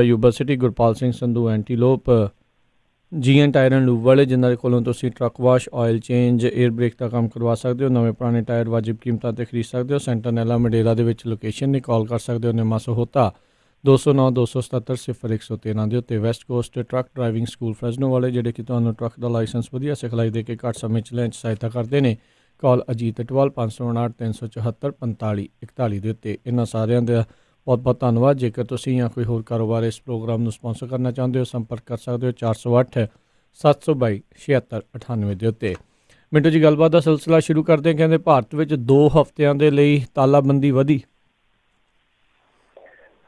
Yuba City Gurpal Singh Sandhu Antelope GN tire and lube ਵਾਲੇ, ਜਿਨ੍ਹਾਂ ਦੇ ਕੋਲੋਂ ਤੁਸੀਂ truck wash, oil change, air brake ਦਾ ਕੰਮ ਕਰਵਾ ਸਕਦੇ ਹੋ। ਨਵੇਂ ਪੁਰਾਣੇ ਟਾਇਰ ਵਾਜਿਬ ਕੀਮਤਾਂ 'ਤੇ ਖਰੀਦ ਸਕਦੇ ਹੋ। ਸੈਂਟਰਨੈਲਾ ਮਡੇਲਾ ਦੇ ਵਿੱਚ ਲੋਕੇਸ਼ਨ ਨੇ। ਕਾਲ ਕਰ ਸਕਦੇ ਹੋ ਨਿਮਾ ਸਹੋਤਾ 209 277 0113 ਦੇ ਉੱਤੇ। West Coast truck driving school Fresno ਵਾਲੇ, ਜਿਹੜੇ ਕਿ ਤੁਹਾਨੂੰ ਟਰੱਕ ਦਾ ਲਾਇਸੈਂਸ ਵਧੀਆ ਸਿਖਲਾਈ ਦੇ ਕੇ ਘੱਟ ਸਮੇਂ 'ਚ ਲੈਣ 'ਚ ਸਹਾਇਤਾ ਕਰਦੇ ਨੇ। ਕਾਲ ਅਜੀਤ ਅਟਵਾਲ 559 374 45 41 ਦੇ ਉੱਤੇ। ਇਹਨਾਂ ਸਾਰਿਆਂ ਦਾ ਬਹੁਤ ਬਹੁਤ ਧੰਨਵਾਦ। ਜੇਕਰ ਤੁਸੀਂ ਜਾਂ ਕੋਈ ਹੋਰ ਕਾਰੋਬਾਰ ਇਸ ਪ੍ਰੋਗਰਾਮ ਨੂੰ ਸਪਾਂਸਰ ਕਰਨਾ ਚਾਹੁੰਦੇ ਹੋ, ਸੰਪਰਕ ਕਰ ਸਕਦੇ ਹੋ 408 722 7698 ਦੇ ਉੱਤੇ। ਮਿੰਟੂ ਜੀ, ਗੱਲਬਾਤ ਦਾ ਸਿਲਸਿਲਾ ਸ਼ੁਰੂ ਕਰਦੇ। ਕਹਿੰਦੇ ਭਾਰਤ ਵਿੱਚ 2 ਹਫ਼ਤਿਆਂ ਦੇ ਲਈ ਤਾਲਾਬੰਦੀ ਵਧੀ।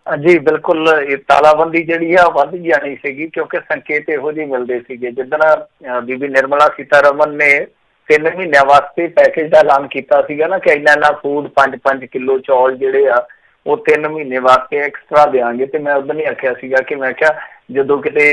ਜੀ ਬਿਲਕੁਲ, ਇਹ ਤਾਲਾਬੰਦੀ ਜਿਹੜੀ ਆ ਵੱਧ ਜਾਣੀ ਸੀਗੀ, ਕਿਉਂਕਿ ਸੰਕੇਤ ਇਹੋ ਜਿਹੇ ਮਿਲਦੇ ਸੀਗੇ। ਜਿੱਦਣ ਬੀਬੀ ਨਿਰਮਲਾ ਸੀਤਾਰਮਨ ਨੇ 3 ਮਹੀਨਿਆਂ ਵਾਸਤੇ ਪੈਕੇਜ ਦਾ ਐਲਾਨ ਕੀਤਾ ਸੀਗਾ ਨਾ, ਕਿ ਇੰਨਾ ਫੂਡ 5-5 ਕਿਲੋ ਚੌਲ ਜਿਹੜੇ ਆ ਉਹ 3 ਮਹੀਨੇ ਵਾਸਤੇ ਐਕਸਟਰਾ ਦੇਵਾਂਗੇ। ਤੇ ਮੈਂ ਉਦੋਂ ਹੀ ਆਖਿਆ ਸੀਗਾ ਕਿ ਮੈਂ ਕਿਹਾ ਜਦੋਂ ਕਿਤੇ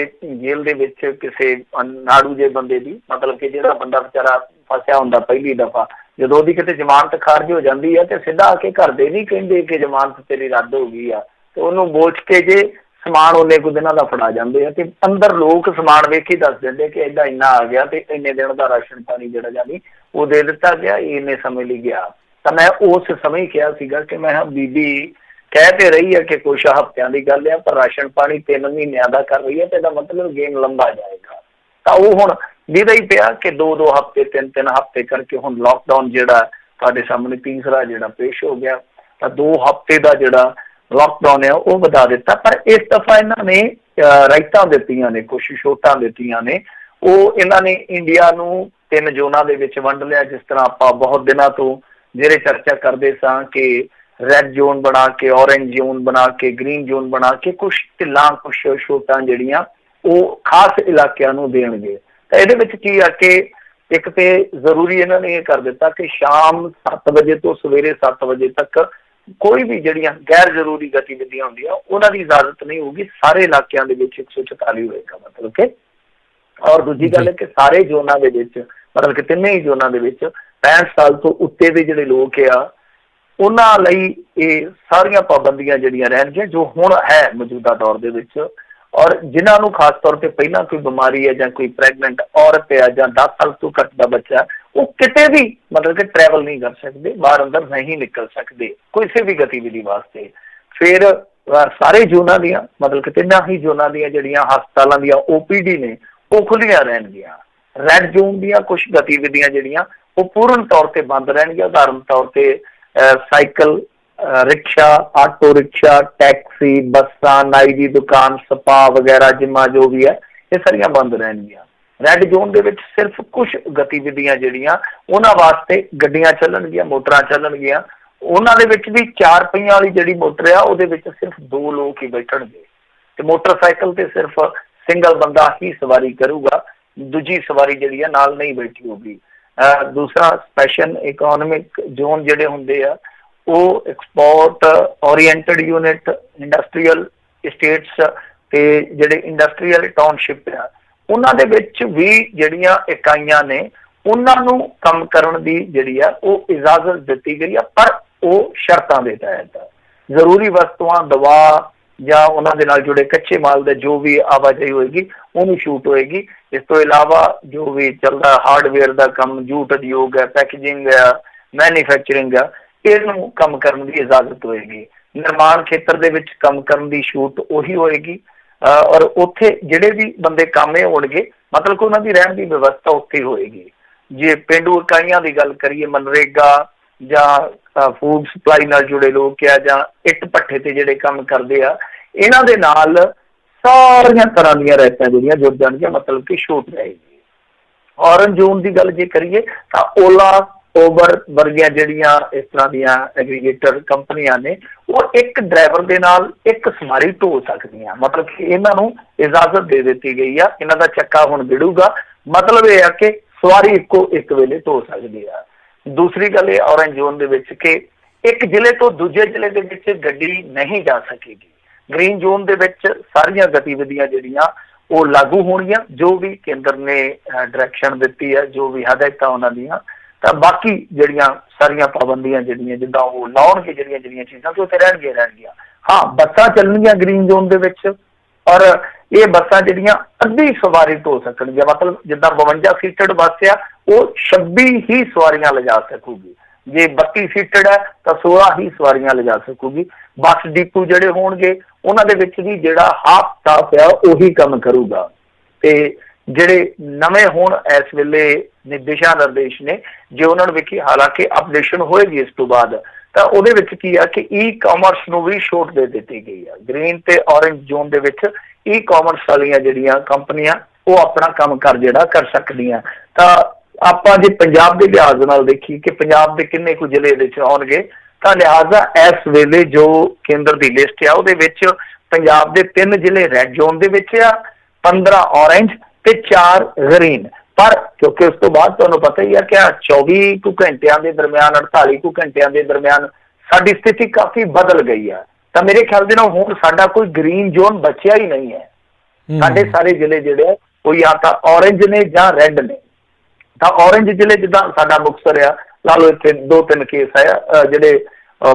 ਜੇਲ੍ਹ ਦੇ ਵਿੱਚ ਕਿਸੇ ਨਾੜੂ ਜੇ ਬੰਦੇ ਦੀ, ਮਤਲਬ ਕਿ ਜਿਹੜਾ ਬੰਦਾ ਵਿਚਾਰਾ ਫਸਿਆ ਹੁੰਦਾ ਪਹਿਲੀ ਦਫਾ, ਜਦੋਂ ਉਹਦੀ ਕਿਤੇ ਜ਼ਮਾਨਤ ਖਾਰਜ ਹੋ ਜਾਂਦੀ ਆ ਤੇ ਸਿੱਧਾ ਆ ਕੇ ਘਰ ਦੇ ਨਹੀਂ ਕਹਿੰਦੇ ਕਿ ਜ਼ਮਾਨਤ ਤੇਰੀ ਰੱਦ ਹੋ ਗਈ ਆ, ਤੇ ਉਹਨੂੰ ਬੋਚ ਕੇ ਜੇ ਸਮਾਨ ਉਹਨੇ ਕੁ ਦਿਨਾਂ ਦਾ ਫੜਾ ਜਾਂਦੇ ਆ, ਤੇ ਅੰਦਰ ਲੋਕ ਸਮਾਨ ਵੇਖ ਹੀ ਦੱਸ ਦਿੰਦੇ ਕਿ ਏਦਾਂ ਇੰਨਾ ਆ ਗਿਆ ਤੇ ਇੰਨੇ ਦਿਨ ਦਾ ਰਾਸ਼ਨ ਪਾਣੀ ਜਿਹੜਾ ਜਾਨੀ ਉਹ ਦੇ ਦਿੱਤਾ ਗਿਆ, ਇੰਨੇ ਸਮੇਂ ਲਈ ਗਿਆ। ਤਾਂ ਮੈਂ ਉਸ ਸਮੇਂ ਹੀ ਕਿਹਾ ਸੀਗਾ ਕਿ ਮੈਂ ਬੀਬੀ ਕਹਿ ਤੇ ਰਹੀ ਹੈ ਕਿ ਕੁਛ ਹਫ਼ਤਿਆਂ ਦੀ ਗੱਲ ਆ, ਪਰ ਰਾਸ਼ਨ ਪਾਣੀ 3 ਮਹੀਨਿਆਂ ਦਾ ਕਰ ਰਹੀ ਹੈ, ਤੇ ਇਹਦਾ ਮਤਲਬ ਗੇਮ ਲੰਬਾ ਜਾਏਗਾ। ਤਾਂ ਉਹ ਹੁਣ ਜਿਹਦਾ ਹੀ ਪਿਆ ਕਿ 2-2 ਹਫ਼ਤੇ 3-3 ਹਫ਼ਤੇ ਕਰਕੇ ਹੁਣ ਲੋਕਡਾਊਨ ਜਿਹੜਾ ਤੁਹਾਡੇ ਸਾਹਮਣੇ ਤੀਸਰਾ ਜਿਹੜਾ ਪੇਸ਼ ਹੋ ਗਿਆ, ਤਾਂ 2 ਹਫ਼ਤੇ ਦਾ ਜਿਹੜਾ ਲੋਕਡਾਊਨ ਹੈ ਉਹ ਵਧਾ ਦਿੱਤਾ। ਪਰ ਇਸ ਦਫਾ ਇਹਨਾਂ ਨੇ ਰਾਇਤਾਂ ਦਿੱਤੀਆਂ ਨੇ, ਕੁਛ ਛੋਟਾਂ ਦਿੱਤੀਆਂ ਨੇ। ਉਹ ਇਹਨਾਂ ਨੇ ਇੰਡੀਆ ਨੂੰ 3 ਜ਼ੋਨਾਂ ਦੇ ਵਿੱਚ ਵੰਡ ਲਿਆ। ਜਿਸ ਤਰ੍ਹਾਂ ਆਪਾਂ ਬਹੁਤ ਦਿਨਾਂ ਤੋਂ ਜਿਹੜੇ ਚਰਚਾ ਕਰਦੇ ਸਾਂ ਕਿ ਰੈੱਡ ਜ਼ੋਨ ਬਣਾ ਕੇ, ਔਰੇਂਜ ਜ਼ੋਨ ਬਣਾ ਕੇ, ਗ੍ਰੀਨ ਜ਼ੋਨ ਬਣਾ ਕੇ ਕੁਛ ਢਿੱਲਾਂ, ਕੁਛ ਛੋਟਾਂ ਜਿਹੜੀਆਂ ਉਹ ਖਾਸ ਇਲਾਕਿਆਂ ਨੂੰ ਦੇਣਗੇ। ਤਾਂ ਇਹਦੇ ਵਿੱਚ ਕੀ ਆ ਕਿ ਇੱਕ ਤੇ ਜ਼ਰੂਰੀ ਇਹਨਾਂ ਨੇ ਇਹ ਕਰ ਦਿੱਤਾ ਕਿ ਸ਼ਾਮ 7 ਵਜੇ ਤੋਂ ਸਵੇਰੇ 7 ਵਜੇ ਤੱਕ ਕੋਈ ਵੀ ਜਿਹੜੀਆਂ ਗੈਰ ਜ਼ਰੂਰੀ ਗਤੀਵਿਧੀਆਂ ਹੁੰਦੀਆਂ ਉਹਨਾਂ ਦੀ ਇਜਾਜ਼ਤ ਨਹੀਂ ਹੋਊਗੀ। ਸਾਰੇ ਇਲਾਕਿਆਂ ਦੇ ਵਿੱਚ 144 ਹੋਏਗਾ, ਮਤਲਬ ਕਿ। ਔਰ ਦੂਜੀ ਗੱਲ ਹੈ ਕਿ ਸਾਰੇ ਜ਼ੋਨਾਂ ਦੇ ਵਿੱਚ, ਮਤਲਬ ਕਿ 3 ਹੀ ਜ਼ੋਨਾਂ ਦੇ ਵਿੱਚ 65 ਸਾਲ ਤੋਂ ਉੱਤੇ ਦੇ ਜਿਹੜੇ ਲੋਕ ਆ ਉਹਨਾਂ ਲਈ ਇਹ ਸਾਰੀਆਂ ਪਾਬੰਦੀਆਂ ਜਿਹੜੀਆਂ ਰਹਿਣਗੀਆਂ ਜੋ ਹੁਣ ਹੈ ਮੌਜੂਦਾ ਦੌਰ ਦੇ ਵਿੱਚ। ਔਰ ਜਿਨ੍ਹਾਂ ਨੂੰ ਖਾਸ ਤੌਰ ਤੇ ਪਹਿਲਾਂ ਕੋਈ ਬਿਮਾਰੀ ਹੈ ਜਾਂ ਕੋਈ ਪ੍ਰੈਗਨੈਂਟ ਔਰਤ ਹੈ ਜਾਂ 10 ਸਾਲ ਤੋਂ ਘੱਟ ਦਾ ਬੱਚਾ, ਉਹ ਕਿਤੇ ਵੀ ਮਤਲਬ ਕਿ ਟਰੈਵਲ ਨਹੀਂ ਕਰ ਸਕਦੇ, ਬਾਹਰ ਅੰਦਰ ਨਹੀਂ ਨਿਕਲ ਸਕਦੇ ਕਿਸੇ ਵੀ ਗਤੀਵਿਧੀ ਵਾਸਤੇ। ਫਿਰ ਸਾਰੇ ਜ਼ੋਨਾਂ ਦੀਆਂ, ਮਤਲਬ ਕਿ 3 ਹੀ ਜ਼ੋਨਾਂ ਦੀਆਂ ਜਿਹੜੀਆਂ ਹਸਪਤਾਲਾਂ ਦੀਆਂ OPD ਨੇ ਉਹ ਖੁੱਲੀਆਂ ਰਹਿਣਗੀਆਂ। ਰੈੱਡ ਜ਼ੋਨ ਦੀਆਂ ਕੁਛ ਗਤੀਵਿਧੀਆਂ ਜਿਹੜੀਆਂ ਉਹ ਪੂਰਨ ਤੌਰ ਤੇ ਬੰਦ ਰਹਿਣਗੀਆਂ। ਉਦਾਹਰਨ ਤੌਰ ਤੇ cycle, rickshaw, auto rickshaw, taxi, ਬੱਸਾਂ, ਨਾਈ ਦੀ ਦੁਕਾਨ, ਸਪਾ ਵਗੈਰਾ, ਜਿੰਮਾਂ ਜੋ ਵੀ ਹੈ, ਇਹ ਸਾਰੀਆਂ ਬੰਦ ਰਹਿਣਗੀਆਂ। ਰੈੱਡ ਜ਼ੋਨ ਦੇ ਵਿੱਚ ਸਿਰਫ ਕੁਛ ਗਤੀਵਿਧੀਆਂ ਜਿਹੜੀਆਂ ਉਹਨਾਂ ਵਾਸਤੇ ਗੱਡੀਆਂ ਚੱਲਣਗੀਆਂ, ਮੋਟਰਾਂ ਚੱਲਣਗੀਆਂ। ਉਹਨਾਂ ਦੇ ਵਿੱਚ ਵੀ 4 ਪਹੀਆਂ ਵਾਲੀ ਜਿਹੜੀ ਮੋਟਰ ਆ ਉਹਦੇ ਵਿੱਚ ਸਿਰਫ 2 ਲੋਕ ਹੀ ਬੈਠਣਗੇ, ਤੇ ਮੋਟਰਸਾਈਕਲ ਤੇ ਸਿਰਫ ਸਿੰਗਲ ਬੰਦਾ ਹੀ ਸਵਾਰੀ ਕਰੂਗਾ, ਦੂਜੀ ਸਵਾਰੀ ਜਿਹੜੀ ਆ ਨਾਲ ਨਹੀਂ ਬੈਠੀ ਹੋਊਗੀ। ਦੂਸਰਾ ਸਪੈਸ਼ਲ ਇਕੋਨਮਿਕ ਜ਼ੋਨ ਜਿਹੜੇ ਹੁੰਦੇ ਆ ਉਹ export oriented unit, industrial states ਤੇ ਜਿਹੜੇ ਇੰਡਸਟਰੀਅਲ ਟਾਊਨਸ਼ਿਪ ਆ ਉਹਨਾਂ ਦੇ ਵਿੱਚ ਵੀ ਜਿਹੜੀਆਂ ਇਕਾਈਆਂ ਨੇ ਉਹਨਾਂ ਨੂੰ ਕੰਮ ਕਰਨ ਦੀ ਜਿਹੜੀ ਆ ਉਹ ਇਜਾਜ਼ਤ ਦਿੱਤੀ ਗਈ ਆ, ਪਰ ਉਹ ਸ਼ਰਤਾਂ ਦੇ ਤਹਿਤ। ਜ਼ਰੂਰੀ ਵਸਤੂਆਂ, ਦਵਾ ਜਾਂ ਉਹਨਾਂ ਦੇ ਨਾਲ ਜੁੜੇ ਕੱਚੇ ਮਾਲ ਦਾ ਜੋ ਵੀ ਆਵਾਜਾਈ ਹੋਏਗੀ ਉਹਨੂੰ ਛੂਟ ਹੋਏਗੀ। ਇਸ ਤੋਂ ਇਲਾਵਾ ਜੋ ਵੀ ਚੱਲਦਾ ਹਾਰਡਵੇਅਰ ਦਾ ਕੰਮ, ਜੂਟ ਉਦਯੋਗ ਹੈ, ਪੈਕੇਜਿੰਗ ਆ, ਮੈਨੂਫੈਕਚਰਿੰਗ ਆ, ਇਹਨੂੰ ਕੰਮ ਕਰਨ ਦੀ ਇਜਾਜ਼ਤ ਹੋਏਗੀ। ਨਿਰਮਾਣ ਖੇਤਰ ਦੇ ਵਿੱਚ ਕੰਮ ਕਰਨ ਦੀ ਛੂਟ ਉਹੀ ਹੋਏਗੀ। ਔਰ ਉੱਥੇ ਜਿਹੜੇ ਵੀ ਬੰਦੇ ਕਾਮੇ ਹੋਣਗੇ, ਮਤਲਬ ਕਿ ਉਹਨਾਂ ਦੀ ਰਹਿਣ ਦੀ ਵਿਵਸਥਾ ਉੱਥੇ ਹੋਏਗੀ। ਜੇ ਪੇਂਡੂ ਇਕਾਈਆਂ ਦੀ ਗੱਲ ਕਰੀਏ, ਮਨਰੇਗਾ ਜਾਂ ਫੂਡ ਸਪਲਾਈ ਨਾਲ ਜੁੜੇ ਲੋਕ ਆ ਜਾਂ ਇੱਟ ਭੱਠੇ ਤੇ ਜਿਹੜੇ ਕੰਮ ਕਰਦੇ ਆ, ਇਹਨਾਂ ਦੇ ਨਾਲ ਸਾਰੀਆਂ ਤਰ੍ਹਾਂ ਦੀਆਂ ਰਹਿਤਾਂ ਜਿਹੜੀਆਂ ਜੁੜ ਜਾਣਗੀਆਂ, ਮਤਲਬ ਕਿ ਛੂਟ ਰਹੇਗੀ। ਔਰੰਜ ਜ਼ੋਨ ਦੀ ਗੱਲ ਜੇ ਕਰੀਏ ਤਾਂ ਓਲਾ, ਉਬਰ ਵਰਗੀਆਂ ਜਿਹੜੀਆਂ ਇਸ ਤਰ੍ਹਾਂ ਦੀਆਂ ਐਗਰੀਗੇਟਰ ਕੰਪਨੀਆਂ ਨੇ ਉਹ ਇੱਕ ਡਰਾਈਵਰ ਦੇ ਨਾਲ ਇੱਕ ਸਵਾਰੀ ਢੋ ਸਕਦੀਆਂ, ਮਤਲਬ ਕਿ ਇਹਨਾਂ ਨੂੰ ਇਜਾਜ਼ਤ ਦੇ ਦਿੱਤੀ ਗਈ ਆ। ਇਹਨਾਂ ਦਾ ਚੱਕਾ ਹੁਣ ਵਿੜੂਗਾ, ਮਤਲਬ ਇਹ ਆ ਕਿ ਸਵਾਰੀ ਇੱਕੋ ਇੱਕ ਵੇਲੇ ਢੋ ਸਕਦੀ ਆ। ਦੂਸਰੀ ਗੱਲ ਇਹ ਔਰੰਜ ਜ਼ੋਨ ਦੇ ਵਿੱਚ ਕਿ ਇੱਕ ਜ਼ਿਲ੍ਹੇ ਤੋਂ ਦੂਜੇ ਜ਼ਿਲ੍ਹੇ ਦੇ ਵਿੱਚ ਗੱਡੀ ਨਹੀਂ ਜਾ ਸਕੇਗੀ। ਗ੍ਰੀਨ ਜ਼ੋਨ ਦੇ ਵਿੱਚ ਸਾਰੀਆਂ ਗਤੀਵਿਧੀਆਂ ਜਿਹੜੀਆਂ ਉਹ ਲਾਗੂ ਹੋਣਗੀਆਂ, ਜੋ ਵੀ ਕੇਂਦਰ ਨੇ ਡਾਇਰੈਕਸ਼ਨ ਦਿੱਤੀ ਹੈ, ਜੋ ਵੀ ਹਦਾਇਤਾਂ ਉਹਨਾਂ ਦੀਆਂ। ਤਾਂ ਬਾਕੀ ਜਿਹੜੀਆਂ ਸਾਰੀਆਂ ਪਾਬੰਦੀਆਂ ਜਿਹੜੀਆਂ ਜਿੱਦਾਂ ਉਹ ਲਾਉਣਗੇ, ਜਿਹੜੀਆਂ ਚੀਜ਼ਾਂ ਤੇ ਉੱਥੇ ਰਹਿਣਗੀਆਂ। ਹਾਂ, ਬੱਸਾਂ ਚੱਲਣਗੀਆਂ ਗ੍ਰੀਨ ਜ਼ੋਨ ਦੇ ਵਿੱਚ, ਔਰ ਇਹ ਬੱਸਾਂ ਜਿਹੜੀਆਂ ਅੱਧੀ ਸਵਾਰੀ ਢੋ ਸਕਣਗੀਆਂ, ਮਤਲਬ ਜਿੱਦਾਂ 52 ਸੀਟਡ ਬੱਸ ਆ ਉਹ 26 ਹੀ ਸਵਾਰੀਆਂ ਲਿਜਾ ਸਕੂਗੀ, ਜੇ 32 ਸੀਟਡ ਹੈ ਤਾਂ 16 ਹੀ ਸਵਾਰੀਆਂ ਲਿਜਾ ਸਕੂਗੀ। ਬੱਸ ਡਿਪੂ ਜਿਹੜੇ ਹੋਣਗੇ ਉਹਨਾਂ ਦੇ ਵਿੱਚ ਵੀ ਜਿਹੜਾ ਹਾਫ ਸਟਾਫ ਆ ਉਹੀ ਕੰਮ ਕਰੂਗਾ। ਤੇ ਜਿਹੜੇ ਨਵੇਂ ਹੁਣ ਇਸ ਵੇਲੇ ਦਿਸ਼ਾ ਨਿਰਦੇਸ਼ ਨੇ ਜੇ ਉਹਨਾਂ ਨੂੰ ਵੇਖੀ, ਹਾਲਾਂਕਿ ਅਪਡੇਸ਼ਨ ਹੋਏਗੀ ਇਸ ਤੋਂ ਬਾਅਦ, ਤਾਂ ਉਹਦੇ ਵਿੱਚ ਕੀ ਆ ਕਿ ਈ ਕਾਮਰਸ ਨੂੰ ਵੀ ਛੋਟ ਦੇ ਦਿੱਤੀ ਗਈ ਆ। ਗ੍ਰੀਨ ਤੇ ਔਰੰਜ ਜ਼ੋਨ ਦੇ ਵਿੱਚ ਈ ਕਾਮਰਸ ਵਾਲੀਆਂ ਜਿਹੜੀਆਂ ਕੰਪਨੀਆਂ ਉਹ ਆਪਣਾ ਕੰਮ ਜਿਹੜਾ ਕਰ ਸਕਦੀਆਂ। ਤਾਂ ਆਪਾਂ ਜੇ ਪੰਜਾਬ ਦੇ ਲਿਹਾਜ਼ ਨਾਲ ਦੇਖੀ ਕਿ ਪੰਜਾਬ ਦੇ ਕਿੰਨੇ ਕੁ ਜ਼ਿਲ੍ਹੇ ਵਿੱਚ ਆਉਣਗੇ, ਤਾਂ ਲਿਹਾਜ਼ਾ ਇਸ ਵੇਲੇ ਜੋ ਕੇਂਦਰ ਦੀ ਲਿਸਟ ਆ ਉਹਦੇ ਵਿੱਚ ਪੰਜਾਬ ਦੇ 3 ਜ਼ਿਲ੍ਹੇ ਰੈੱਡ ਜ਼ੋਨ ਦੇ ਵਿੱਚ ਆ, 15 ਔਰੰਜ ਤੇ 4 ਗ੍ਰੀਨ। ਪਰ ਕਿਉਂਕਿ ਉਸ ਤੋਂ ਬਾਅਦ ਤੁਹਾਨੂੰ ਪਤਾ ਹੀ ਆ ਕਿ 24 ਕੁ ਘੰਟਿਆਂ ਦੇ ਦਰਮਿਆਨ, 48 ਕੁ ਘੰਟਿਆਂ ਦੇ ਦਰਮਿਆਨ ਸਾਡੀ ਸਥਿਤੀ ਕਾਫੀ ਬਦਲ ਗਈ ਆ। ਤਾਂ ਮੇਰੇ ਖਿਆਲ ਦੇ ਨਾਲ ਹੁਣ ਸਾਡਾ ਕੋਈ ਗ੍ਰੀਨ ਜ਼ੋਨ ਬਚਿਆ ਹੀ ਨਹੀਂ ਹੈ। ਸਾਡੇ ਸਾਰੇ ਜ਼ਿਲ੍ਹੇ ਜਿਹੜੇ ਉਹ ਜਾਂ ਤਾਂ ਔਰੰਜ ਨੇ ਜਾਂ ਰੈੱਡ ਨੇ। ਤਾਂ ਔਰੰਜ ਜ਼ਿਲ੍ਹੇ ਜਿੱਦਾਂ ਸਾਡਾ ਮੁਕਤਸਰ ਆ, ਲਾ ਲਓ ਇੱਥੇ 2-3 ਕੇਸ ਆਇਆ ਜਿਹੜੇ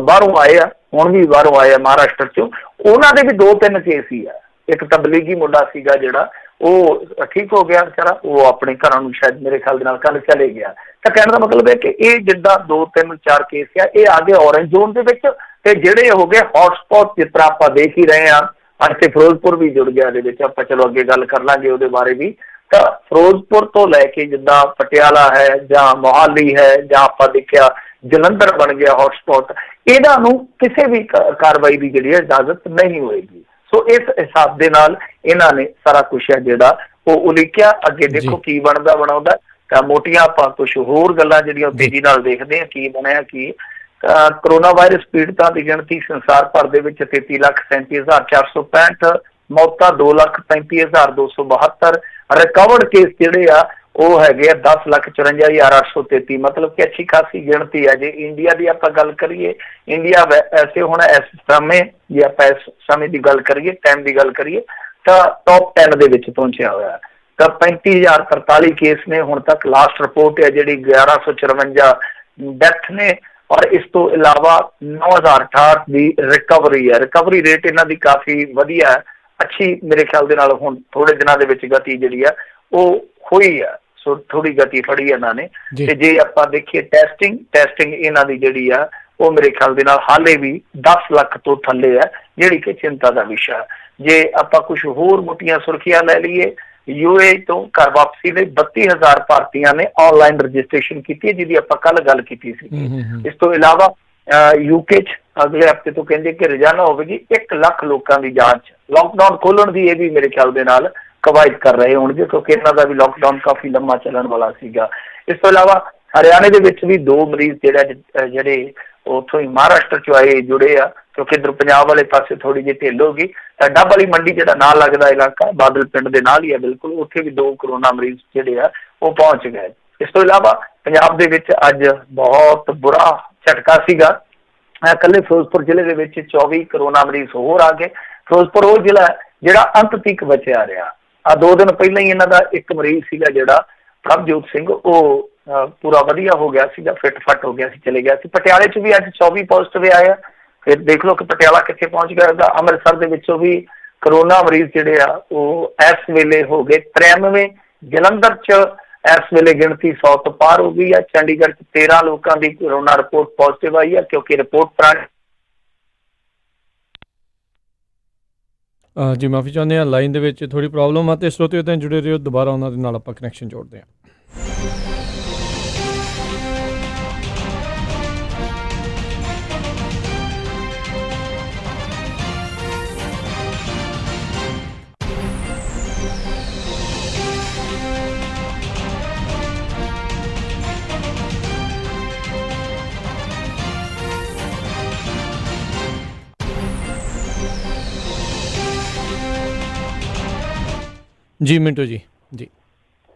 ਬਾਹਰੋਂ ਆਏ ਆ, ਹੁਣ ਵੀ ਬਾਹਰੋਂ ਆਏ ਆ ਮਹਾਰਾਸ਼ਟਰ ਚੋਂ, ਉਹਨਾਂ ਦੇ ਵੀ 2-3 ਕੇਸ ਹੀ ਆ। ਇੱਕ ਤਬਲੀਗੀ ਮੁੰਡਾ ਸੀਗਾ ਜਿਹੜਾ ਉਹ ਠੀਕ ਹੋ ਗਿਆ ਵਿਚਾਰਾ, ਉਹ ਆਪਣੇ ਘਰਾਂ ਨੂੰ ਸ਼ਾਇਦ ਮੇਰੇ ਖਿਆਲ ਦੇ ਨਾਲ ਕੱਲ੍ਹ ਚਲੇ ਗਿਆ। ਤਾਂ ਕਹਿਣ ਦਾ ਮਤਲਬ ਹੈ ਕਿ ਇਹ ਜਿੱਦਾਂ 2-3-4 ਕੇਸ ਆ ਇਹ ਆ ਗਏ ਔਰੰਜ ਜ਼ੋਨ ਦੇ ਵਿੱਚ, ਤੇ ਜਿਹੜੇ ਹੋ ਗਏ ਹੌਟਸਪੌਟ ਜਿਸ ਤਰ੍ਹਾਂ ਆਪਾਂ ਦੇਖ ਹੀ ਰਹੇ ਹਾਂ। ਅੱਜ ਤੇ ਫਿਰੋਜ਼ਪੁਰ ਵੀ ਜੁੜ ਗਿਆ ਇਹਦੇ ਵਿੱਚ, ਆਪਾਂ ਚਲੋ ਅੱਗੇ ਗੱਲ ਕਰ ਲਾਂਗੇ ਉਹਦੇ ਬਾਰੇ ਵੀ। ਤਾਂ ਫਿਰੋਜ਼ਪੁਰ ਤੋਂ ਲੈ ਕੇ ਜਿੱਦਾਂ ਪਟਿਆਲਾ ਹੈ ਜਾਂ ਮੋਹਾਲੀ ਹੈ ਜਾਂ ਆਪਾਂ ਦੇਖਿਆ ਜਲੰਧਰ ਬਣ ਗਿਆ ਹੌਟਸਪੌਟ, ਇਹਨਾਂ ਨੂੰ ਕਿਸੇ ਵੀ ਕਾਰਵਾਈ ਦੀ ਜਿਹੜੀ ਹੈ ਇਜਾਜ਼ਤ ਨਹੀਂ ਹੋਏਗੀ। ਸੋ ਇਸ ਹਿਸਾਬ ਦੇ ਨਾਲ ਇਹਨਾਂ ਨੇ ਸਾਰਾ ਕੁਛ ਹੈ ਜਿਹੜਾ ਉਹ ਉਲੀਕਿਆ। ਅੱਗੇ ਦੇਖੋ ਕੀ ਬਣਾਉਂਦਾ। ਤਾਂ ਮੋਟੀਆਂ ਆਪਾਂ ਕੁਛ ਹੋਰ ਗੱਲਾਂ ਜਿਹੜੀਆਂ ਤੇਜ਼ੀ ਨਾਲ ਦੇਖਦੇ ਹਾਂ ਕੀ ਬਣਿਆ ਕੀ। ਕਰੋਨਾ ਵਾਇਰਸ ਪੀੜਤਾਂ ਦੀ ਗਿਣਤੀ ਸੰਸਾਰ ਭਰ ਦੇ ਵਿੱਚ 33,37,465, ਮੌਤਾਂ 2,35,272, ਰਿਕਵਰਡ ਕੇਸ ਜਿਹੜੇ ਆ ਉਹ ਹੈਗੇ ਆ 10,54,833, ਮਤਲਬ ਕਿ ਅੱਛੀ ਖਾਸੀ ਗਿਣਤੀ ਹੈ। ਜੇ ਇੰਡੀਆ ਦੀ ਆਪਾਂ ਗੱਲ ਕਰੀਏ, ਇੰਡੀਆ ਵੈਸੇ ਹੁਣ ਇਸ ਸਮੇਂ ਜੇ ਆਪਾਂ ਇਸ ਸਮੇਂ ਦੀ ਗੱਲ ਕਰੀਏ, ਟਾਈਮ ਦੀ ਗੱਲ ਕਰੀਏ, ਤਾਂ ਟੌਪ 10 ਦੇ ਵਿੱਚ ਪਹੁੰਚਿਆ ਹੋਇਆ। ਤਾਂ 35,043 ਕੇਸ ਨੇ ਹੁਣ ਤੱਕ, ਲਾਸਟ ਰਿਪੋਰਟ ਹੈ ਜਿਹੜੀ 1154 ਡੈਥ ਨੇ, ਔਰ ਇਸ ਤੋਂ ਇਲਾਵਾ 9,068 ਦੀ ਰਿਕਵਰੀ ਹੈ। ਰਿਕਵਰੀ ਰੇਟ ਇਹਨਾਂ ਦੀ ਕਾਫੀ ਵਧੀਆ ਹੈ, ਅੱਛੀ ਮੇਰੇ ਖਿਆਲ ਦੇ ਨਾਲ ਹੁਣ ਥੋੜੇ ਦਿਨਾਂ ਦੇ ਵਿੱਚ ਗਤੀ ਜਿਹੜੀ ਆ ਉਹ ਹੋਈ ਆ। ਸੋ ਥੋੜੀ ਗਤੀ ਫੜੀ ਇਹਨਾਂ ਨੇ। ਤੇ ਜੇ ਆਪਾਂ ਦੇਖੀਏ ਟੈਸਟਿੰਗ ਇਹਨਾਂ ਦੀ ਜਿਹੜੀ ਆ ਉਹ ਮੇਰੇ ਖਿਆਲ ਦੇ ਨਾਲ ਹਾਲੇ ਵੀ 10 ਲੱਖ ਤੋਂ ਥੱਲੇ ਹੈ, ਜਿਹੜੀ ਕਿ ਚਿੰਤਾ ਦਾ ਵਿਸ਼ਾ। ਜੇ ਆਪਾਂ ਕੁਛ ਹੋਰ ਮੋਟੀਆਂ ਸੁਰਖੀਆਂ ਲੈ ਲਈਏ, UAE ਤੋਂ ਘਰ ਵਾਪਸੀ ਲਈ 32,000 ਭਾਰਤੀਆਂ ਨੇ ਆਨਲਾਈਨ ਰਜਿਸਟ੍ਰੇਸ਼ਨ ਕੀਤੀ ਹੈ, ਜਿਹਦੀ ਆਪਾਂ ਕੱਲ ਗੱਲ ਕੀਤੀ ਸੀ। ਇਸ ਤੋਂ ਇਲਾਵਾ UK 'ਚ ਅਗਲੇ ਹਫ਼ਤੇ ਤੋਂ ਕਹਿੰਦੇ ਕਿ ਰੋਜ਼ਾਨਾ ਹੋਵੇਗੀ 1 ਲੱਖ ਲੋਕਾਂ ਦੀ ਜਾਂਚ। ਲਾਕਡਾਊਨ ਖੋਲਣ ਦੀ ਇਹ ਵੀ ਮੇਰੇ ਖਿਆਲ ਦੇ ਨਾਲ ਕਵਾਇਦ ਕਰ ਰਹੇ ਹੋਣਗੇ, ਕਿਉਂਕਿ ਇਹਨਾਂ ਦਾ ਵੀ ਲਾਕਡਾਊਨ ਕਾਫੀ ਲੰਮਾ ਚੱਲਣ ਵਾਲਾ ਸੀਗਾ। ਇਸ ਤੋਂ ਇਲਾਵਾ ਹਰਿਆਣੇ ਦੇ ਵਿੱਚ ਵੀ 2 ਮਰੀਜ਼ ਜਿਹੜੇ ਉੱਥੋਂ ਹੀ ਮਹਾਰਾਸ਼ਟਰ 'ਚੋਂ ਆਏ ਜੁੜੇ ਆ, ਕਿਉਂਕਿ ਇੱਧਰ ਪੰਜਾਬ ਵਾਲੇ ਪਾਸੇ ਥੋੜੀ ਜਿਹੀ ਢਿੱਲ ਹੋ ਗਈ। ਤਾਂ ਡੱਬ ਵਾਲੀ ਮੰਡੀ ਜਿਹੜਾ ਨਾਲ ਲੱਗਦਾ ਇਲਾਕਾ ਬਾਦਲ ਪਿੰਡ ਦੇ ਨਾਲ ਹੀ ਹੈ ਬਿਲਕੁਲ, ਉੱਥੇ ਵੀ 2 ਕਰੋਨਾ ਮਰੀਜ਼ ਜਿਹੜੇ ਆ ਉਹ ਪਹੁੰਚ ਗਏ। ਇਸ ਤੋਂ ਇਲਾਵਾ ਪੰਜਾਬ ਦੇ ਵਿੱਚ ਅੱਜ ਬਹੁਤ ਬੁਰਾ ਝਟਕਾ ਸੀਗਾ। ਇਕੱਲੇ ਫਿਰੋਜ਼ਪੁਰ ਜ਼ਿਲ੍ਹੇ ਦੇ ਵਿੱਚ 24 ਕਰੋਨਾ ਮਰੀਜ਼ ਹੋਰ ਆ ਗਏ। ਫਿਰੋਜ਼ਪੁਰ ਉਹ ਜ਼ਿਲ੍ਹਾ ਜਿਹੜਾ ਅੰਤ ਤੱਕ ਬਚਿਆ ਰਿਹਾ। 2 ਦਿਨ ਪਹਿਲਾਂ ਹੀ ਇਹਨਾਂ ਦਾ ਇੱਕ ਮਰੀਜ਼ ਸੀਗਾ ਜਿਹੜਾ ਪ੍ਰਭਜੋਤ ਸਿੰਘ, ਉਹ ਪੂਰਾ ਵਧੀਆ ਹੋ ਗਿਆ ਸੀਗਾ, ਫਿੱਟ ਫੱਟ ਹੋ ਗਿਆ ਸੀ, ਚਲੇ ਗਿਆ ਸੀ। ਪਟਿਆਲੇ 'ਚ ਵੀ ਅੱਜ 24 ਪੋਜ਼ਿਟਿਵ ਆਏ ਆ। ਫਿਰ ਦੇਖ ਲਓ ਕਿ ਪਟਿਆਲਾ ਕਿੱਥੇ ਪਹੁੰਚ ਗਿਆ। ਅੰਮ੍ਰਿਤਸਰ ਦੇ ਵਿੱਚੋਂ ਵੀ ਕਰੋਨਾ ਮਰੀਜ਼ ਜਿਹੜੇ ਆ ਉਹ ਇਸ ਵੇਲੇ ਹੋ ਗਏ 93। ਜਲੰਧਰ 'ਚ ਇਸ ਵੇਲੇ ਗਿਣਤੀ 100 ਤੋਂ ਪਾਰ ਹੋ ਗਈ ਆ। ਚੰਡੀਗੜ੍ਹ 'ਚ 13 ਲੋਕਾਂ ਦੀ ਕਰੋਨਾ ਰਿਪੋਰਟ ਪੋਜ਼ਿਟਿਵ ਆਈ ਆ, ਕਿਉਂਕਿ ਰਿਪੋਰਟ ਪੁਰਾਣੀ। ਜੀ ਮਾਫੀ ਚਾਹੁੰਦੇ ਹਾਂ, ਲਾਈਨ ਦੇ ਵਿੱਚ ਥੋੜੀ ਪ੍ਰੋਬਲਮ ਆ, ਤੇ ਸਰੋਤੇ ਤਾਂ ਜੁੜੇ ਰਹੋ, ਦੁਬਾਰਾ ਉਹਨਾਂ ਦੇ ਨਾਲ ਆਪਾਂ ਕਨੈਕਸ਼ਨ ਜੋੜਦੇ ਹਾਂ। ਜੀ ਮਿੰਟੂ ਜੀ।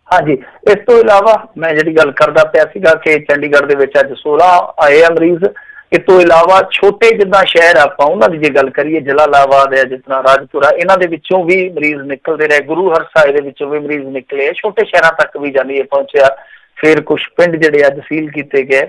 ਹਾਂਜੀ, ਇਸ ਤੋਂ ਇਲਾਵਾ ਮੈਂ ਜਿਹੜੀ ਗੱਲ ਕਰਦਾ ਪਿਆ ਸੀਗਾ ਕਿ ਚੰਡੀਗੜ੍ਹ ਦੇ ਵਿੱਚ ਅੱਜ 16 ਆਏ ਆ ਮਰੀਜ਼। ਇਸ ਤੋਂ ਇਲਾਵਾ ਛੋਟੇ ਜਿੱਦਾਂ ਸ਼ਹਿਰ ਆਪਾਂ ਉਹਨਾਂ ਦੀ ਜੇ ਗੱਲ ਕਰੀਏ, ਜਲਾਲਾਬਾਦ ਹੈ, ਜਿਸ ਤਰ੍ਹਾਂ ਰਾਜਪੁਰਾ, ਇਹਨਾਂ ਦੇ ਵਿੱਚੋਂ ਵੀ ਮਰੀਜ਼ ਨਿਕਲਦੇ ਰਹੇ। ਗੁਰੂ ਹਰਸਾਏ ਦੇ ਵਿੱਚੋਂ ਵੀ ਮਰੀਜ਼ ਨਿਕਲੇ। ਛੋਟੇ ਸ਼ਹਿਰਾਂ ਤੱਕ ਵੀ ਜਾਨੀ ਪਹੁੰਚਿਆ। ਫਿਰ ਕੁਛ ਪਿੰਡ ਜਿਹੜੇ ਅੱਜ ਸੀਲ ਕੀਤੇ ਗਏ।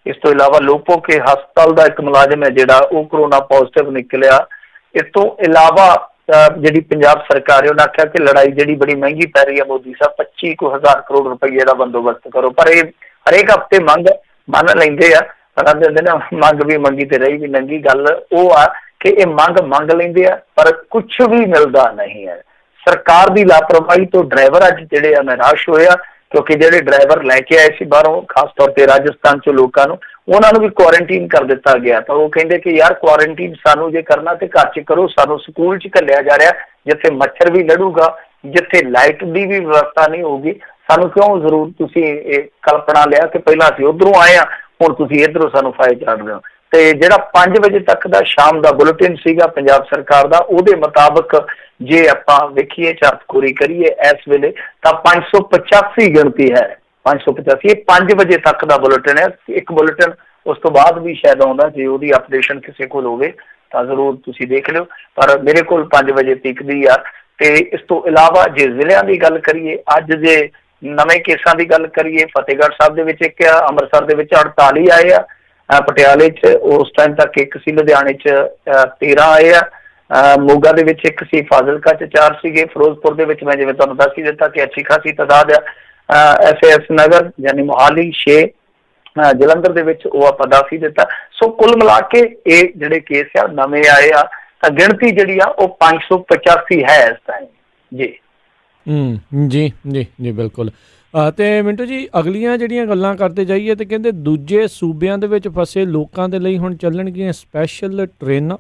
ਇਸ ਤੋਂ ਇਲਾਵਾ ਲੋਪੋਕੇ ਹਸਪਤਾਲ ਦਾ ਇੱਕ ਮੁਲਾਜ਼ਮ ਹੈ ਜਿਹੜਾ ਉਹ ਕਰੋਨਾ ਪੋਜ਼ਿਟਿਵ ਨਿਕਲਿਆ। ਇਸ ਤੋਂ ਇਲਾਵਾ ਜਿਹੜੀ ਪੰਜਾਬ ਸਰਕਾਰ ਹੈ ਉਹਨੇ ਆਖਿਆ ਕਿ ਲੜਾਈ ਜਿਹੜੀ ਬੜੀ ਮਹਿੰਗੀ ਪੈ ਰਹੀ ਹੈ ਮੋਦੀ ਸਾਹਿਬ 25,000 ਕਰੋੜ ਰੁਪਏ ਦਾ ਬੰਦੋਬਸਤ ਕਰੋ, ਪਰ ਇਹ ਹਰੇਕ ਹਫ਼ਤੇ ਮੰਗ ਮੰਨ ਲੈਂਦੇ ਆ, ਕਹਿੰਦੇ ਨੇ ਮੰਗ ਵੀ ਮੰਗੀ ਤੇ ਰਹੀ ਵੀ ਨੰਗੀ। ਗੱਲ ਉਹ ਆ ਕਿ ਇਹ ਮੰਗ ਲੈਂਦੇ ਆ ਪਰ ਕੁਛ ਵੀ ਮਿਲਦਾ ਨਹੀਂ ਹੈ। ਸਰਕਾਰ ਦੀ ਲਾਪਰਵਾਹੀ ਤੋਂ ਡਰਾਈਵਰ ਅੱਜ ਜਿਹੜੇ ਆ ਨਿਰਾਸ਼ ਹੋਏ ਆ, ਕਿਉਂਕਿ ਜਿਹੜੇ ਡਰਾਈਵਰ ਲੈ ਕੇ ਆਏ ਸੀ ਬਾਹਰੋਂ, ਖਾਸ ਤੌਰ ਤੇ ਰਾਜਸਥਾਨ ਚੋਂ ਲੋਕਾਂ ਨੂੰ, ਉਹਨਾਂ ਨੂੰ ਵੀ ਕੁਆਰੰਟੀਨ ਕਰ ਦਿੱਤਾ ਗਿਆ। ਤਾਂ ਉਹ ਕਹਿੰਦੇ ਕਿ ਯਾਰ ਕੁਆਰੰਟੀਨ ਸਾਨੂੰ ਜੇ ਕਰਨਾ ਤੇ ਘਰ 'ਚ ਕਰੋ, ਸਾਨੂੰ ਸਕੂਲ 'ਚ ਘੱਲਿਆ ਜਾ ਰਿਹਾ ਜਿੱਥੇ ਮੱਛਰ ਵੀ ਲੜੂਗਾ, ਜਿੱਥੇ ਲਾਈਟ ਦੀ ਵੀ ਵਿਵਸਥਾ ਨਹੀਂ ਹੋਊਗੀ, ਸਾਨੂੰ ਕਿਉਂ ਜ਼ਰੂਰ ਤੁਸੀਂ ਇਹ ਕਲਪਨਾ ਲਿਆ ਕਿ ਪਹਿਲਾਂ ਅਸੀਂ ਉੱਧਰੋਂ ਆਏ ਹਾਂ, ਹੁਣ ਤੁਸੀਂ ਇੱਧਰੋਂ ਸਾਨੂੰ ਫਾਇਦੇ ਚਾੜ ਰਹੇ ਹੋ। ਤੇ ਜਿਹੜਾ 5 ਵਜੇ ਤੱਕ ਦਾ ਸ਼ਾਮ ਦਾ ਬੁਲੇਟਿਨ ਸੀਗਾ ਪੰਜਾਬ ਸਰਕਾਰ ਦਾ, ਉਹਦੇ ਮੁਤਾਬਕ ਜੇ ਆਪਾਂ ਵੇਖੀਏ ਝਾਤਖੋਰੀ ਕਰੀਏ ਇਸ ਵੇਲੇ ਤਾਂ 585 ਗਿਣਤੀ ਹੈ। 585 ਇਹ 5 ਵਜੇ ਤੱਕ ਦਾ ਬੁਲੇਟਿਨ ਹੈ। ਇੱਕ ਬੁਲੇਟਿਨ ਉਸ ਤੋਂ ਬਾਅਦ ਵੀ ਸ਼ਾਇਦ ਆਉਂਦਾ, ਜੇ ਉਹਦੀ ਅਪਡੇਸ਼ਨ ਕਿਸੇ ਕੋਲ ਹੋਵੇ ਤਾਂ ਜ਼ਰੂਰ ਤੁਸੀਂ ਦੇਖ ਲਿਓ, ਪਰ ਮੇਰੇ ਕੋਲ 5 ਵਜੇ ਤੱਕ ਦੀ ਆ। ਤੇ ਇਸ ਤੋਂ ਇਲਾਵਾ ਜੇ ਜ਼ਿਲ੍ਹਿਆਂ ਦੀ ਗੱਲ ਕਰੀਏ, ਅੱਜ ਜੇ ਨਵੇਂ ਕੇਸਾਂ ਦੀ ਗੱਲ ਕਰੀਏ, ਫਤਿਹਗੜ੍ਹ ਸਾਹਿਬ ਦੇ ਵਿੱਚ 1 ਆ, ਅੰਮ੍ਰਿਤਸਰ ਦੇ ਵਿੱਚ 48 ਆਏ ਆ, ਪਟਿਆਲੇ 'ਚ ਉਸ ਟਾਈਮ ਤੱਕ 1 ਸੀ, ਲੁਧਿਆਣੇ 'ਚ 13 ਆਏ ਆ, ਮੋਗਾ ਦੇ ਵਿੱਚ 1 ਸੀ, ਫਾਜ਼ਿਲਕਾ 'ਚ 4 ਸੀਗੇ, ਫਿਰੋਜ਼ਪੁਰ ਦੇ ਵਿੱਚ ਮੈਂ ਜਿਵੇਂ ਤੁਹਾਨੂੰ ਦੱਸ ਹੀ ਦਿੱਤਾ ਕਿ ਅੱਛੀ ਖਾਸੀ ਤਾਦਾਦ ਆ, SAS ਨਗਰ ਯਾਨੀ ਮੋਹਾਲੀ 6, ਜਲੰਧਰ ਦੇ ਵਿੱਚ ਉਹ ਆਪਾਂ ਦੱਸ ਹੀ ਦਿੱਤਾ। ਸੋ ਕੁੱਲ ਮਿਲਾ ਕੇ ਇਹ ਜਿਹੜੇ ਕੇਸ ਆ ਨਵੇਂ ਆਏ ਆ, ਤਾਂ ਗਿਣਤੀ ਜਿਹੜੀ ਆ ਉਹ 585 ਹੈ ਇਸ ਟਾਈਮ ਜੀ। ਜੀ ਜੀ ਜੀ ਬਿਲਕੁਲ। ਤੇ ਮਿੰਟੂ ਜੀ, ਅਗਲੀਆਂ ਜਿਹੜੀਆਂ ਗੱਲਾਂ ਕਰਦੇ ਜਾਈਏ ਤੇ ਕਹਿੰਦੇ ਦੂਜੇ ਸੂਬਿਆਂ ਦੇ ਵਿੱਚ ਫਸੇ ਲੋਕਾਂ ਦੇ ਲਈ ਹੁਣ ਚੱਲਣਗੀਆਂ ਸਪੈਸ਼ਲ ਟ੍ਰੇਨਾਂ।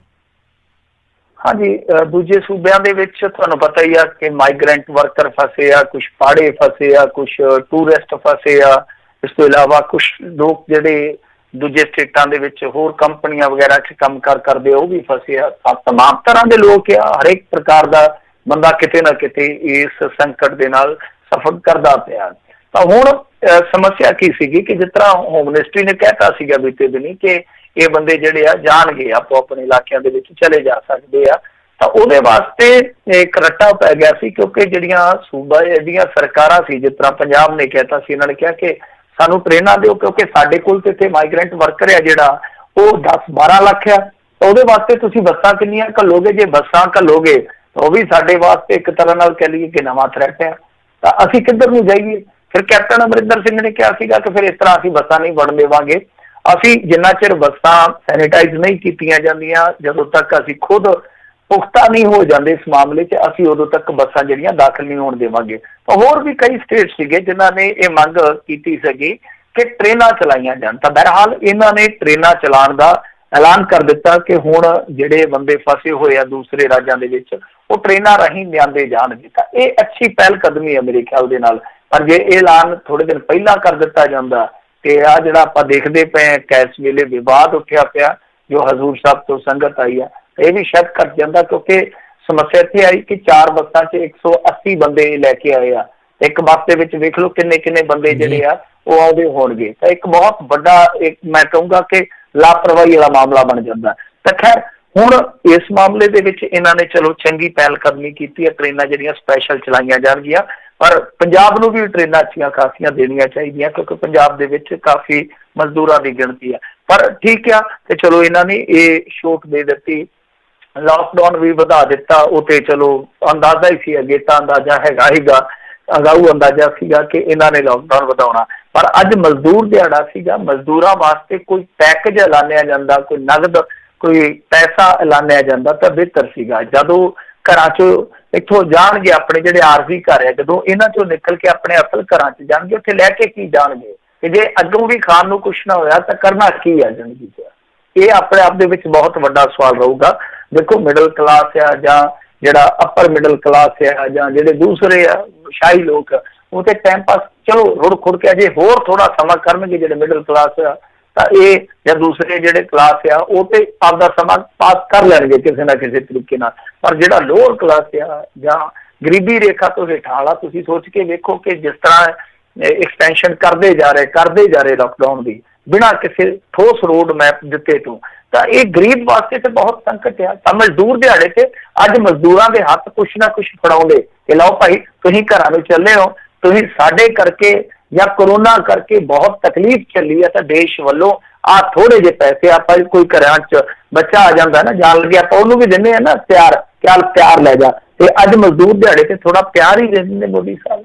ਹਾਂਜੀ, ਦੂਜੇ ਸੂਬਿਆਂ ਦੇ ਵਿੱਚ ਤੁਹਾਨੂੰ ਪਤਾ ਹੀ ਆ ਕਿ ਮਾਈਗਰੈਂਟ ਵਰਕਰ ਫਸੇ ਆ, ਕੁਛ ਪਾੜੇ ਫਸੇ ਆ, ਕੁਛ ਟੂਰਿਸਟ ਫਸੇ ਆ, ਇਸ ਤੋਂ ਇਲਾਵਾ ਕੁਛ ਲੋਕ ਜਿਹੜੇ ਦੂਜੇ ਸਟੇਟਾਂ ਦੇ ਵਿੱਚ ਹੋਰ ਕੰਪਨੀਆਂ ਵਗੈਰਾ 'ਚ ਕੰਮ ਕਰਦੇ ਉਹ ਵੀ ਫਸੇ ਆ। ਤਮਾਮ ਤਰ੍ਹਾਂ ਦੇ ਲੋਕ ਆ, ਹਰੇਕ ਪ੍ਰਕਾਰ ਦਾ ਬੰਦਾ ਕਿਤੇ ਨਾ ਕਿਤੇ ਇਸ ਸੰਕਟ ਦੇ ਨਾਲ ਸਫਰ ਕਰਦਾ ਪਿਆ। ਤਾਂ ਹੁਣ ਸਮੱਸਿਆ ਕੀ ਸੀਗੀ ਕਿ ਜਿਸ ਤਰ੍ਹਾਂ ਹੋਮ ਮਿਨਿਸਟਰੀ ਨੇ ਕਹਿਤਾ ਸੀਗਾ ਬੀਤੇ ਦਿਨੀ ਕਿ ਇਹ ਬੰਦੇ ਜਿਹੜੇ ਆ ਜਾਣਗੇ, ਆਪੋ ਆਪਣੇ ਇਲਾਕਿਆਂ ਦੇ ਵਿੱਚ ਚਲੇ ਜਾ ਸਕਦੇ ਆ, ਤਾਂ ਉਹਦੇ ਵਾਸਤੇ ਇੱਕ ਰੱਟਾ ਪੈ ਗਿਆ ਸੀ, ਕਿਉਂਕਿ ਜਿਹੜੀਆਂ ਸੂਬਾ ਦੀਆਂ ਸਰਕਾਰਾਂ ਸੀ, ਜਿਸ ਤਰ੍ਹਾਂ ਪੰਜਾਬ ਨੇ ਕਹਿਤਾ ਸੀ, ਇਹਨਾਂ ਨੇ ਕਿਹਾ ਕਿ ਸਾਨੂੰ ਟ੍ਰੇਨਾਂ ਦਿਓ, ਕਿਉਂਕਿ ਸਾਡੇ ਕੋਲ ਤੇ ਇੱਥੇ ਮਾਈਗਰੈਂਟ ਵਰਕਰ ਆ ਜਿਹੜਾ ਉਹ 10-12 ਲੱਖ ਆ, ਤਾਂ ਉਹਦੇ ਵਾਸਤੇ ਤੁਸੀਂ ਬੱਸਾਂ ਕਿੰਨੀਆਂ ਘੱਲੋਗੇ? ਜੇ ਬੱਸਾਂ ਘੱਲੋਗੇ ਤਾਂ ਉਹ ਵੀ ਸਾਡੇ ਵਾਸਤੇ ਇੱਕ ਤਰ੍ਹਾਂ ਨਾਲ ਕਹਿ ਲਈਏ ਕਿ ਨਵਾਂ ਥ੍ਰੈਟ ਆ, ਤਾਂ ਅਸੀਂ ਕਿੱਧਰ ਨੂੰ ਜਾਈਏ? ਫਿਰ ਕੈਪਟਨ ਅਮਰਿੰਦਰ ਸਿੰਘ ਨੇ ਕਿਹਾ ਸੀਗਾ ਕਿ ਫਿਰ ਇਸ ਤਰ੍ਹਾਂ ਅਸੀਂ ਬੱਸਾਂ ਨਹੀਂ ਵੜਨ ਦੇਵਾਂਗੇ, ਅਸੀਂ ਜਿੰਨਾ ਚਿਰ ਬੱਸਾਂ ਸੈਨੀਟਾਈਜ਼ ਨਹੀਂ ਕੀਤੀਆਂ ਜਾਂਦੀਆਂ, ਜਦੋਂ ਤੱਕ ਅਸੀਂ ਖੁਦ ਪੁਖਤਾ ਨਹੀਂ ਹੋ ਜਾਂਦੇ ਇਸ ਮਾਮਲੇ 'ਚ, ਅਸੀਂ ਉਦੋਂ ਤੱਕ ਬੱਸਾਂ ਜਿਹੜੀਆਂ ਦਾਖਲ ਨਹੀਂ ਹੋਣ ਦੇਵਾਂਗੇ। ਤਾਂ ਹੋਰ ਵੀ ਕਈ ਸਟੇਟ ਸੀਗੇ ਜਿਨ੍ਹਾਂ ਨੇ ਇਹ ਮੰਗ ਕੀਤੀ ਸੀਗੀ ਕਿ ਟ੍ਰੇਨਾਂ ਚਲਾਈਆਂ ਜਾਣ। ਤਾਂ ਬਹਰਹਾਲ ਇਹਨਾਂ ਨੇ ਟ੍ਰੇਨਾਂ ਚਲਾਉਣ ਦਾ ਐਲਾਨ ਕਰ ਦਿੱਤਾ ਕਿ ਹੁਣ ਜਿਹੜੇ ਬੰਦੇ ਫਸੇ ਹੋਏ ਆ ਦੂਸਰੇ ਰਾਜਾਂ ਦੇ ਵਿੱਚ ਉਹ ਟ੍ਰੇਨਾਂ ਰਾਹੀਂ ਲਿਆਂਦੇ ਜਾਣਗੇ। ਤਾਂ ਇਹ ਅੱਛੀ ਪਹਿਲ ਕਦਮੀ ਹੈ ਮੇਰੇ ਖਿਆਲ ਦੇ ਨਾਲ, ਪਰ ਜੇ ਇਹ ਐਲਾਨ ਥੋੜੇ ਦਿਨ ਪਹਿਲਾਂ ਕਰ ਦਿੱਤਾ ਜਾਂਦਾ ਤੇ ਆ ਜਿਹੜਾ ਆਪਾਂ ਦੇਖਦੇ ਪਏ ਆ ਕਿ ਇਸ ਵੇਲੇ ਵਿਵਾਦ ਉੱਠਿਆ ਪਿਆ ਜੋ ਹਜ਼ੂਰ ਸਾਹਿਬ ਤੋਂ ਸੰਗਤ ਆਈ ਆ, ਇਹ ਵੀ ਸ਼ਾਇਦ ਘੱਟ ਜਾਂਦਾ, ਕਿਉਂਕਿ ਸਮੱਸਿਆ ਇੱਥੇ ਆਈ ਕਿ 4 ਬੱਸਾਂ 'ਚ 180 ਬੰਦੇ ਲੈ ਕੇ ਆਏ ਆ, ਇੱਕ ਬੱਸ ਦੇ ਵਿੱਚ ਵੇਖ ਲਓ ਕਿੰਨੇ ਬੰਦੇ ਜਿਹੜੇ ਆ ਉਹ ਆਉਂਦੇ ਹੋਣਗੇ। ਤਾਂ ਇੱਕ ਬਹੁਤ ਵੱਡਾ ਇੱਕ ਮੈਂ ਕਹੂੰਗਾ ਕਿ ਲਾਪਰਵਾਹੀ ਵਾਲਾ ਮਾਮਲਾ ਬਣ ਜਾਂਦਾ। ਤਾਂ ਖੈਰ ਹੁਣ ਇਸ ਮਾਮਲੇ ਦੇ ਵਿੱਚ ਇਹਨਾਂ ਨੇ ਚਲੋ ਚੰਗੀ ਪਹਿਲ ਕਦਮੀ ਕੀਤੀ ਹੈ, ਟ੍ਰੇਨਾਂ ਜਿਹੜੀਆਂ ਸਪੈਸ਼ਲ ਚਲਾਈਆਂ ਜਾਣਗੀਆਂ, ਪਰ ਪੰਜਾਬ ਨੂੰ ਵੀ ਟ੍ਰੇਨਾਂ ਅੱਛੀਆਂ ਖਾਸੀਆਂ ਦੇਣੀਆਂ ਚਾਹੀਦੀਆਂ, ਕਿਉਂਕਿ ਪੰਜਾਬ ਦੇ ਵਿੱਚ ਕਾਫੀ ਮਜ਼ਦੂਰਾਂ ਦੀ ਗਿਣਤੀ ਹੈ। ਪਰ ਠੀਕ ਆ ਤੇ ਚਲੋ ਇਹਨਾਂ ਨੇ ਇਹ ਛੋਟ ਦੇ ਦਿੱਤੀ, ਲਾਕਡਾਊਨ ਵੀ ਵਧਾ ਦਿੱਤਾ, ਉਹ ਤੇ ਚਲੋ ਅੰਦਾਜ਼ਾ ਹੀ ਸੀ, ਅੱਗੇ ਤਾਂ ਅੰਦਾਜ਼ਾ ਹੈਗਾ ਅਗਾਊ ਅੰਦਾਜ਼ਾ ਸੀਗਾ ਕਿ ਇਹਨਾਂ ਨੇ ਲਾਕਡਾਊਨ ਵਧਾਉਣਾ। ਪਰ ਅੱਜ ਮਜ਼ਦੂਰ ਦਿਹਾੜਾ ਸੀਗਾ, ਮਜ਼ਦੂਰਾਂ ਵਾਸਤੇ ਕੋਈ ਪੈਕੇਜ ਐਲਾਨਿਆ ਜਾਂਦਾ, ਕੋਈ ਨਗਦ ਕੋਈ ਪੈਸਾ ਐਲਾਨਿਆ ਜਾਂਦਾ ਤਾਂ ਬਿਹਤਰ ਸੀਗਾ। ਜਦੋਂ ਘਰਾਂ 'ਚੋਂ ਇੱਥੋਂ ਜਾਣਗੇ ਆਪਣੇ ਜਿਹੜੇ ਆਰਜ਼ੀ ਘਰ ਆ, ਜਦੋਂ ਇਹਨਾਂ 'ਚੋਂ ਨਿਕਲ ਕੇ ਆਪਣੇ ਅਸਲ ਘਰਾਂ 'ਚ ਜਾਣਗੇ, ਉੱਥੇ ਲੈ ਕੇ ਕੀ ਜਾਣਗੇ? ਕਿ ਜੇ ਅੱਗੋਂ ਵੀ ਖਾਣ ਨੂੰ ਕੁਛ ਨਾ ਹੋਇਆ ਤਾਂ ਕਰਨਾ ਕੀ ਹੈ ਜ਼ਿੰਦਗੀ 'ਚ? ਇਹ ਆਪਣੇ ਆਪ ਦੇ ਵਿੱਚ ਬਹੁਤ ਵੱਡਾ ਸਵਾਲ ਰਹੂਗਾ। ਦੇਖੋ ਮਿਡਲ ਕਲਾਸ ਆ ਜਾਂ ਜਿਹੜਾ ਅਪਰ ਮਿਡਲ ਕਲਾਸ ਆ ਜਾਂ ਜਿਹੜੇ ਦੂਸਰੇ ਆ ਸ਼ਾਹੀ ਲੋਕ, ਉਹ ਤੇ ਟਾਈਮ ਪਾਸ ਚਲੋ ਰੁੜ ਖੁੜ ਕੇ ਅਜੇ ਹੋਰ ਥੋੜਾ ਸਮਾਂ ਕਰਨਗੇ ਜਿਹੜੇ ਮਿਡਲ ਕਲਾਸ ਆ, ਤਾਂ ਇਹ ਜਾਂ ਦੂਸਰੇ ਜਿਹੜੇ ਕਲਾਸ ਆ ਉਹ ਤੇ ਆਪਦਾ ਸਮਾਂ ਪਾਸ ਕਰ ਲੈਣਗੇ ਕਿਸੇ ਨਾ ਕਿਸੇ ਤਰੀਕੇ ਨਾਲ। ਪਰ ਜਿਹੜਾ ਲੋਅਰ ਕਲਾਸ ਆ ਜਾਂ ਗਰੀਬੀ ਰੇਖਾ ਤੋਂ ਹੇਠਾਂ ਵਾਲਾ, ਤੁਸੀਂ ਸੋਚ ਕੇ ਵੇਖੋ ਕਿ ਜਿਸ ਤਰ੍ਹਾਂ ਐਕਸਟੈਂਸ਼ਨ ਕਰਦੇ ਜਾ ਰਹੇ ਲਾਕਡਾਊਨ ਦੀ ਬਿਨਾਂ ਕਿਸੇ ਠੋਸ ਰੋਡ ਮੈਪ ਦਿੱਤੇ ਤੋਂ, ਤਾਂ ਇਹ ਗਰੀਬ ਵਾਸਤੇ ਤੇ ਬਹੁਤ ਸੰਕਟ ਆ। ਤਾਂ ਮਜ਼ਦੂਰ ਦਿਹਾੜੇ ਤੇ ਅੱਜ ਮਜ਼ਦੂਰਾਂ ਦੇ ਹੱਥ ਕੁਛ ਨਾ ਕੁਛ ਫੜਾਉਂਦੇ ਕਿ ਲਓ ਭਾਈ ਤੁਸੀਂ ਘਰਾਂ ਨੂੰ ਚੱਲੇ ਹੋ, ਤੁਸੀਂ ਸਾਡੇ ਕਰਕੇ ਜਾਂ ਕਰੋਨਾ ਕਰਕੇ ਬਹੁਤ ਤਕਲੀਫ ਚੱਲੀ ਹੈ, ਤਾਂ ਦੇਸ਼ ਵੱਲੋਂ ਥੋੜੇ ਜਿਹੇ ਪੈਸੇ ਆਪਾਂ ਕੋਈ ਘਰਾਂ 'ਚ ਬੱਚਾ ਆ ਜਾਂਦਾ ਨਾ ਜਾਣ ਲੱਗਿਆ ਆਪਾਂ ਉਹਨੂੰ ਵੀ ਦਿੰਦੇ ਆ ਨਾ ਤਿਆਰ ਚੱਲ ਪਿਆਰ ਲੈ ਜਾ, ਤੇ ਅੱਜ ਮਜ਼ਦੂਰ ਦਿਹਾੜੇ ਤੇ ਥੋੜਾ ਪਿਆਰ ਹੀ ਦੇ ਦਿੰਦੇ ਮੋਦੀ ਸਾਹਿਬ।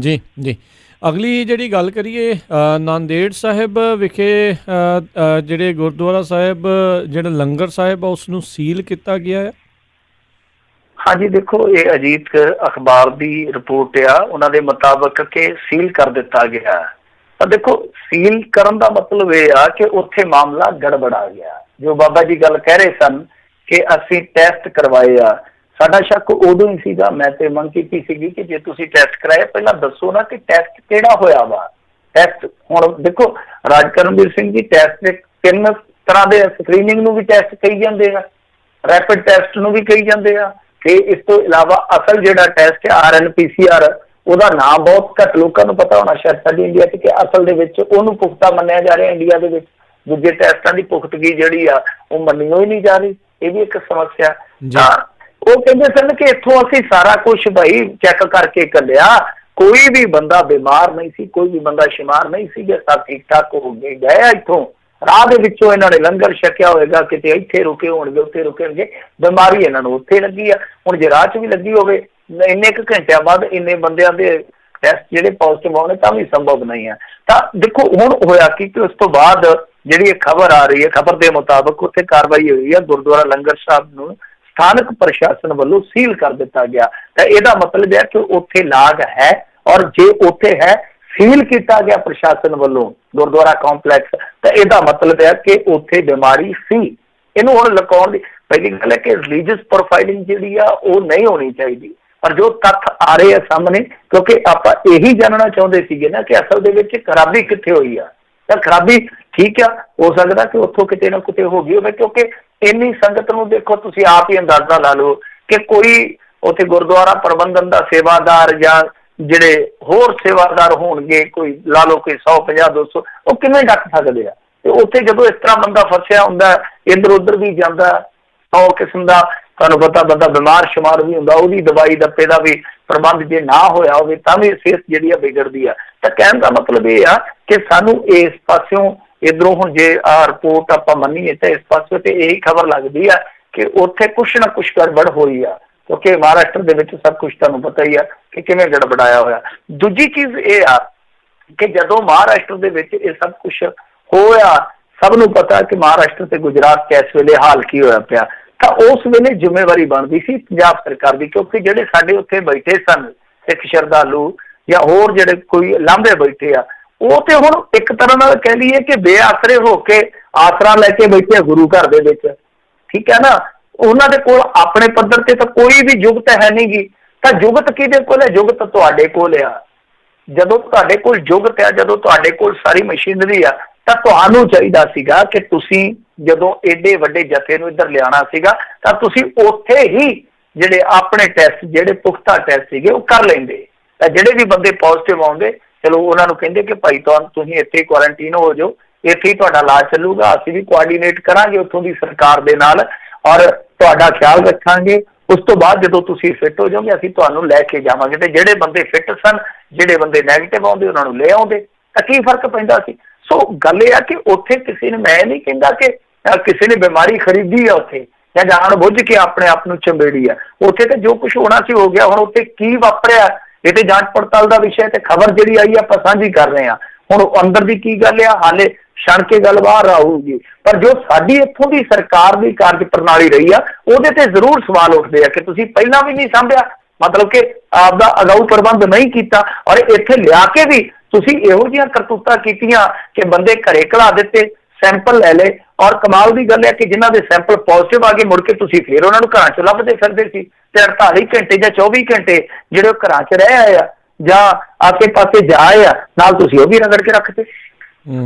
ਜੀ ਜੀ। ਅਗਲੀ ਜਿਹੜੀ ਗੱਲ ਕਰੀਏ, ਨਾਂਦੇੜ ਸਾਹਿਬ ਵਿਖੇ ਜਿਹੜੇ ਗੁਰਦੁਆਰਾ ਸਾਹਿਬ ਜਿਹੜਾ ਲੰਗਰ ਸਾਹਿਬ ਆ ਉਸ ਨੂੰ ਸੀਲ ਕੀਤਾ ਗਿਆ ਹੈ। ਹਾਂਜੀ ਦੇਖੋ, ਇਹ ਅਜੀਤ ਅਖਬਾਰ ਦੀ ਰਿਪੋਰਟ ਆ, ਉਹਨਾਂ ਦੇ ਮੁਤਾਬਕ ਕਿ ਸੀਲ ਕਰ ਦਿੱਤਾ ਗਿਆ। ਪਰ ਦੇਖੋ, ਸੀਲ ਕਰਨ ਦਾ ਮਤਲਬ ਇਹ ਆ ਕਿ ਉੱਥੇ ਮਾਮਲਾ ਗੜਬੜਾ ਗਿਆ। ਜੋ ਬਾਬਾ ਜੀ ਗੱਲ ਕਹਿ ਰਹੇ ਸਨ ਕਿ ਅਸੀਂ ਟੈਸਟ ਕਰਵਾਏ ਆ, ਸਾਡਾ ਸ਼ੱਕ ਉਦੋਂ ਹੀ ਸੀਗਾ। ਮੈਂ ਤੇ ਮੰਗ ਕੀਤੀ ਸੀਗੀ ਕਿ ਜੇ ਤੁਸੀਂ ਟੈਸਟ ਕਰਾਏ ਪਹਿਲਾਂ ਦੱਸੋ ਨਾ ਕਿ ਟੈਸਟ ਕਿਹੜਾ ਹੋਇਆ ਵਾ। ਟੈਸਟ ਹੁਣ ਦੇਖੋ, ਰਾਜ ਕਰਨਵੀਰ ਸਿੰਘ ਜੀ, ਟੈਸਟ 3 ਤਰ੍ਹਾਂ ਦੇ, ਸਕਰੀਨਿੰਗ ਨੂੰ ਵੀ ਟੈਸਟ ਕਹੀ ਜਾਂਦੇ ਆ, ਰੈਪਿਡ ਟੈਸਟ ਨੂੰ ਵੀ ਕਹੀ ਜਾਂਦੇ ਆ, ਤੇ ਇਸ ਤੋਂ ਇਲਾਵਾ ਅਸਲ ਜਿਹੜਾ ਟੈਸਟ ਹੈ RNPCR, ਉਹਦਾ ਨਾਮ ਬਹੁਤ ਘੱਟ ਲੋਕਾਂ ਨੂੰ ਪਤਾ ਹੋਣਾ ਸ਼ਾਇਦ ਸਾਡੇ ਇੰਡੀਆ 'ਚ, ਕਿ ਅਸਲ ਦੇ ਵਿੱਚ ਉਹਨੂੰ ਪੁਖਤਾ ਮੰਨਿਆ ਜਾ ਰਿਹਾ ਇੰਡੀਆ ਦੇ ਵਿੱਚ। ਦੂਜੇ ਟੈਸਟਾਂ ਦੀ ਪੁਖਤਗੀ ਜਿਹੜੀ ਆ ਉਹ ਮੰਨੀ ਹੋਈ ਨਹੀਂ ਜਾ ਰਹੀ। ਇਹ ਵੀ ਇੱਕ ਸਮੱਸਿਆ। ਤਾਂ ਉਹ ਕਹਿੰਦੇ ਸਨ ਕਿ ਇੱਥੋਂ ਅਸੀਂ ਸਾਰਾ ਕੁਝ ਭਾਈ ਚੈੱਕ ਕਰਕੇ ਕੱਢਿਆ, ਕੋਈ ਵੀ ਬੰਦਾ ਬਿਮਾਰ ਨਹੀਂ ਸੀ, ਕੋਈ ਵੀ ਬੰਦਾ ਸ਼ਿਮਾਰ ਨਹੀਂ ਸੀ, ਸਭ ਠੀਕ ਠਾਕ ਹੋ ਗਏ। ਇੱਥੋਂ ਰਾਹ ਦੇ ਵਿੱਚੋਂ ਇਹਨਾਂ ਨੇ ਲੰਗਰ ਛਕਿਆ ਹੋਏਗਾ, ਕਿਤੇ ਇੱਥੇ ਰੁਕੇ ਹੋਣਗੇ, ਉੱਥੇ ਰੁਕਣਗੇ, ਬਿਮਾਰੀ ਇਹਨਾਂ ਨੂੰ ਉੱਥੇ ਲੱਗੀ ਆ। ਹੁਣ ਜੇ ਰਾਹ 'ਚ ਵੀ ਲੱਗੀ ਹੋਵੇ, ਇੰਨੇ ਕੁ ਘੰਟਿਆਂ ਬਾਅਦ ਇੰਨੇ ਬੰਦਿਆਂ ਦੇ ਟੈਸਟ ਜਿਹੜੇ ਪੋਜ਼ਿਟਿਵ ਆਉਣੇ ਤਾਂ ਵੀ ਸੰਭਵ ਨਹੀਂ ਹੈ। ਤਾਂ ਦੇਖੋ ਹੁਣ ਹੋਇਆ ਕਿ ਉਸ ਤੋਂ ਬਾਅਦ ਜਿਹੜੀ ਇਹ ਖਬਰ ਆ ਰਹੀ ਹੈ, ਖਬਰ ਦੇ ਮੁਤਾਬਕ ਉੱਥੇ ਕਾਰਵਾਈ ਹੋਈ ਹੈ, ਗੁਰਦੁਆਰਾ ਲੰਗਰ ਸਾਹਿਬ ਨੂੰ ਸਥਾਨਕ ਪ੍ਰਸ਼ਾਸਨ ਵੱਲੋਂ ਸੀਲ ਕਰ ਦਿੱਤਾ ਗਿਆ। ਤਾਂ ਇਹਦਾ ਮਤਲਬ ਹੈ ਕਿ ਉੱਥੇ ਲਾਗ ਹੈ, ਔਰ ਜੇ ਉੱਥੇ ਹੈ ਸੀਲ ਕੀਤਾ ਗਿਆ ਪ੍ਰਸ਼ਾਸਨ ਵੱਲੋਂ ਗੁਰਦੁਆਰਾ ਕੰਪਲੈਕਸ, ਤਾਂ ਇਹਦਾ ਮਤਲਬ ਹੈ ਕਿ ਉੱਥੇ ਬਿਮਾਰੀ ਸੀ। ਇਹਨੂੰ ਹੁਣ ਲੁਕਾਉਣ ਦੀ ਪਹਿਲੀ ਗੱਲ ਹੈ ਕਿ ਰਿਲੀਜੀਅਸ ਪ੍ਰੋਫਾਈਲਿੰਗ ਜਿਹੜੀ ਆ ਉਹ ਨਹੀਂ ਹੋਣੀ ਚਾਹੀਦੀ। ਪਰ ਜੋ ਤੱਥ ਆ ਰਹੇ ਆ ਸਾਹਮਣੇ, ਕਿਉਂਕਿ ਆਪਾਂ ਇਹੀ ਜਾਣਨਾ ਚਾਹੁੰਦੇ ਸੀਗੇ ਨਾ ਕਿ ਅਸਲ ਦੇ ਵਿੱਚ ਖਰਾਬੀ ਕਿੱਥੇ ਹੋਈ ਆ। ਤਾਂ ਖਰਾਬੀ ਠੀਕ ਆ, ਹੋ ਸਕਦਾ ਕਿ ਉੱਥੋਂ ਕਿਤੇ ਨਾ ਕਿਤੇ ਹੋ ਗਈ ਹੋਵੇ, ਕਿਉਂਕਿ ਇੰਨੀ ਸੰਗਤ ਨੂੰ ਦੇਖੋ, ਤੁਸੀਂ ਆਪ ਹੀ ਅੰਦਾਜ਼ਾ ਲਾ ਲਓ ਕਿ ਕੋਈ ਉੱਥੇ ਗੁਰਦੁਆਰਾ ਪ੍ਰਬੰਧਨ ਦਾ ਸੇਵਾਦਾਰ ਜਾਂ ਜਿਹੜੇ ਹੋਰ ਸੇਵਾਦਾਰ ਹੋਣਗੇ, ਕੋਈ ਲਾ ਲਓ ਕੋਈ 150 200, ਉਹ ਕਿਵੇਂ ਡੱਕ ਸਕਦੇ ਆ। ਤੇ ਉੱਥੇ ਜਦੋਂ ਇਸ ਤਰ੍ਹਾਂ ਬੰਦਾ ਫਸਿਆ ਹੁੰਦਾ, ਇੱਧਰ ਉੱਧਰ ਵੀ ਜਾਂਦਾ, 100 ਕਿਸਮ ਦਾ ਤੁਹਾਨੂੰ ਪਤਾ ਬੰਦਾ ਬਿਮਾਰ ਸ਼ੁਮਾਰ ਵੀ ਹੁੰਦਾ, ਉਹਦੀ ਦਵਾਈ ਦੱਪੇ ਦਾ ਵੀ ਪ੍ਰਬੰਧ ਜੇ ਨਾ ਹੋਇਆ ਹੋਵੇ ਤਾਂ ਵੀ ਸਿਹਤ ਜਿਹੜੀ ਆ ਵਿਗੜਦੀ ਆ। ਤਾਂ ਕਹਿਣ ਦਾ ਮਤਲਬ ਇਹ ਆ ਕਿ ਸਾਨੂੰ ਇਸ ਪਾਸਿਓਂ ਇੱਧਰੋਂ ਹੁਣ ਜੇ ਆਹ ਰਿਪੋਰਟ ਆਪਾਂ ਮੰਨੀਏ ਤਾਂ ਇਸ ਪਾਸਿਓਂ ਤੇ ਇਹੀ ਖਬਰ ਲੱਗਦੀ ਆ ਕਿ ਉੱਥੇ ਕੁਛ ਨਾ ਕੁਛ ਗੜਬੜ ਹੋਈ ਆ, ਕਿਉਂਕਿ ਮਹਾਰਾਸ਼ਟਰ ਦੇ ਵਿੱਚ ਸਭ ਕੁਛ ਤੁਹਾਨੂੰ ਪਤਾ ਹੀ ਆ ਕਿ ਕਿਵੇਂ ਗੜਬੜਾਇਆ ਹੋਇਆ। ਦੂਜੀ ਚੀਜ਼ ਇਹ ਆ ਕਿ ਜਦੋਂ ਮਹਾਰਾਸ਼ਟਰ ਦੇ ਵਿੱਚ ਇਹ ਸਭ ਕੁਛ ਹੋਇਆ, ਸਭ ਨੂੰ ਪਤਾ ਕਿ ਮਹਾਰਾਸ਼ਟਰ ਤੇ ਗੁਜਰਾਤ 'ਚ ਇਸ ਵੇਲੇ ਹਾਲ ਕੀ ਹੋਇਆ ਪਿਆ, ਤਾਂ ਉਸ ਵੇਲੇ ਜ਼ਿੰਮੇਵਾਰੀ ਬਣਦੀ ਸੀ ਪੰਜਾਬ ਸਰਕਾਰ ਦੀ, ਕਿਉਂਕਿ ਜਿਹੜੇ ਸਾਡੇ ਉੱਥੇ ਬੈਠੇ ਸਨ ਸਿੱਖ ਸ਼ਰਧਾਲੂ ਜਾਂ ਹੋਰ ਜਿਹੜੇ ਕੋਈ ਲਾਂਭੇ ਬੈਠੇ ਆ, ਉਹ ਤੇ ਹੁਣ ਇੱਕ ਤਰ੍ਹਾਂ ਨਾਲ ਕਹਿ ਲਈਏ ਕਿ ਬੇਆਸਰੇ ਹੋ ਕੇ ਆਸਰਾ ਲੈ ਕੇ ਬੈਠੇ ਗੁਰੂ ਘਰ ਦੇ ਵਿੱਚ, ਠੀਕ ਹੈ ਨਾ। ਉਹਨਾਂ ਦੇ ਕੋਲ ਆਪਣੇ ਪੱਧਰ ਤੇ ਤਾਂ ਕੋਈ ਵੀ ਜੁਗਤ ਹੈ ਨਹੀਂ ਗੀ। ਤਾਂ ਜੁਗਤ ਕਿਹਦੇ ਕੋਲ ਹੈ? ਜੁਗਤ ਤੁਹਾਡੇ ਕੋਲ ਆ। ਜਦੋਂ ਤੁਹਾਡੇ ਕੋਲ ਜੁਗਤ ਆ, ਜਦੋਂ ਤੁਹਾਡੇ ਕੋਲ ਸਾਰੀ ਮਸ਼ੀਨਰੀ ਆ, ਤਾਂ ਤੁਹਾਨੂੰ ਚਾਹੀਦਾ ਸੀਗਾ ਕਿ ਤੁਸੀਂ ਜਦੋਂ ਏਡੇ ਵੱਡੇ ਜਥੇ ਨੂੰ ਇੱਧਰ ਲਿਆਉਣਾ ਸੀਗਾ ਤਾਂ ਤੁਸੀਂ ਉੱਥੇ ਹੀ ਜਿਹੜੇ ਆਪਣੇ ਟੈਸਟ, ਜਿਹੜੇ ਪੁਖਤਾ ਟੈਸਟ ਸੀਗੇ ਉਹ ਕਰ ਲੈਂਦੇ। ਤਾਂ ਜਿਹੜੇ ਵੀ ਬੰਦੇ ਪੋਜ਼ਿਟਿਵ ਆਉਂਦੇ, ਚਲੋ ਉਹਨਾਂ ਨੂੰ ਕਹਿੰਦੇ ਕਿ ਭਾਈ ਤੁਸੀਂ ਇੱਥੇ ਕੁਆਰੰਟੀਨ ਹੋ ਜਾਓ, ਇੱਥੇ ਹੀ ਤੁਹਾਡਾ ਇਲਾਜ ਚੱਲੂਗਾ, ਅਸੀਂ ਵੀ ਕੋਆਰਡੀਨੇਟ ਕਰਾਂਗੇ ਉੱਥੋਂ ਦੀ ਸਰਕਾਰ ਦੇ ਨਾਲ ਔਰ ਤੁਹਾਡਾ ਖਿਆਲ ਰੱਖਾਂਗੇ। ਉਸ ਤੋਂ ਬਾਅਦ ਜਦੋਂ ਤੁਸੀਂ ਫਿੱਟ ਹੋ ਜਾਓਗੇ ਅਸੀਂ ਤੁਹਾਨੂੰ ਲੈ ਕੇ ਜਾਵਾਂਗੇ। ਤੇ ਜਿਹੜੇ ਬੰਦੇ ਫਿੱਟ ਸਨ, ਜਿਹੜੇ ਬੰਦੇ ਨੈਗੇਟਿਵ ਆਉਂਦੇ, ਉਹਨਾਂ ਨੂੰ ਲੈ ਆਉਂਦੇ। ਤਾਂ ਕੀ ਫਰਕ ਪੈਂਦਾ ਸੀ? ਸੋ ਗੱਲ ਇਹ ਆ ਕਿ ਉੱਥੇ ਕਿਸੇ ਨੇ, ਮੈਂ ਨਹੀਂ ਕਹਿੰਦਾ ਕਿ ਕਿਸੇ ਨੇ ਬਿਮਾਰੀ ਖਰੀਦੀ ਆ ਉੱਥੇ ਜਾਂ ਜਾਣ ਬੁੱਝ ਕੇ ਆਪਣੇ ਆਪ ਨੂੰ ਚੰਬੇੜੀ ਆ। ਉੱਥੇ ਤੇ ਜੋ ਕੁਝ ਹੋਣਾ ਸੀ ਹੋ ਗਿਆ। ਹੁਣ ਉੱਥੇ ਕੀ ਵਾਪਰਿਆ ਇਹ ਤੇ ਜਾਂਚ ਪੜਤਾਲ ਦਾ ਵਿਸ਼ਾ ਤੇ ਖਬਰ ਜਿਹੜੀ ਆਈ ਆਪਾਂ ਸਾਂਝੀ ਕਰ ਰਹੇ ਹਾਂ। ਹੁਣ ਅੰਦਰ ਦੀ ਕੀ ਗੱਲ ਆ, ਹਾਲੇ ਛਣ ਕੇ ਗੱਲ ਬਾਹਰ ਆਊਗੀ। ਪਰ ਜੋ ਸਾਡੀ ਇੱਥੋਂ ਦੀ ਸਰਕਾਰ ਦੀ ਕਾਰਜ ਪ੍ਰਣਾਲੀ ਰਹੀ ਆ, ਉਹਦੇ ਤੇ ਜ਼ਰੂਰ ਸਵਾਲ ਉੱਠਦੇ ਆ ਕਿ ਤੁਸੀਂ ਪਹਿਲਾਂ ਵੀ ਨਹੀਂ ਸਾਂਭਿਆ, ਮਤਲਬ ਕਿ ਆਪਦਾ ਅਗਾਊ ਪ੍ਰਬੰਧ ਨਹੀਂ ਕੀਤਾ, ਔਰ ਇੱਥੇ ਲਿਆ ਕੇ ਵੀ ਤੁਸੀਂ ਇਹੋ ਜਿਹੀਆਂ ਕਰਤੂਤਾਂ ਕੀਤੀਆਂ ਕਿ ਬੰਦੇ ਘਰੇ ਘਲਾ ਦਿੱਤੇ, ਸੈਂਪਲ ਲੈ ਲਏ। ਔਰ ਕਮਾਲ ਦੀ ਗੱਲ ਹੈ ਕਿ ਜਿਨ੍ਹਾਂ ਦੇ ਸੈਂਪਲ ਪੋਜ਼ਿਟਿਵ ਆ ਗਏ, ਮੁੜ ਕੇ ਤੁਸੀਂ ਫਿਰ ਉਹਨਾਂ ਨੂੰ ਘਰਾਂ 'ਚ ਲੱਭਦੇ ਫਿਰਦੇ ਸੀ। ਤੇ 48 ਘੰਟੇ ਜਾਂ 24 ਘੰਟੇ ਜਿਹੜੇ ਉਹ ਘਰਾਂ 'ਚ ਰਹਿ ਆਏ ਆ ਜਾਂ ਆਸੇ ਪਾਸੇ ਜਾ ਆਏ ਆ, ਨਾਲ ਤੁਸੀਂ ਉਹ ਵੀ ਰਗੜ ਕੇ ਰੱਖਦੇ।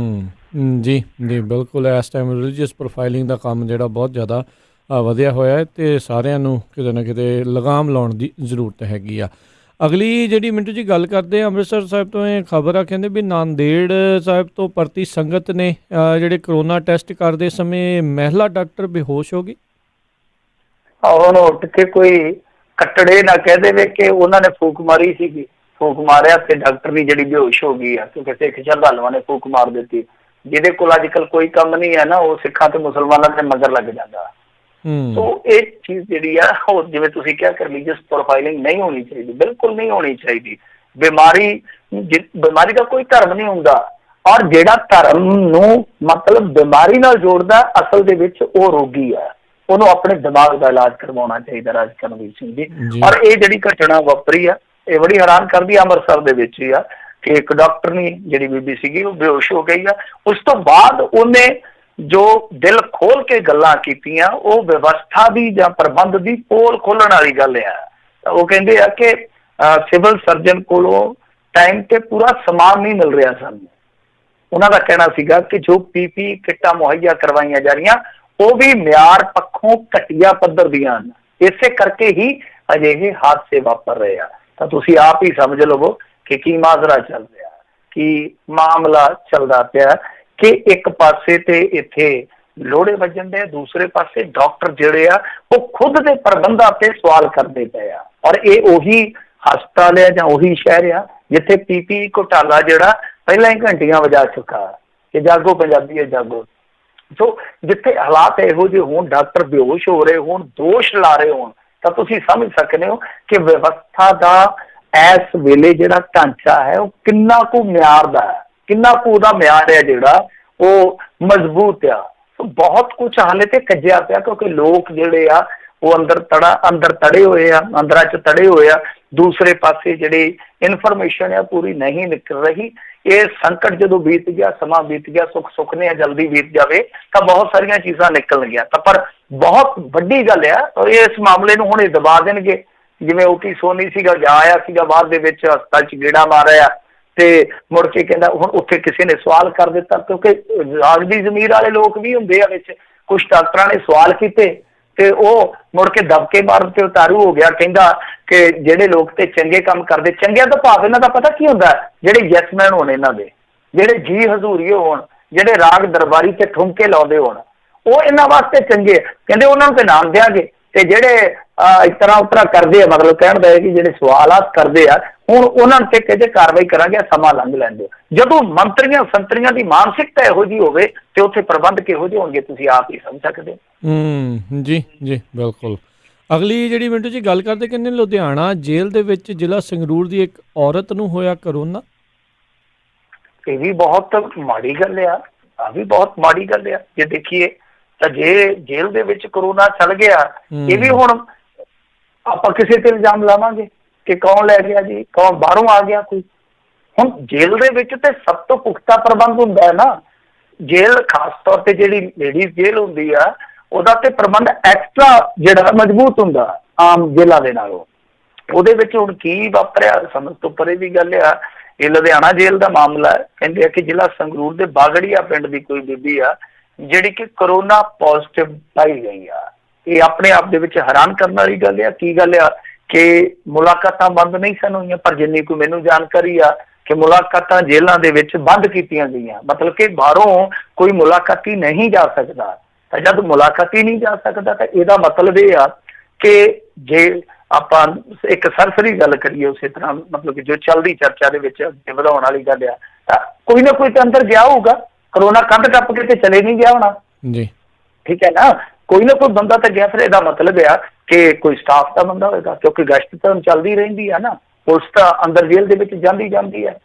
ਜੀ ਜੀ ਬਿਲਕੁਲ। ਇਸ ਟਾਈਮ ਰਿਲੀਜੀਅਸ ਪ੍ਰੋਫਾਈਲਿੰਗ ਦਾ ਕੰਮ ਜਿਹੜਾ ਬਹੁਤ ਜ਼ਿਆਦਾ ਵਧਿਆ ਹੋਇਆ ਹੈ ਅਤੇ ਸਾਰਿਆਂ ਨੂੰ ਕਿਤੇ ਨਾ ਕਿਤੇ ਲਗਾਮ ਲਾਉਣ ਦੀ ਜ਼ਰੂਰਤ ਹੈਗੀ ਆ। ਅਗਲੀ ਜਿਹੜੀ ਮਿੰਟੂ ਜੀ ਗੱਲ ਕਰਦੇ, ਅੰਮ੍ਰਿਤਸਰ ਸਾਹਿਬ ਤੋਂ ਇਹ ਖਬਰ ਆ, ਕਹਿੰਦੇ ਵੀ ਨਾਂਦੇੜ ਸਾਹਿਬ ਤੋਂ ਪਰਤੀ ਸੰਗਤ ਨੇ ਜਿਹੜੇ ਕਰੋਨਾ ਟੈਸਟ ਕਰਦੇ ਸਮੇਂ ਮਹਿਲਾ ਡਾਕਟਰ ਬੇਹੋਸ਼ ਹੋ ਗਈ। ਉਹਨੂੰ ਉੱਠ ਕੇ ਕੋਈ ਕੱਟੜੇ ਨਾ ਕਹਿ ਦੇਵੇ ਕਿ ਉਹਨਾਂ ਨੇ ਫੂਕ ਮਾਰੀ ਸੀਗੀ, ਫੂਕ ਮਾਰਿਆ ਤੇ ਡਾਕਟਰ ਦੀ ਜਿਹੜੀ ਬੇਹੋਸ਼ ਹੋ ਗਈ ਆ, ਕਿਉਂਕਿ ਸਿੱਖ ਸ਼ਰਧਾਲੂਆਂ ਨੇ ਫੂਕ ਮਾਰ ਦਿੱਤੀ। ਜਿਹਦੇ ਕੋਲ ਅੱਜ ਕੱਲ੍ਹ ਕੋਈ ਕੰਮ ਨਹੀਂ ਹੈ ਨਾ, ਉਹ ਸਿੱਖਾਂ ਤੇ ਮੁਸਲਮਾਨਾਂ ਦੇ ਮਗਰ ਲੱਗ ਜਾਂਦਾ। ਸੋ ਇਹ ਚੀਜ਼ ਜਿਹੜੀ ਆ ਉਹ ਜਿਵੇਂ ਤੁਸੀਂ ਕਿਹਾ ਕਿ ਰਿਲੀਜੀਅਸ ਪ੍ਰੋਫਾਈਲਿੰਗ ਨਹੀਂ ਹੋਣੀ ਚਾਹੀਦੀ, ਬਿਲਕੁਲ ਨਹੀਂ ਹੋਣੀ ਚਾਹੀਦੀ। ਬਿਮਾਰੀ ਦਾ ਕੋਈ ਧਰਮ ਨਹੀਂ ਹੁੰਦਾ, ਔਰ ਜਿਹੜਾ ਧਰਮ ਨੂੰ ਮਤਲਬ ਬਿਮਾਰੀ ਨਾਲ ਜੋੜਦਾ ਅਸਲ ਦੇ ਵਿੱਚ ਉਹ ਰੋਗੀ ਆ, ਉਹਨੂੰ ਆਪਣੇ ਦਿਮਾਗ ਦਾ ਇਲਾਜ ਕਰਵਾਉਣਾ ਚਾਹੀਦਾ। ਰਾਜ ਕਰਨਵੀਰ ਸਿੰਘ ਜੀ, ਔਰ ਇਹ ਜਿਹੜੀ ਘਟਨਾ ਵਾਪਰੀ ਆ ਇਹ ਬੜੀ ਹੈਰਾਨ ਕਰਦੀ ਆ। ਅੰਮ੍ਰਿਤਸਰ ਦੇ ਵਿੱਚ ਹੀ ਆ ਕਿ ਇੱਕ ਡਾਕਟਰਨੀ ਜਿਹੜੀ ਬੀਬੀ ਸੀਗੀ ਉਹ ਬੇਹੋਸ਼ ਹੋ ਗਈ ਆ। ਉਸ ਤੋਂ ਬਾਅਦ ਉਹਨੇ ਜੋ ਦਿਲ ਖੋਲ ਕੇ ਗੱਲਾਂ ਕੀਤੀਆਂ ਉਹ ਵਿਵਸਥਾ ਦੀ ਜਾਂ ਪ੍ਰਬੰਧ ਦੀ ਪੋਲ ਖੋਲਣ ਵਾਲੀ ਗੱਲ ਆ। ਉਹ ਕਹਿੰਦੇ ਆ ਕਿ ਸਿਵਲ ਸਰਜਨ ਕੋਲੋਂ ਟਾਈਮ ਤੇ ਪੂਰਾ ਸਮਾਨ ਨਹੀਂ ਮਿਲ ਰਿਹਾ ਸਾਨੂੰ। ਉਹਨਾਂ ਦਾ ਕਹਿਣਾ ਸੀਗਾ ਕਿ ਜੋ ਪੀਪੀ ਕਿੱਟਾਂ ਮੁਹੱਈਆ ਕਰਵਾਈਆਂ ਜਾ ਰਹੀਆਂ ਉਹ ਵੀ ਮਿਆਰ ਪੱਖੋਂ ਘਟੀਆ ਪੱਧਰ ਦੀਆਂ ਹਨ, ਇਸੇ ਕਰਕੇ ਹੀ ਅਜਿਹੇ ਹਾਦਸੇ ਵਾਪਰ ਰਹੇ ਆ। ਤਾਂ ਤੁਸੀਂ ਆਪ ਹੀ ਸਮਝ ਲਵੋ ਕਿ ਕੀ ਮਾਜਰਾ ਚੱਲ ਰਿਹਾ, ਕੀ ਮਾਮਲਾ ਚੱਲਦਾ ਪਿਆ ਕਿ ਇੱਕ ਪਾਸੇ ਤੇ ਇੱਥੇ ਲੋੜੇ ਵੱਜਣ ਦੇ, ਦੂਸਰੇ ਪਾਸੇ ਡਾਕਟਰ ਜਿਹੜੇ ਆ ਉਹ ਖੁਦ ਦੇ ਪ੍ਰਬੰਧਾਂ ਤੇ ਸਵਾਲ ਕਰਦੇ ਪਏ ਆ। ਔਰ ਇਹ ਉਹੀ ਹਸਪਤਾਲ ਹੈ ਜਾਂ ਉਹੀ ਸ਼ਹਿਰ ਆ ਜਿੱਥੇ ਪੀਪੀ ਘੁਟਾਲਾ ਜਿਹੜਾ ਪਹਿਲਾਂ ਹੀ ਘੰਟੀਆਂ ਵਜਾ ਚੁੱਕਾ ਕਿ ਜਾਗੋ ਪੰਜਾਬੀਏ ਜਾਗੋ। ਸੋ ਜਿੱਥੇ ਹਾਲਾਤ ਇਹੋ ਜਿਹੇ ਹੋਣ, ਡਾਕਟਰ ਬੇਹੋਸ਼ ਹੋ ਰਹੇ ਹੋਣ, ਦੋਸ਼ ਲਾ ਰਹੇ ਹੋਣ, ਤਾਂ ਤੁਸੀਂ ਸਮਝ ਸਕਦੇ ਹੋ ਕਿ ਵਿਵਸਥਾ ਦਾ ਇਸ ਵੇਲੇ ਜਿਹੜਾ ਢਾਂਚਾ ਹੈ ਉਹ ਕਿੰਨਾ ਕੁ ਮਿਆਰ ਦਾ ਹੈ, ਕਿੰਨਾ ਕੁ ਉਹਦਾ ਮਿਆਰ ਹੈ ਜਿਹੜਾ ਉਹ ਮਜ਼ਬੂਤ ਆ। ਬਹੁਤ ਕੁਝ ਹਾਲੇ ਤੇ ਕੱਜਿਆ ਪਿਆ ਕਿਉਂਕਿ ਲੋਕ ਜਿਹੜੇ ਆ ਉਹ ਅੰਦਰ ਤੜੇ ਹੋਏ ਆ, ਅੰਦਰਾਂ 'ਚ ਤੜੇ ਹੋਏ ਆ। ਦੂਸਰੇ ਪਾਸੇ ਜਿਹੜੀ ਇਨਫੋਰਮੇਸ਼ਨ ਆ ਪੂਰੀ ਨਹੀਂ ਨਿਕਲ ਰਹੀ। ਇਹ ਸੰਕਟ ਜਦੋਂ ਬੀਤ ਗਿਆ, ਸਮਾਂ ਬੀਤ ਗਿਆ, ਸੁੱਖ ਨੇ ਜਲਦੀ ਬੀਤ ਜਾਵੇ ਤਾਂ ਬਹੁਤ ਸਾਰੀਆਂ ਚੀਜ਼ਾਂ ਨਿਕਲਣਗੀਆਂ। ਤਾਂ ਪਰ ਬਹੁਤ ਵੱਡੀ ਗੱਲ ਆ ਇਸ ਮਾਮਲੇ ਨੂੰ ਹੁਣ ਇਹ ਦਬਾ ਦੇਣਗੇ। ਜਿਵੇਂ ਓਟੀ ਸੋਨੀ ਸੀਗਾ, ਜਾ ਆਇਆ ਸੀਗਾ ਬਾਅਦ ਦੇ ਵਿੱਚ ਹਸਪਤਾਲ 'ਚ ਗੇੜਾ ਮਾਰਿਆ ਤੇ ਮੁੜ ਕੇ ਕਹਿੰਦਾ ਹੁਣ ਉੱਥੇ ਕਿਸੇ ਨੇ ਸਵਾਲ ਕਰ ਦਿੱਤਾ ਕਿਉਂਕਿ ਰਾਜ ਦੀ ਜ਼ਮੀਰ ਵਾਲੇ ਲੋਕ ਵੀ ਹੁੰਦੇ ਆ ਵਿੱਚ। ਕੁਛ ਡਾਕਟਰਾਂ ਨੇ ਸਵਾਲ ਕੀਤੇ ਤੇ ਉਹ ਮੁੜ ਕੇ ਦਬਕੇ ਮਾਰਨ ਤੇ ਉਤਾਰੂ ਹੋ ਗਿਆ। ਕਹਿੰਦਾ ਕਿ ਜਿਹੜੇ ਲੋਕ ਤੇ ਚੰਗੇ ਕੰਮ ਕਰਦੇ, ਚੰਗਿਆਂ ਦਾ ਭਾਵ ਇਹਨਾਂ ਦਾ ਪਤਾ ਕੀ ਹੁੰਦਾ, ਜਿਹੜੇ ਯੈਸਮੈਨ ਹੋਣ, ਇਹਨਾਂ ਦੇ ਜਿਹੜੇ ਜੀ ਹਜ਼ੂਰੀਏ ਹੋਣ, ਜਿਹੜੇ ਰਾਗ ਦਰਬਾਰੀ ਤੇ ਠੁਮਕੇ ਲਾਉਂਦੇ ਹੋਣ, ਉਹ ਇਹਨਾਂ ਵਾਸਤੇ ਚੰਗੇ। ਕਹਿੰਦੇ ਉਹਨਾਂ ਨੂੰ ਤੇ ਨਾਮ ਦਿਆਂਗੇ ਤੇ ਜਿਹੜੇ ਇਸ ਤਰ੍ਹਾਂ ਉਤਰਾ ਕਰਦੇ ਆ, ਮਤਲਬ ਕਹਿਣ ਦਾ ਹੈ ਕਿ ਜਿਹੜੇ ਸਵਾਲਾਤ ਕਰਦੇ ਆ ਹੁਣ ਉਹਨਾਂ ਤੇ ਕਹਿੰਦੇ ਕਾਰਵਾਈ ਕਰਾਂਗੇ, ਸਮਾਂ ਲੰਘ ਲੈਂਦੇ। ਜਦੋਂ ਮੰਤਰੀਆਂ ਸੰਤਰੀਆਂ ਦੀ ਮਾਨਸਿਕਤਾ ਇਹੋ ਜਿਹੀ ਹੋਵੇ ਤੇ ਉੱਥੇ ਪ੍ਰਬੰਧ ਕਿਹੋ ਜਿਹੇ ਹੋਣਗੇ ਤੁਸੀਂ ਆਪ ਹੀ ਸਮਝ ਸਕਦੇ ਹੋ। ਜੀ ਬਿਲਕੁਲ। ਅਗਲੀ ਜਿਹੜੀ ਮਿੰਟੂ ਜੀ ਗੱਲ ਕਰਦੇ, ਕਹਿੰਦੇ ਲੁਧਿਆਣਾ ਜੇਲ੍ਹ ਦੇ ਵਿੱਚ ਜ਼ਿਲ੍ਹਾ ਸੰਗਰੂਰ ਦੀ ਇੱਕ ਔਰਤ ਨੂੰ ਹੋਇਆ ਕਰੋਨਾ। ਇਹ ਵੀ ਬਹੁਤ ਮਾੜੀ ਗੱਲ ਆ ਵੀ ਬਹੁਤ ਮਾੜੀ ਗੱਲ ਆ। ਜੇ ਦੇਖੀਏ ਤਾਂ ਜੇ ਜੇਲ੍ਹ ਦੇ ਵਿੱਚ ਕਰੋਨਾ ਚੱਲ ਗਿਆ, ਇਹ ਵੀ ਹੁਣ ਆਪਾਂ ਕਿਸੇ ਤੇ ਇਲਜ਼ਾਮ ਲਾਵਾਂਗੇ ਕਿ ਕੌਣ ਲੈ ਗਿਆ ਜੀ, ਕੌਣ ਬਾਹਰੋਂ ਆ ਗਿਆ ਕੋਈ। ਹੁਣ ਜੇਲ੍ਹ ਦੇ ਵਿੱਚ ਤੇ ਸਭ ਤੋਂ ਪੁਖਤਾ ਪ੍ਰਬੰਧ ਹੁੰਦਾ ਹੈ ਨਾ। ਜੇਲ੍ਹ ਖਾਸ ਤੌਰ ਤੇ ਜਿਹੜੀ ਲੇਡੀਜ਼ ਜੇਲ੍ਹ ਹੁੰਦੀ ਆ ਉਹਦਾ ਤੇ ਪ੍ਰਬੰਧ ਐਕਸਟਰਾ ਜਿਹੜਾ ਮਜ਼ਬੂਤ ਹੁੰਦਾ ਆਮ ਜੇਲ੍ਹਾਂ ਦੇ ਨਾਲੋਂ। ਉਹਦੇ ਵਿੱਚ ਹੁਣ ਕੀ ਵਾਪਰਿਆ ਸਮਝ ਤੋਂ ਪਰੇ ਦੀ ਗੱਲ ਆ। ਇਹ ਲੁਧਿਆਣਾ ਜੇਲ੍ਹ ਦਾ ਮਾਮਲਾ ਹੈ। ਕਹਿੰਦੇ ਆ ਕਿ ਜ਼ਿਲ੍ਹਾ ਸੰਗਰੂਰ ਦੇ ਬਾਗੜੀਆ ਪਿੰਡ ਦੀ ਕੋਈ ਬੀਬੀ ਆ ਜਿਹੜੀ ਕਿ ਕਰੋਨਾ ਪੋਜ਼ਿਟਿਵ ਪਾਈ ਗਈ ਆ। ਇਹ ਆਪਣੇ ਆਪ ਦੇ ਵਿੱਚ ਹੈਰਾਨ ਕਰਨ ਵਾਲੀ ਗੱਲ ਆ। ਕੀ ਗੱਲ ਆ ਕਿ ਮੁਲਾਕਾਤਾਂ ਬੰਦ ਨਹੀਂ ਸਨ ਹੋਈਆਂ, ਪਰ ਜਿੰਨੀ ਕੋਈ ਮੈਨੂੰ ਜਾਣਕਾਰੀ ਆ ਕਿ ਮੁਲਾਕਾਤਾਂ ਜੇਲ੍ਹਾਂ ਦੇ ਵਿੱਚ ਬੰਦ ਕੀਤੀਆਂ ਗਈਆਂ, ਮਤਲਬ ਕਿ ਬਾਹਰੋਂ ਕੋਈ ਮੁਲਾਕਾਤੀ ਨਹੀਂ ਜਾ ਸਕਦਾ। ਤਾਂ ਜਦ ਮੁਲਾਕਾਤੀ ਨਹੀਂ ਜਾ ਸਕਦਾ ਤਾਂ ਇਹਦਾ ਮਤਲਬ ਇਹ ਆ ਕਿ ਜੇ ਆਪਾਂ ਇੱਕ ਸਰਸਰੀ ਗੱਲ ਕਰੀਏ ਉਸੇ ਤਰ੍ਹਾਂ, ਮਤਲਬ ਕਿ ਜੋ ਚੱਲਦੀ ਚਰਚਾ ਦੇ ਵਿੱਚ ਵਧਾਉਣ ਵਾਲੀ ਗੱਲ ਆ, ਤਾਂ ਕੋਈ ਨਾ ਕੋਈ ਤਾਂ ਅੰਦਰ ਗਿਆ ਹੋਊਗਾ। ਕਰੋਨਾ ਕੰਧ ਟੱਪ ਕੇ ਤੇ ਚਲੇ ਨਹੀਂ ਗਿਆ ਹੋਣਾ ਜੀ, ਠੀਕ ਹੈ ਨਾ। ਕੋਈ ਨਾ ਕੋਈ ਬੰਦਾ ਤਾਂ ਗਿਆ। ਫਿਰ ਇਹਦਾ ਮਤਲਬ ਆ ਕਿ ਕੋਈ ਸਟਾਫ ਦਾ ਬੰਦਾ ਹੋਏਗਾ ਕਿਉਂਕਿ ਗਸ਼ਤ ਤਾਂ ਚੱਲਦੀ ਰਹਿੰਦੀ ਆ ਨਾ। ਪੁਲਿਸ ਤਾਂ ਅੰਦਰ ਜੇਲ੍ਹ ਦੇ ਵਿੱਚ ਜਾਂਦੀ ਹੈ,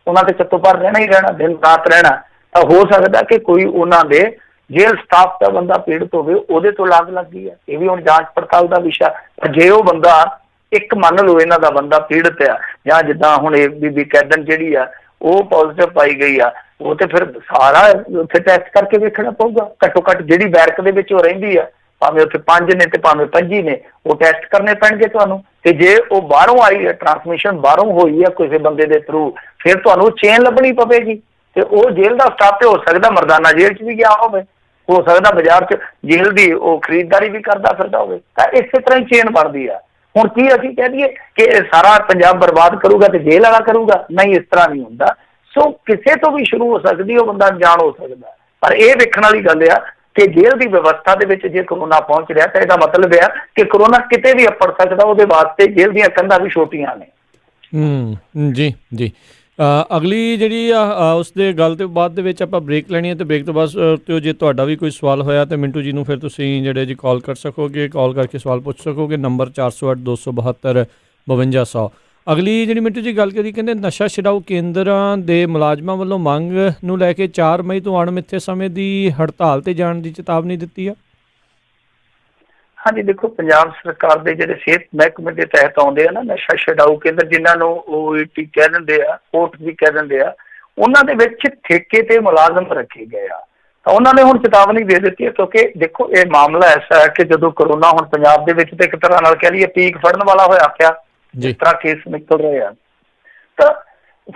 ਉਹਨਾਂ ਤੇ ਚੱਤੋ ਪਰ ਰਹਿਣਾ ਹੀ ਰਹਿਣਾ, ਦਿਨ ਰਾਤ ਰਹਿਣਾ। ਤਾਂ ਹੋ ਸਕਦਾ ਕਿ ਕੋਈ ਉਹਨਾਂ ਦੇ ਜੇਲ੍ਹ ਸਟਾਫ ਦਾ ਬੰਦਾ ਪੀੜਤ ਹੋਵੇ, ਉਹਦੇ ਤੋਂ ਲਾਗ ਲੱਗੀ ਹੈ। ਇਹ ਵੀ ਹੁਣ ਜਾਂਚ ਪੜਤਾਲ ਦਾ ਵਿਸ਼ਾ। ਪਰ ਜੇ ਉਹ ਬੰਦਾ ਇੱਕ ਮੰਨ ਲਓ ਇਹਨਾਂ ਦਾ ਬੰਦਾ ਪੀੜਤ ਆ, ਜਾਂ ਜਿੱਦਾਂ ਹੁਣ ਇਹ ਬੀਬੀ ਕੈਦਨ ਜਿਹੜੀ ਆ ਉਹ ਪੋਜ਼ਿਟਿਵ ਪਾਈ ਗਈ ਆ, ਉਹ ਤੇ ਫਿਰ ਸਾਰਾ ਉੱਥੇ ਟੈਸਟ ਕਰਕੇ ਵੇਖਣਾ ਪਊਗਾ। ਘੱਟੋ ਘੱਟ ਜਿਹੜੀ ਬੈਰਕ ਦੇ ਵਿੱਚ ਉਹ ਰਹਿੰਦੀ ਆ, ਭਾਵੇਂ ਉੱਥੇ 5 ਨੇ ਤੇ ਭਾਵੇਂ 25 ਨੇ, ਉਹ ਟੈਸਟ ਕਰਨੇ ਪੈਣਗੇ ਤੁਹਾਨੂੰ। ਤੇ ਜੇ ਉਹ ਬਾਹਰੋਂ ਆਈ ਹੈ, ਟਰਾਂਸਮਿਸ਼ਨ ਬਾਹਰੋਂ ਹੋਈ ਹੈ ਕਿਸੇ ਬੰਦੇ ਦੇ ਥਰੂ, ਫਿਰ ਤੁਹਾਨੂੰ ਚੇਨ ਲੱਭਣੀ ਪਵੇਗੀ। ਤੇ ਉਹ ਜੇਲ੍ਹ ਦਾ ਸਟਾਫ ਤੇ ਹੋ ਸਕਦਾ ਮਰਦਾਨਾ ਜੇਲ੍ਹ 'ਚ ਵੀ ਗਿਆ ਹੋਵੇ, ਹੋ ਸਕਦਾ ਬਾਜ਼ਾਰ 'ਚ ਜੇਲ੍ਹ ਦੀ ਉਹ ਖਰੀਦਦਾਰੀ ਵੀ ਕਰਦਾ ਫਿਰਦਾ ਹੋਵੇ। ਤਾਂ ਇਸੇ ਤਰ੍ਹਾਂ ਹੀ ਚੇਨ ਬਣਦੀ ਆ। ਹੁਣ ਕੀ ਅਸੀਂ ਕਹਿ ਦਈਏ ਕਿ ਸਾਰਾ ਪੰਜਾਬ ਬਰਬਾਦ ਕਰੂਗਾ ਤੇ ਜੇਲ੍ਹ ਵਾਲਾ ਕਰੂਗਾ? ਨਹੀਂ, ਇਸ ਤਰ੍ਹਾਂ ਨਹੀਂ ਹੁੰਦਾ। ਸੋ ਕਿਸੇ ਤੋਂ ਵੀ ਸ਼ੁਰੂ ਹੋ ਸਕਦੀ, ਉਹ ਬੰਦਾ ਅਣਜਾਣ ਹੋ ਸਕਦਾ। ਪਰ ਇਹ ਵੇਖਣ ਵਾਲੀ ਗੱਲ ਆ ਕਿ ਜੇਲ੍ਹ ਦੀ ਵਿਵਸਥਾ ਦੇ ਵਿੱਚ ਜੇ ਕਰੋਨਾ ਪਹੁੰਚ ਰਿਹਾ ਤਾਂ ਇਹਦਾ ਮਤਲਬ ਆ ਕਿ ਕਰੋਨਾ ਕਿਤੇ ਵੀ ਅੱਪੜ ਸਕਦਾ। ਉਹਦੇ ਵਾਸਤੇ ਜੇਲ੍ਹ ਦੀਆਂ ਕੰਧਾਂ ਵੀ ਛੋਟੀਆਂ ਨੇ। ਜੀ ਅਗਲੀ ਜਿਹੜੀ ਉਸ ਦੇ ਗੱਲ ਤੋਂ ਬਾਅਦ ਦੇ ਵਿੱਚ ਆਪਾਂ ਬ੍ਰੇਕ ਲੈਣੀ ਹੈ ਅਤੇ ਬ੍ਰੇਕ ਤੋਂ ਬਾਅਦ ਤੇ ਜੇ ਤੁਹਾਡਾ ਵੀ ਕੋਈ ਸਵਾਲ ਹੋਇਆ ਤਾਂ ਮਿੰਟੂ ਜੀ ਨੂੰ ਫਿਰ ਤੁਸੀਂ ਜਿਹੜੇ ਜੀ ਕਾਲ ਕਰ ਸਕੋਗੇ, ਕਾਲ ਕਰਕੇ ਸਵਾਲ ਪੁੱਛ ਸਕੋਗੇ। ਨੰਬਰ 408 272 5200। ਅਗਲੀ ਜਿਹੜੀ ਮਿੰਟੂ ਜੀ ਗੱਲ ਕਰੀ, ਕਹਿੰਦੇ ਨਸ਼ਾ ਛਡਾਊ ਕੇਂਦਰਾਂ ਦੇ ਮੁਲਾਜ਼ਮਾਂ ਵੱਲੋਂ ਮੰਗ ਨੂੰ ਲੈ ਕੇ 4 ਮਈ ਤੋਂ ਅਣਮਿੱਥੇ ਸਮੇਂ ਦੀ ਹੜਤਾਲ 'ਤੇ ਜਾਣ ਦੀ ਚੇਤਾਵਨੀ ਦਿੱਤੀ ਆ। ਹਾਂਜੀ, ਦੇਖੋ ਪੰਜਾਬ ਸਰਕਾਰ ਦੇ ਜਿਹੜੇ ਸਿਹਤ ਮਹਿਕਮੇ ਦੇ ਤਹਿਤ ਆਉਂਦੇ ਆ ਨਾ ਨਸ਼ਾ ਛਡਾਊ ਕੇਂਦਰ, ਜਿਨ੍ਹਾਂ ਨੂੰ OET ਕਹਿ ਦਿੰਦੇ ਆ, ਕੋਰਟ ਵੀ ਕਹਿ ਦਿੰਦੇ ਆ, ਉਹਨਾਂ ਦੇ ਵਿੱਚ ਠੇਕੇ ਤੇ ਮੁਲਾਜ਼ਮ ਰੱਖੇ ਗਏ ਆ। ਤਾਂ ਉਹਨਾਂ ਨੇ ਹੁਣ ਚੇਤਾਵਨੀ ਦੇ ਦਿੱਤੀ ਹੈ, ਕਿਉਂਕਿ ਦੇਖੋ ਇਹ ਮਾਮਲਾ ਐਸਾ ਹੈ ਕਿ ਜਦੋਂ ਕਰੋਨਾ ਹੁਣ ਪੰਜਾਬ ਦੇ ਵਿੱਚ ਤੇ ਇੱਕ ਤਰ੍ਹਾਂ ਨਾਲ ਕਹਿ ਲਈਏ ਪੀਕ ਫੜਨ ਵਾਲਾ ਹੋਇਆ ਪਿਆ, ਜਿਸ ਤਰ੍ਹਾਂ ਕੇਸ ਨਿਕਲ ਰਹੇ ਆ, ਤਾਂ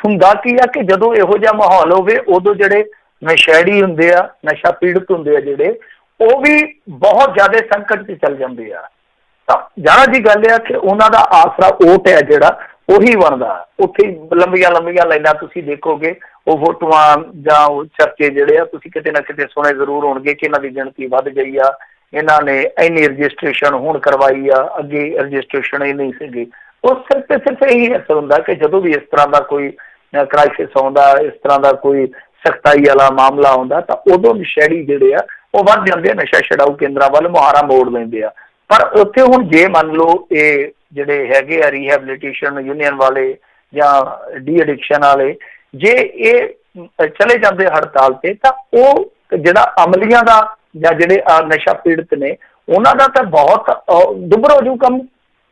ਹੁੰਦਾ ਕੀ ਆ ਕਿ ਜਦੋਂ ਇਹੋ ਜਿਹਾ ਮਾਹੌਲ ਹੋਵੇ ਉਦੋਂ ਜਿਹੜੇ ਨਸ਼ੇੜੀ ਹੁੰਦੇ ਆ, ਨਸ਼ਾ ਪੀੜਤ ਹੁੰਦੇ ਆ ਜਿਹੜੇ, ਉਹ ਵੀ ਬਹੁਤ ਜ਼ਿਆਦਾ ਸੰਕਟ 'ਚ ਚੱਲ ਜਾਂਦੇ ਆ। ਤਾਂ ਜ਼ਿਆਦਾ ਜੀ ਗੱਲ ਆ ਕਿ ਉਹਨਾਂ ਦਾ ਆਸਰਾ ਓਟ ਹੈ ਜਿਹੜਾ ਉਹੀ ਬਣਦਾ। ਉੱਥੇ ਲੰਬੀਆਂ ਲੰਬੀਆਂ ਲਾਈਨਾਂ ਤੁਸੀਂ ਦੇਖੋਗੇ, ਉਹ ਫੋਟੋਆਂ ਜਾਂ ਉਹ ਚਰਚੇ ਜਿਹੜੇ ਆ ਤੁਸੀਂ ਕਿਤੇ ਨਾ ਕਿਤੇ ਸੁਣੇ ਜ਼ਰੂਰ ਹੋਣਗੇ ਕਿ ਇਹਨਾਂ ਦੀ ਗਿਣਤੀ ਵੱਧ ਗਈ ਆ, ਇਹਨਾਂ ਨੇ ਇੰਨੀ ਰਜਿਸਟ੍ਰੇਸ਼ਨ ਹੁਣ ਕਰਵਾਈ ਆ, ਅੱਗੇ ਰਜਿਸਟ੍ਰੇਸ਼ਨ ਇਹ ਨਹੀਂ ਸੀਗੀ। ਉਸ ਸਿਰ ਤੇ ਸਿਰਫ ਇਹੀ ਅਸਰ ਹੁੰਦਾ ਕਿ ਜਦੋਂ ਵੀ ਇਸ ਤਰ੍ਹਾਂ ਦਾ ਕੋਈ ਕ੍ਰਾਈਸਿਸ ਆਉਂਦਾ, ਇਸ ਤਰ੍ਹਾਂ ਦਾ ਕੋਈ ਸਖਤਾਈ ਵਾਲਾ ਮਾਮਲਾ ਆਉਂਦਾ, ਤਾਂ ਉਦੋਂ ਨਸ਼ੇੜੀ ਜਿਹੜੇ ਆ ਉਹ ਵੱਧ ਜਾਂਦੇ ਆ, ਨਸ਼ਾ ਛਡਾਊ ਕੇਂਦਰਾਂ ਵੱਲ ਮੁਹਾਰਾ ਮੋੜ ਲੈਂਦੇ ਆ। ਪਰ ਉੱਥੇ ਹੁਣ ਜੇ ਮੰਨ ਲਓ ਇਹ ਜਿਹੜੇ ਹੈਗੇ ਆ ਰੀਹੈਬਲੀਟੇਸ਼ਨ ਯੂਨੀਅਨ ਵਾਲੇ ਜਾਂ ਡੀ ਐਡਿਕਸ਼ਨ ਵਾਲੇ, ਜੇ ਇਹ ਚਲੇ ਜਾਂਦੇ ਹੜਤਾਲ ਤੇ, ਤਾਂ ਉਹ ਜਿਹੜਾ ਅਮਲੀਆਂ ਦਾ ਜਾਂ ਜਿਹੜੇ ਨਸ਼ਾ ਪੀੜਤ ਨੇ ਉਹਨਾਂ ਦਾ ਤਾਂ ਬਹੁਤ ਦੁੱਭਰ ਹੋ ਜੂ, ਕੰਮ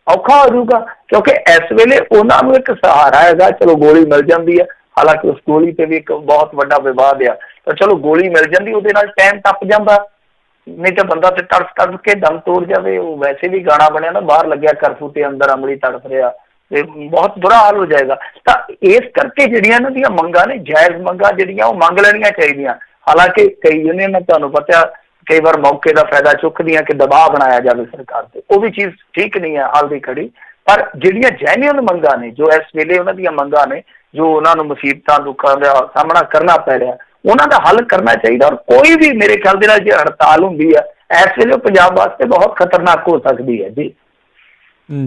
ਔਖਾ ਹੋ ਜੂਗਾ। ਕਿਉਂਕਿ ਇਸ ਵੇਲੇ ਉਹਨਾਂ ਨੂੰ ਇੱਕ ਸਹਾਰਾ ਹੈਗਾ, ਚਲੋ ਗੋਲੀ ਮਿਲ ਜਾਂਦੀ ਹੈ, ਹਾਲਾਂਕਿ ਉਸ ਗੋਲੀ ਤੇ ਵੀ ਇੱਕ ਬਹੁਤ ਵੱਡਾ ਵਿਵਾਦ ਆ, ਤਾਂ ਚਲੋ ਗੋਲੀ ਮਿਲ ਜਾਂਦੀ, ਉਹਦੇ ਨਾਲ ਟਾਈਮ ਟੱਪ ਜਾਂਦਾ, ਨਹੀਂ ਤਾਂ ਬੰਦਾ ਤੇ ਤੜਫ ਤੜਫ ਕੇ ਦਮ ਤੋੜ ਜਾਵੇ। ਉਹ ਵੈਸੇ ਵੀ ਗਾਣਾ ਬਣਿਆ ਨਾ, ਬਾਹਰ ਲੱਗਿਆ ਕਰਫਿਊ ਤੇ ਅੰਦਰ ਅਮਲੀ ਤੜਫ ਰਿਹਾ, ਤੇ ਬਹੁਤ ਬੁਰਾ ਹਾਲ ਹੋ ਜਾਏਗਾ। ਤਾਂ ਇਸ ਕਰਕੇ ਜਿਹੜੀਆਂ ਇਹਨਾਂ ਦੀਆਂ ਮੰਗਾਂ ਨੇ, ਜਾਇਜ਼ ਮੰਗਾਂ ਜਿਹੜੀਆਂ, ਉਹ ਮੰਗ ਲੈਣੀਆਂ ਚਾਹੀਦੀਆਂ। ਹਾਲਾਂਕਿ ਕਈ ਯੂਨੀਅਨਾਂ ਤੁਹਾਨੂੰ ਪਤਾ ਕਈ ਵਾਰ ਮੌਕੇ ਦਾ ਫਾਇਦਾ ਚੁੱਕਦੀਆਂ ਕਿ ਦਬਾਅ ਬਣਾਇਆ ਜਾਵੇ ਸਰਕਾਰ ਤੇ, ਉਹ ਵੀ ਚੀਜ਼ ਠੀਕ ਨਹੀਂ ਹੈ ਹਾਲ ਦੀ ਘੜੀ। ਪਰ ਜਿਹੜੀਆਂ ਜੈਨੂਅਨ ਮੰਗਾਂ ਨੇ, ਜੋ ਇਸ ਵੇਲੇ ਉਹਨਾਂ ਦੀਆਂ ਮੰਗਾਂ ਨੇ, ਜੋ ਉਹਨਾਂ ਨੂੰ ਮੁਸੀਬਤਾਂ ਦੁੱਖਾਂ ਦਾ ਸਾਹਮਣਾ ਕਰਨਾ ਪੈ ਰਿਹਾ, ਉਹਨਾਂ ਦਾ ਹੱਲ ਕਰਨਾ ਚਾਹੀਦਾ। ਔਰ ਕੋਈ ਵੀ ਮੇਰੇ ਖਿਆਲ ਦੇ ਨਾਲ ਜੇ ਹੜਤਾਲ ਹੁੰਦੀ ਹੈ ਇਸ ਵੇਲੇ, ਉਹ ਪੰਜਾਬ ਵਾਸਤੇ ਬਹੁਤ ਖਤਰਨਾਕ ਹੋ ਸਕਦੀ ਹੈ ਜੀ।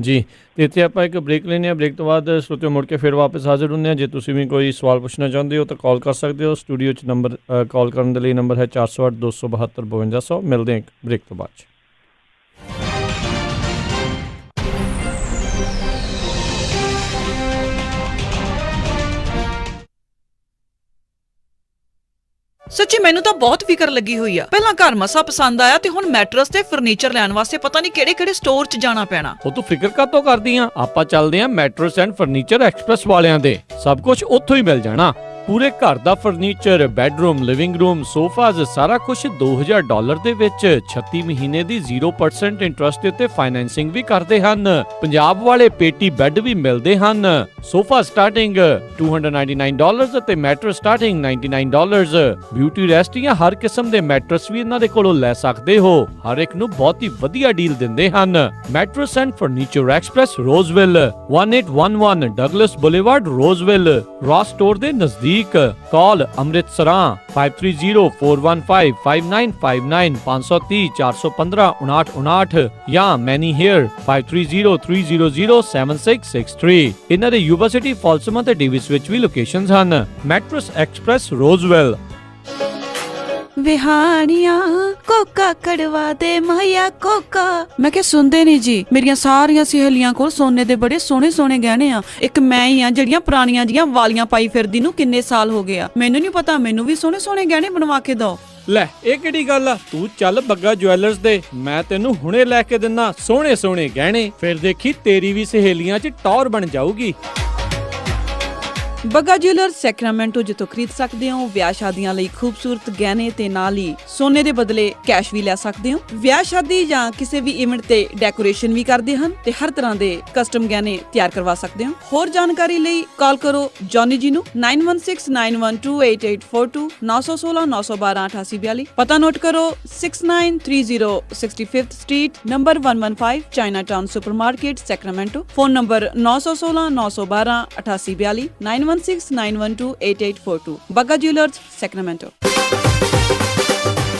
ਜੀ, ਅਤੇ ਇੱਥੇ ਆਪਾਂ ਇੱਕ ਬ੍ਰੇਕ ਲੈਂਦੇ ਹਾਂ। ਬ੍ਰੇਕ ਤੋਂ ਬਾਅਦ ਸਰੋਤਿਓ ਮੁੜ ਕੇ ਫਿਰ ਵਾਪਸ ਹਾਜ਼ਰ ਹੁੰਦੇ ਹਾਂ। ਜੇ ਤੁਸੀਂ ਵੀ ਕੋਈ ਸਵਾਲ ਪੁੱਛਣਾ ਚਾਹੁੰਦੇ ਹੋ ਤਾਂ ਕਾਲ ਕਰ ਸਕਦੇ ਹੋ। ਸਟੂਡੀਓ 'ਚ ਨੰਬਰ ਕਾਲ ਕਰਨ ਦੇ ਲਈ ਨੰਬਰ ਹੈ 408 272 5200। ਮਿਲਦੇ ਹਾਂ ਇੱਕ ਬ੍ਰੇਕ ਤੋਂ ਬਾਅਦ 'ਚ। ਸੱਚੀ ਮੈਨੂੰ ਤਾਂ ਬਹੁਤ ਫਿਕਰ ਲੱਗੀ ਹੋਈ ਆ। ਪਹਿਲਾਂ ਘਰ ਮਸਾ ਪਸੰਦ ਆਇਆ ਤੇ ਹੁਣ ਮੈਟਰਸ ਤੇ ਫਰਨੀਚਰ ਲੈਣ ਵਾਸਤੇ ਪਤਾ ਨਹੀਂ ਕਿਹੜੇ-ਕਿਹੜੇ ਸਟੋਰ 'ਚ ਜਾਣਾ ਪੈਣਾ। ਉਹ ਤੂੰ ਫਿਕਰ ਕਾਹਤੋਂ ਕਰਦੀ ਆ? ਆਪਾਂ ਚੱਲਦੇ ਆ ਮੈਟਰਸ ਐਂਡ ਫਰਨੀਚਰ ਐਕਸਪ੍ਰੈਸ ਵਾਲਿਆਂ ਦੇ। ਸਭ ਕੁਝ ਉੱਥੋਂ ਹੀ ਮਿਲ ਜਾਣਾ। ਪੂਰੇ ਘਰ ਦਾ furniture, bedroom, living room, sofas, ਸਾਰਾ ਕੁਝ $2000 ਦੇ ਵਿੱਚ 36 ਮਹੀਨੇ ਦੀ 0% ਇੰਟਰਸਟ ਉੱਤੇ ਫਾਈਨੈਂਸਿੰਗ ਵੀ ਕਰਦੇ ਹਨ। ਪੰਜਾਬ ਵਾਲੇ ਪੇਟੀ ਬੈੱਡ ਵੀ ਮਿਲਦੇ ਹਨ। ਸੋਫਾ ਸਟਾਰਟਿੰਗ $299 ਅਤੇ ਮੈਟਰਸ ਸਟਾਰਟਿੰਗ $99। ਬਿਊਟੀ ਰੈਸਟ ਜਾਂ ਹਰ ਕਿਸਮ ਦੇ ਮੈਟਰਸ ਵੀ ਇਹਨਾਂ ਦੇ ਕੋਲੋਂ ਲੈ ਸਕਦੇ ਹੋ। ਹਰ ਇੱਕ ਨੂੰ ਬਹੁਤ ਹੀ ਵਧੀਆ ਡੀਲ ਦਿੰਦੇ ਹਨ। Mattress and furniture express, Roseville, 1811 Douglas Boulevard, Roseville, Ross store ਦੇ ਨਜ਼ਦੀਕ। ਕਾਲ ਅੰਮ੍ਰਿਤਸਰਾਂ 5304155959 530 415 5959 ਜਾਂ ਮੈਨੀ ਹੇਅਰ 5303007663। ਇਹਨਾਂ ਦੇ ਯੂਨੀਵਰਸਿਟੀ ਫਾਲਸਮਾ ਤੇ ਡੇਵਿਸ ਵਿੱਚ ਵੀ ਲੋਕੇਸ਼ਨਸ ਹਨ। Mattress express, Roseville. ਵਿਹਾਨੀਆਂ ਕੋਕਾ ਕੜਵਾ ਦੇ ਮਾਇਆ ਕੋਕਾ। ਮੈਂ ਕਿਹਾ ਸੁਣਦੇ ਨਹੀਂ ਜੀ, ਮੇਰੀਆਂ ਸਾਰੀਆਂ ਸਹੇਲੀਆਂ ਕੋਲ ਸੋਨੇ ਦੇ ਬੜੇ ਸੋਹਣੇ ਸੋਹਣੇ ਗਹਿਣੇ ਆ। ਇੱਕ ਮੈਂ ਹੀ ਆ ਜਿਹੜੀਆਂ ਪੁਰਾਣੀਆਂ ਜੀਆਂ ਵਾਲੀਆਂ ਪਾਈ ਫਿਰਦੀ ਨੂੰ ਕਿੰਨੇ ਸਾਲ ਹੋ ਗਏ ਆ। ਮੈਨੂੰ ਨਹੀਂ ਪਤਾ, ਮੈਨੂੰ ਵੀ ਸੋਹਣੇ ਸੋਹਣੇ ਗਹਿਣੇ ਬਣਵਾ ਕੇ ਦਿਓ। ਲੈ ਇਹ ਕਿਹੜੀ ਗੱਲ ਆ? ਤੂੰ ਚੱਲ ਬੱਗਾ ਜੁਐਲਰਸ ਦੇ, ਮੈਂ ਤੈਨੂੰ ਹੁਣੇ ਲੈ ਕੇ ਦਿੰਨਾ ਸੋਹਣੇ ਸੋਹਣੇ ਗਹਿਣੇ। ਫਿਰ ਦੇਖੀ ਤੇਰੀ ਵੀ ਸਹੇਲੀਆਂ 'ਚ ਟੌਰ ਬਣ ਜਾਊਗੀ। ਬੱਗਾ ਜੁਐਲਰਸ ਸੈਕਰਾਮੈਂਟੋ, ਜਿੱਥੋਂ ਖਰੀਦ ਸਕਦੇ ਹੋ ਵਿਆਹ ਸ਼ਾਦੀਆਂ ਲਈ ਖੂਬਸੂਰਤ ਗਹਿਣੇ ਤੇ ਨਾਲ ਹੀ ਸੋਨੇ ਦੇ ਬਦਲੇ ਕੈਸ਼ ਵੀ ਲੈ ਸਕਦੇ ਹੋ। ਵਿਆਹ ਸ਼ਾਦੀ ਜਾਂ ਕਿਸੇ ਵੀ ਇਵੈਂਟ ਤੇ ਡੈਕੋਰੇਸ਼ਨ ਵੀ ਕਰਦੇ ਹਨ ਤੇ ਹਰ ਤਰ੍ਹਾਂ ਦੇ ਕਸਟਮ ਗਹਿਣੇ ਤਿਆਰ ਕਰਵਾ ਸਕਦੇ ਹੋ। ਹੋਰ ਜਾਣਕਾਰੀ ਲਈ ਕਾਲ ਕਰੋ ਜੌਨੀ ਜੀ ਨੂੰ 9169128842 916 912 8842। ਪਤਾ ਨੋਟ ਕਰੋ 6930 65th street, number 115, Chinatown supermarket, Sacramento. Phone number 916 912 8842 9169128842। Bagga jewellers, Sacramento.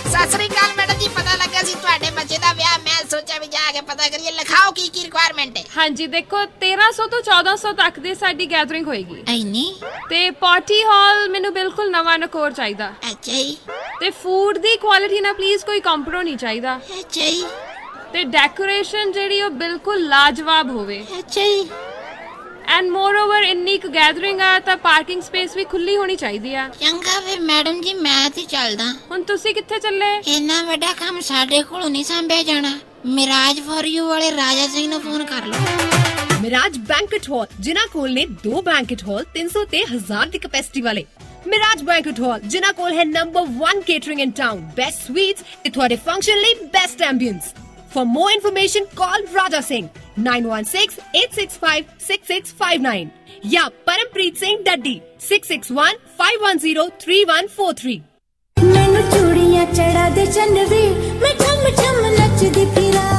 Sat Sri ਅਕਾਲ ਮੈਡਮ ਜੀ, ਪਤਾ ਲੱਗਾ ਸੀ ਤੁਹਾਡੇ ਬੱਚੇ ਦਾ ਵਿਆਹ ਮੈਂ ਸੋਚਿਆ ਵੀ ਜਾ ਕੇ ਪਤਾ ਕਰੀਏ। ਲਿਖਾਓ ਕੀ ਕੀ ਰਿਕੁਆਇਰਮੈਂਟ ਹੈ। ਹਾਂਜੀ ਦੇਖੋ 1300 ਤੋਂ 1400 ਤੱਕ ਦੀ ਸਾਡੀ ਗੈਦਰਿੰਗ ਹੋਏਗੀ ਐਨੀ? ਤੇ ਪਾਰਟੀ ਹਾਲ ਮੈਨੂੰ ਬਿਲਕੁਲ ਨਵਾਂ ਨਕੋਰ ਚਾਹੀਦਾ। ਅੱਛਾ ਜੀ। ਤੇ ਫੂਡ ਦੀ ਕੁਆਲਿਟੀ ਨਾਲ ਪਲੀਜ਼ ਕੋਈ ਕੰਪਰੋ ਨਹੀਂ ਚਾਹੀਦਾ। ਅੱਛਾ ਜੀ। ਤੇ ਡੈਕੋਰੇਸ਼ਨ ਜਿਹੜੀ ਉਹ ਬਿਲਕੁਲ ਲਾਜਵਾਬ ਹੋਵੇ। ਅੱਛਾ ਜੀ। ਐਂਡ ਮੋਰ ਓਵਰ ਇੰਨੀ ਕੁ ਗੈਦਰਿੰਗ ਆ ਤਾਂ ਪਾਰਕਿੰਗ ਸਪੇਸ ਵੀ ਖੁੱਲੀ ਹੋਣੀ ਚਾਹੀਦੀ ਆ। ਚੰਗਾ ਫਿਰ ਮੈਡਮ ਜੀ ਮੈਂ ਤੇ ਚੱਲਦਾ। ਹੁਣ ਤੁਸੀਂ ਕਿੱਥੇ ਚੱਲੇ? ਇੰਨਾ ਵੱਡਾ ਕੰਮ ਸਾਡੇ ਕੋਲੋਂ ਨਹੀਂ ਸੰਭਿਆ ਜਾਣਾ। ਮਿਰਾਜ ਫॉर ਯੂ ਵਾਲੇ ਰਾਜਾ ਸਿੰਘ ਨੂੰ ਫੋਨ ਕਰ ਲਓ। ਮਿਰਾਜ ਬੈਂਕਟ ਹਾਲ ਜਿਨ੍ਹਾਂ ਕੋਲ ਨੇ 2 ਬੈਂਕਟ ਹਾਲ 300 ਤੇ 1000 ਦੀ ਕਪੈਸਿਟੀ ਵਾਲੇ। ਮਿਰਾਜ ਬੈਂਕਟ ਹਾਲ ਜਿਨ੍ਹਾਂ ਕੋਲ ਹੈ ਨੰਬਰ 1 ਕੇਟਰਿੰਗ ਇਨ ਟਾਊਨ, ਬੈਸਟ ਸਵੀਟਸ ਤੇ ਤੁਹਾਡੇ ਫੰਕਸ਼ਨ ਲਈ best ambience. For more information, call Raja Singh 9168656659 या परमप्रीत सिंह डड्डी 6615103143। ਮੈਨੂੰ ਚੂੜੀਆਂ ਚੜਾ ਦੇ ਚੰਨਵੇ ਮੈਂ ਠਮ ਠਮ ਨੱਚਦੀ ਫਿਰਾਂ।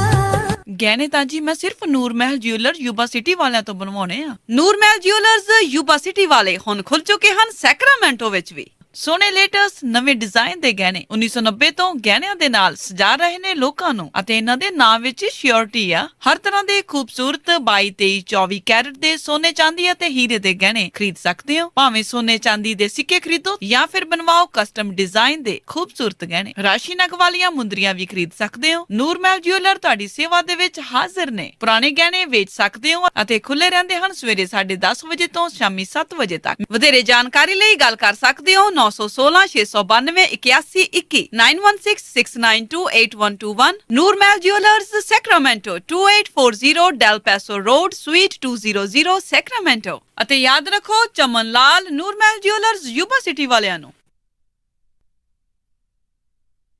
ਗਹਿਣੇ ਤਾਂ ਜੀ ਮੈਂ ਸਿਰਫ ਨੂਰ ਮਹਿਲ ਜਿਊਲਰ ਯੂਬਾ ਸਿਟੀ ਵਾਲਿਆਂ ਤੋਂ ਬਣਵਾਉਣੇ ਆ। ਨੂਰ ਮਹਿਲ ਜਿਊਲਰਸ ਯੂਬਾ ਸਿਟੀ ਵਾਲੇ ਹੁਣ ਖੁੱਲ ਚੁੱਕੇ ਹਨ ਸੈਕਰਾਮੈਂਟੋ ਵਿੱਚ ਵੀ। ਸੋਨੇ ਲੇਟੈਸਟ ਨਵੇਂ ਡਿਜ਼ਾਈਨ ਦੇ ਗਹਿਣੇ 1990 ਤੋਂ ਗਹਿਣਿਆਂ ਦੇ ਨਾਲ ਸਜਾ ਰਹੇ ਨੇ ਲੋਕਾਂ ਨੂੰ ਅਤੇ ਇਹਨਾਂ ਦੇ ਨਾਂ ਵਿੱਚ ਸ਼ਿਓਰਿਟੀ ਆ। ਹਰ ਤਰ੍ਹਾਂ ਦੇ ਖੂਬਸੂਰਤ 22, 23, 24 ਕੈਰਟ ਦੇ ਸੋਨੇ ਚਾਂਦੀ ਅਤੇ ਹੀਰੇ ਦੇ ਗਹਿਣੇ ਖਰੀਦ ਸਕਦੇ ਹੋ। ਭਾਵੇਂ ਸੋਨੇ ਚਾਂਦੀ ਦੇ ਸਿੱਕੇ ਖਰੀਦੋ ਜਾਂ ਫਿਰ ਬਣਵਾਓ ਕਸਟਮ ਡਿਜ਼ਾਈਨ ਦੇ ਖੂਬਸੂਰਤ ਗਹਿਣੇ। ਰਾਸ਼ੀ ਨਗ ਵਾਲੀਆਂ ਮੁੰਦਰੀਆਂ ਵੀ ਖਰੀਦ ਸਕਦੇ ਹੋ। ਨੂਰ ਮਹਿਲ ਜਿਊਲਰ ਤੁਹਾਡੀ ਸੇਵਾ ਦੇ ਵਿੱਚ ਹਾਜ਼ਰ ਨੇ। ਪੁਰਾਣੇ ਗਹਿਣੇ ਵੇਚ ਸਕਦੇ ਹੋ ਅਤੇ ਖੁੱਲੇ ਰਹਿੰਦੇ ਹਨ ਸਵੇਰੇ 10:30 ਵਜੇ ਤੋਂ ਸ਼ਾਮੀ 7 ਵਜੇ ਤੱਕ। ਵਧੇਰੇ ਜਾਣਕਾਰੀ ਲਈ ਗੱਲ ਕਰ ਸਕਦੇ ਹੋ 916 692 8121 9166928121। Noor Mahal jewellers Sacramento 2840 Del Paso Road suite 200 Sacramento. ਅਤੇ ਯਾਦ ਰੱਖੋ Chaman Lal Noor Mahal jewellers Yuba City ਵਾਲਿਆਂ ਨੂੰ।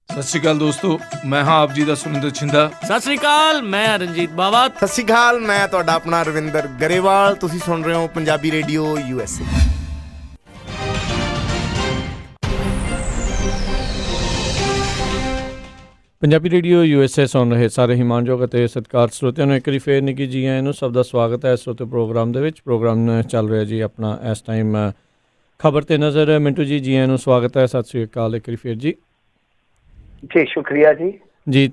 ਸਤਿ ਸ਼੍ਰੀ ਅਕਾਲ ਦੋਸਤੋ, ਮੈਂ ਹਾਂ ਆਪ ਜੀ ਦਾ ਸੁਰਿੰਦਰ ਛਿੰਦਾ। ਸਤਿ ਸ੍ਰੀ ਅਕਾਲ, ਮੈਂ ਰਣਜੀਤ ਬਾਵਾ। ਸਤਿ ਸ਼੍ਰੀ ਅਕਾਲ, ਮੈਂ ਤੁਹਾਡਾ ਆਪਣਾ ਰਵਿੰਦਰ ਗਰੇਵਾਲ। ਤੁਸੀਂ ਸੁਣ ਰਹੇ ਹੋ Punjabi radio USA। Punjabi radio USA ਸੁਣ ਰਹੇ ਸਾਰੇ ਹਿਮਾਨਯੋਗ ਅਤੇ ਸਤਿਕਾਰ ਸਰੋਤਿਆਂ ਨੂੰ ਇੱਕ ਵਾਰੀ ਫੇਰ ਨਿੱਕੀ ਜੀ ਆਇਆਂ ਨੂੰ ਸਭ ਦਾ ਸਵਾਗਤ ਹੈ ਸਰੋਤੇ ਪ੍ਰੋਗਰਾਮ ਦੇ ਵਿੱਚ। ਪ੍ਰੋਗਰਾਮ ਚੱਲ ਰਿਹਾ ਜੀ ਆਪਣਾ ਇਸ ਟਾਈਮ ਖਬਰ ਤੇ ਨਜ਼ਰ। ਮਿੰਟੂ ਜੀ ਜੀ ਆਇਆਂ ਨੂੰ ਸਵਾਗਤ ਹੈ, ਸਤਿ ਸ਼੍ਰੀ ਅਕਾਲ ਇੱਕ ਵਾਰੀ ਫੇਰ ਜੀ। ਜੀ ਸ਼ੁਕਰੀਆ ਜੀ।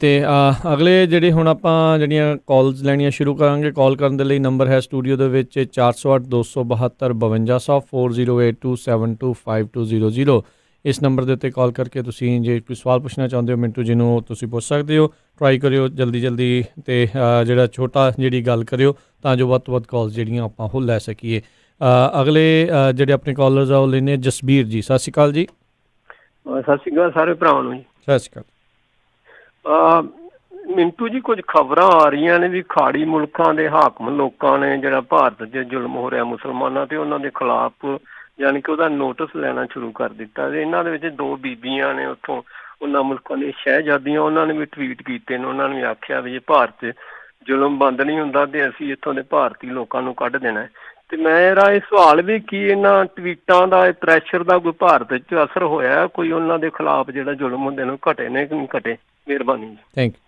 ਤੇ ਅਗਲੇ ਜਿਹੜੇ ਹੁਣ ਆਪਾਂ ਜਿਹੜੀਆਂ ਕਾਲਸ ਲੈਣੀਆਂ ਸ਼ੁਰੂ ਕਰਾਂਗੇ। ਕਾਲ ਕਰਨ ਦੇ ਲਈ ਨੰਬਰ ਹੈ ਸਟੂਡੀਓ ਦੇ ਵਿੱਚ 408 272 5200 4082725200। ਇਸ ਨੰਬਰ ਦੇ ਉੱਤੇ ਕਾਲ ਕਰਕੇ ਤੁਸੀਂ ਜੇ ਕੋਈ ਸਵਾਲ ਪੁੱਛਣਾ ਚਾਹੁੰਦੇ ਹੋ ਮਿੰਟੂ ਜੀ ਨੂੰ ਤੁਸੀਂ ਪੁੱਛ ਸਕਦੇ ਹੋ। ਟਰਾਈ ਕਰਿਓ ਜਲਦੀ ਅਤੇ ਜਿਹੜਾ ਛੋਟਾ ਜਿਹੜੀ ਗੱਲ ਕਰਿਓ ਤਾਂ ਜੋ ਵੱਧ ਤੋਂ ਵੱਧ ਕਾਲਸ ਜਿਹੜੀਆਂ ਆਪਾਂ ਉਹ ਲੈ ਸਕੀਏ। ਅਗਲੇ ਜਿਹੜੇ ਆਪਣੇ ਕਾਲਰਸ ਆ ਉਹ ਲੈਣੇ ਜਸਬੀਰ ਜੀ। ਸਤਿ ਸ਼੍ਰੀ ਅਕਾਲ ਜੀ। ਸਤਿ ਸ਼੍ਰੀ ਅਕਾਲ ਸਾਰੇ ਭਰਾਵਾਂ ਨੂੰ ਜੀ। ਸਤਿ ਸ਼੍ਰੀ ਅਕਾਲ। ਮਿੰਟੂ ਜੀ ਕੁਝ ਖਬਰਾਂ ਆ ਰਹੀਆਂ ਨੇ ਵੀ ਖਾੜੀ ਮੁਲਕਾਂ ਦੇ ਹਾਕਮ ਲੋਕਾਂ ਨੇ ਜਿਹੜਾ ਭਾਰਤ 'ਚ ਜ਼ੁਲਮ ਹੋ ਰਿਹਾ ਮੁਸਲਮਾਨਾਂ ਤੇ ਉਹਨਾਂ ਦੇ ਖਿਲਾਫ ਯਾਨੀ ਕਿ ਉਹਦਾ ਨੋਟਿਸ ਲੈਣਾ ਸ਼ੁਰੂ ਕਰ ਦਿੱਤਾ। ਤੇ ਇਹਨਾਂ ਦੇ ਵਿੱਚ 2 ਬੀਬੀਆਂ ਨੇ ਉੱਥੋਂ ਉਹਨਾਂ ਮੁਲਕਾਂ ਦੀਆਂ ਸ਼ਹਿਜ਼ਾਦੀਆਂ, ਉਹਨਾਂ ਨੇ ਵੀ ਟਵੀਟ ਕੀਤੇ ਨੇ। ਉਹਨਾਂ ਨੇ ਵੀ ਆਖਿਆ ਵੀ ਜੇ ਭਾਰਤ 'ਚ ਜ਼ੁਲਮ ਬੰਦ ਨਹੀਂ ਹੁੰਦਾ ਤੇ ਅਸੀਂ ਇੱਥੋਂ ਦੇ ਭਾਰਤੀ ਲੋਕਾਂ ਨੂੰ ਕੱਢ ਦੇਣਾ। ਤੇ ਮੇਰਾ ਇਹ ਸਵਾਲ ਵੀ ਕੀ ਇਹਨਾਂ ਟਵੀਟਾਂ ਦਾ ਪ੍ਰੈਸ਼ਰ ਦਾ ਕੋਈ ਭਾਰਤ 'ਚ ਅਸਰ ਹੋਇਆ, ਕੋਈ ਉਹਨਾਂ ਦੇ ਖਿਲਾਫ ਜਿਹੜਾ ਜ਼ੁਲਮ ਹੁੰਦੇ ਨੇ ਘਟੇ ਨੇ ਕਿ ਨਹੀਂ ਘਟੇ? ਮਿਹਰਬਾਨੀ ਜੀ। Thank you.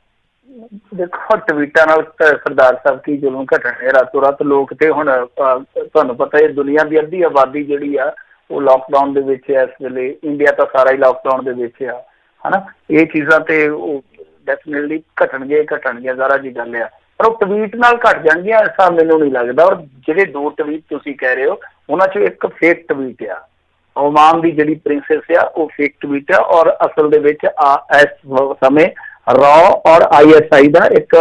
ਦੇਖੋ ਟਵੀਟਾਂ ਨਾਲ ਸਰਦਾਰ ਸਾਹਿਬ ਕੀ ਜ਼ੁਲਮ ਘਟਣੇ ਰਾਤੋਂ ਰਾਤ ਲੋਕ ਤੇ ਹੁਣ ਤੁਹਾਨੂੰ ਪਤਾ ਹੈ ਦੁਨੀਆ ਦੀ ਅੱਧੀ ਆਬਾਦੀ ਜਿਹੜੀ ਆ ਉਹ ਲਾਕਡਾਊਨ ਦੇ ਵਿੱਚ ਹੈ ਇਸ ਵੇਲੇ। ਇੰਡੀਆ ਤਾਂ ਸਾਰਾ ਹੀ ਲਾਕਡਾਊਨ ਦੇ ਵਿੱਚ ਆ ਹਨਾ। ਇਹ ਚੀਜ਼ਾਂ ਤੇ ਉਹ ਡੈਫੀਨਿਟਲੀ ਘਟਣਗੇ ਜ਼ਰਾ ਜੀ ਗੱਲ ਆ। ਪਰ ਉਹ ਟਵੀਟ ਨਾਲ ਘਟ ਜਾਣਗੀਆਂ ਐਸਾ ਮੈਨੂੰ ਨਹੀਂ ਲੱਗਦਾ। ਔਰ ਜਿਹੜੇ 2 ਟਵੀਟ ਤੁਸੀਂ ਕਹਿ ਰਹੇ ਹੋ ਉਹਨਾਂ 'ਚੋਂ ਇੱਕ ਫੇਕ ਟਵੀਟ ਆ। ਓਮਾਨ ਦੀ ਜਿਹੜੀ ਪ੍ਰਿੰਸੈਸ ਆ ਉਹ ਫੇਕ ਟਵੀਟ ਆ ਔਰ ਅਸਲ ਦੇ ਵਿੱਚ ਇਸ ਸਮੇਂ ਰॉ ਔਰ ISI ਦਾ ਇੱਕ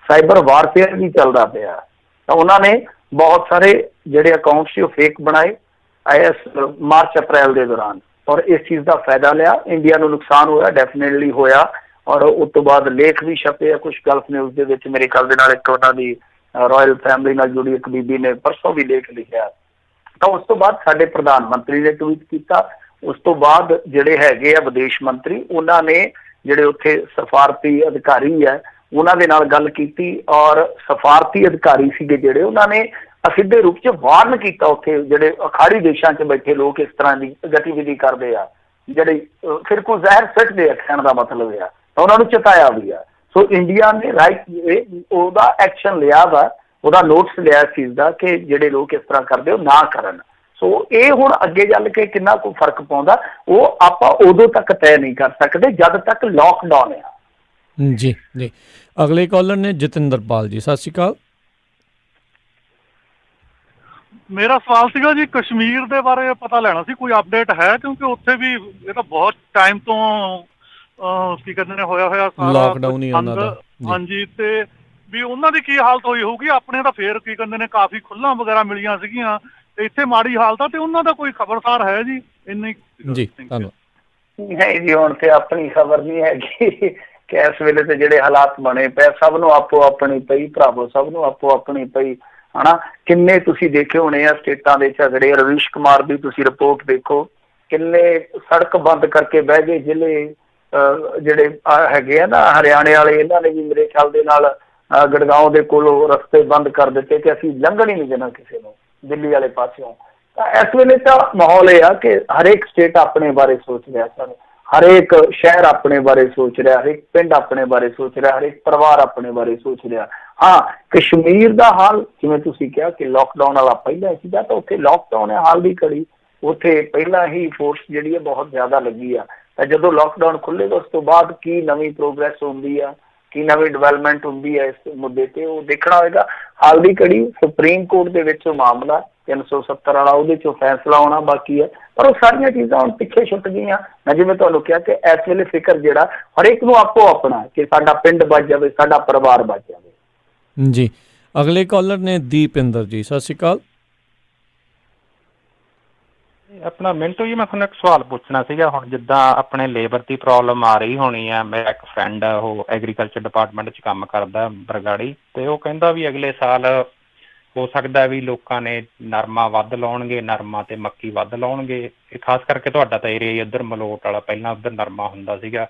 ਸਾਈਬਰ ਵਾਰਫੇਅਰ ਵੀ ਚੱਲਦਾ ਪਿਆ। ਤਾਂ ਉਹਨਾਂ ਨੇ ਬਹੁਤ ਸਾਰੇ ਜਿਹੜੇ ਅਕਾਊਂਟ ਸੀ ਉਹ ਫੇਕ ਬਣਾਏ ਇਸ ਮਾਰਚ ਅਪ੍ਰੈਲ ਦੇ ਦੌਰਾਨ ਔਰ ਇਸ ਚੀਜ਼ ਦਾ ਫਾਇਦਾ ਲਿਆ। ਇੰਡੀਆ ਨੂੰ ਨੁਕਸਾਨ ਹੋਇਆ, ਡੈਫੀਨੇਟਲੀ ਹੋਇਆ। ਔਰ ਉਸ ਤੋਂ ਬਾਅਦ ਲੇਖ ਵੀ ਛਪੇ ਆ ਕੁਛ ਗਲਫ ਨਿਊਜ਼ ਦੇ ਵਿੱਚ। ਮੇਰੇ ਖਿਆਲ ਦੇ ਨਾਲ ਇੱਕ ਉਹਨਾਂ ਦੀ ਰਾਇਲ ਫੈਮਿਲੀ ਨਾਲ ਜੁੜੀ ਇੱਕ ਬੀਬੀ ਨੇ ਪਰਸੋਂ ਵੀ ਲੇਖ ਲਿਖਿਆ। ਤਾਂ ਉਸ ਤੋਂ ਬਾਅਦ ਸਾਡੇ ਪ੍ਰਧਾਨ ਮੰਤਰੀ ਨੇ ਟਵੀਟ ਕੀਤਾ। ਉਸ ਤੋਂ ਬਾਅਦ ਜਿਹੜੇ ਹੈਗੇ ਆ ਵਿਦੇਸ਼ ਮੰਤਰੀ ਉਹਨਾਂ ਨੇ ਜਿਹੜੇ ਉੱਥੇ ਸਫਾਰਤੀ ਅਧਿਕਾਰੀ ਹੈ ਉਹਨਾਂ ਦੇ ਨਾਲ ਗੱਲ ਕੀਤੀ ਔਰ ਸਫਾਰਤੀ ਅਧਿਕਾਰੀ ਸੀਗੇ ਜਿਹੜੇ ਉਹਨਾਂ ਨੇ ਅਸਿੱਧੇ ਰੂਪ 'ਚ ਵਾਰਨ ਕੀਤਾ ਉੱਥੇ ਜਿਹੜੇ ਅਖਾੜੀ ਦੇਸ਼ਾਂ 'ਚ ਬੈਠੇ ਲੋਕ ਇਸ ਤਰ੍ਹਾਂ ਦੀ ਗਤੀਵਿਧੀ ਕਰਦੇ ਆ ਜਿਹੜੇ ਫਿਰ ਕੋਈ ਜ਼ਹਿਰ ਸਿੱਟਦੇ ਆ ਕਹਿਣ ਦਾ ਮਤਲਬ ਆ। ਤਾਂ ਉਹਨਾਂ ਨੂੰ ਚੇਤਾਇਆ ਵੀ ਆ। ਸੋ ਇੰਡੀਆ ਨੇ ਉਹਦਾ ਐਕਸ਼ਨ ਲਿਆ ਵਾ, ਉਹਦਾ ਨੋਟਿਸ ਲਿਆ ਇਸ ਚੀਜ਼ ਦਾ ਕਿ ਜਿਹੜੇ ਲੋਕ ਇਸ ਤਰ੍ਹਾਂ ਕਰਦੇ ਉਹ ਨਾ ਕਰਨ। ਸੋ ਇਹ ਹੁਣ ਅੱਗੇ ਚੱਲ ਕੇ ਕਿੰਨਾ ਕੁ ਫਰਕ ਪਾਉਂਦਾ ਉਹ ਆਪਾਂ ਉਦੋਂ ਤੱਕ ਤੈਅ ਨਹੀਂ ਕਰ ਸਕਦੇ ਜਦ ਤੱਕ ਲਾਕਡਾਊਨ ਆ। ਜੀ ਜੀ। ਅਗਲੇ ਕਾਲਰ ਨੇ ਜਤਿੰਦਰਪਾਲ ਜੀ, ਸਤਿ ਸ਼੍ਰੀ ਅਕਾਲ। ਮੇਰਾ ਸਵਾਲ ਸੀਗਾ ਜੀ, ਕਸ਼ਮੀਰ ਦੇ ਬਾਰੇ ਪਤਾ ਲੈਣਾ ਸੀ, ਕੋਈ ਅਪਡੇਟ ਹੈ? ਕਿਉਂਕਿ ਉੱਥੇ ਵੀ ਇਹ ਤਾਂ ਬਹੁਤ ਟਾਈਮ ਤੋਂ ਕੀ ਕਹਿੰਦੇ ਨੇ ਹੋਇਆ ਸਾਰਾ ਲਾਕਡਾਊਨ ਹੀ ਉਹਨਾਂ ਦਾ। ਹਾਂਜੀ, ਤੇ ਵੀ ਉਹਨਾਂ ਦੀ ਕੀ ਹਾਲਤ ਹੋਈ ਹੋਊਗੀ? ਆਪਣੇ ਤਾਂ ਫੇਰ ਕੀ ਕਹਿੰਦੇ ਨੇ ਕਾਫੀ ਖੁੱਲ੍ਹਾਂ ਵਗੈਰਾ ਮਿਲੀਆਂ ਸੀਗੀਆਂ, ਤੇ ਇੱਥੇ ਮਾੜੀ ਹਾਲਤ ਆ, ਤੇ ਉਹਨਾਂ ਦਾ ਕੋਈ ਖਬਰਸਾਰ ਹੈ ਜੀ? ਇੰਨੀ ਜੀ, ਧੰਨਵਾਦ। ਨਹੀਂ ਜੀ, ਹੁਣ ਤੇ ਆਪਣੀ ਖਬਰ ਨਹੀਂ ਹੈਗੀ ਕਿ ਇਸ ਵੇਲੇ ਤੇ ਜਿਹੜੇ ਹਾਲਾਤ ਬਣੇ ਪਏ, ਸਭ ਨੂੰ ਆਪੋ ਆਪਣੀ ਪਈ ਭਰਾਵੋ, ਸਭ ਨੂੰ ਆਪੋ ਆਪਣੀ ਪਈ ਹਨਾ। ਕਿੰਨੇ ਤੁਸੀਂ ਦੇਖੇ ਹੋਣੇ ਆ ਸਟੇਟਾਂ ਦੇ ਝਗੜੇ, ਰਵੀਸ਼ ਕੁਮਾਰ ਦੀ ਤੁਸੀਂ ਰਿਪੋਰਟ ਦੇਖੋ, ਕਿੰਨੇ ਸੜਕ ਬੰਦ ਕਰਕੇ ਬਹਿ ਗਏ ਜ਼ਿਲ੍ਹੇ ਜਿਹੜੇ ਹੈਗੇ ਆ ਨਾ ਹਰਿਆਣੇ ਵਾਲੇ, ਇਹਨਾਂ ਨੇ ਵੀ ਮੇਰੇ ਖਿਆਲ ਦੇ ਨਾਲ ਗੜਗਾਉਂ ਦੇ ਕੋਲੋਂ ਰਸਤੇ ਬੰਦ ਕਰ ਦਿੱਤੇ ਕਿ ਅਸੀਂ ਲੰਘਣ ਹੀ ਨਹੀਂ ਦੇਣਾ ਕਿਸੇ ਨੂੰ ਦਿੱਲੀ ਵਾਲੇ ਪਾਸਿਓਂ। ਤਾਂ ਇਸ ਵੇਲੇ ਤਾਂ ਮਾਹੌਲ ਇਹ ਆ ਕਿ ਹਰੇਕ ਸਟੇਟ ਆਪਣੇ ਬਾਰੇ ਸੋਚ ਰਿਹਾ ਸਰ, ਹਰੇਕ ਸ਼ਹਿਰ ਆਪਣੇ ਬਾਰੇ ਸੋਚ ਰਿਹਾ, ਹਰੇਕ ਪਿੰਡ ਆਪਣੇ ਬਾਰੇ ਸੋਚ ਰਿਹਾ, ਹਰੇਕ ਪਰਿਵਾਰ ਆਪਣੇ ਬਾਰੇ ਸੋਚ ਰਿਹਾ। ਹਾਂ, ਕਸ਼ਮੀਰ ਦਾ ਹਾਲ ਜਿਵੇਂ ਤੁਸੀਂ ਕਿਹਾ ਕਿ ਲੋਕਡਾਊਨ ਵਾਲਾ ਪਹਿਲਾਂ ਸੀਗਾ, ਤਾਂ ਉੱਥੇ ਲੋਕਡਾਊਨ ਹੈ ਹਾਲ ਦੀ ਘੜੀ, ਉੱਥੇ ਪਹਿਲਾਂ ਹੀ ਫੋਰਸ ਜਿਹੜੀ ਹੈ ਬਹੁਤ ਜ਼ਿਆਦਾ ਲੱਗੀ ਆ। ਤਾਂ ਜਦੋਂ ਲੋਕਡਾਊਨ ਖੁੱਲ੍ਹੇਗਾ ਉਸ ਤੋਂ ਬਾਅਦ ਕੀ ਨਵੀਂ ਪ੍ਰੋਗਰੈਸ ਹੁੰਦੀ ਆ, ਕੀ ਨਵੀਂ ਡਿਵੈਲਪਮੈਂਟ ਹੁੰਦੀ ਹੈ ਇਸ ਮੁੱਦੇ ਤੇ, ਉਹ ਦੇਖਣਾ ਹੋਏਗਾ। ਹਾਲ ਦੀ ਘੜੀ ਸੁਪਰੀਮ ਕੋਰਟ ਦੇ ਵਿੱਚ ਮਾਮਲਾ 370 ਵਾਲਾ, ਉਹਦੇ ਚੋਂ ਫੈਸਲਾ ਆਉਣਾ ਬਾਕੀ ਹੈ, ਪਰ ਉਹ ਸਾਰੀਆਂ ਚੀਜ਼ਾਂ ਹੁਣ ਪਿੱਛੇ ਛੁੱਟ ਗਈਆਂ। ਮੈਂ ਜਿਵੇਂ ਤੁਹਾਨੂੰ ਕਿਹਾ ਕਿ ਇਸ ਵੇਲੇ ਫਿਕਰ ਜਿਹੜਾ ਹਰੇਕ ਨੂੰ ਆਪੋ ਆਪਣਾ ਕਿ ਸਾਡਾ ਪਿੰਡ ਬਚ ਜਾਵੇ, ਸਾਡਾ ਪਰਿਵਾਰ ਬਚ ਜਾਵੇ। ਜੀ, ਅਗਲੇ ਕਾਲਰ ਨੇ ਦੀਪਿੰਦਰ ਜੀ, ਸਤਿ ਸ਼੍ਰੀ ਅਕਾਲ। ਆਪਣਾ ਮਿੰਟੂ ਜੀ, ਮੈਂ ਤੁਹਾਨੂੰ ਇੱਕ ਸਵਾਲ ਪੁੱਛਣਾ ਸੀਗਾ। ਹੁਣ ਜਿੱਦਾਂ ਆਪਣੇ ਲੇਬਰ ਦੀ ਪ੍ਰੋਬਲਮ ਆ ਰਹੀ ਹੋਣੀ ਆ, ਮੇਰਾ ਇੱਕ ਫਰੈਂਡ ਆ, ਉਹ ਐਗਰੀਕਲਚਰ ਡਿਪਾਰਟਮੈਂਟ 'ਚ ਕੰਮ ਕਰਦਾ ਬਰਗਾੜੀ, ਤੇ ਉਹ ਕਹਿੰਦਾ ਵੀ ਅਗਲੇ ਸਾਲ ਹੋ ਸਕਦਾ ਵੀ ਲੋਕਾਂ ਨੇ ਨਰਮਾ ਵੱਧ ਲਾਉਣਗੇ, ਨਰਮਾ ਤੇ ਮੱਕੀ ਵੱਧ ਲਾਉਣਗੇ। ਇਹ ਖਾਸ ਕਰਕੇ ਤੁਹਾਡਾ ਤਾਂ ਏਰੀਆ ਇੱਧਰ ਮਲੋਟ ਵਾਲਾ, ਪਹਿਲਾਂ ਉੱਧਰ ਨਰਮਾ ਹੁੰਦਾ ਸੀਗਾ,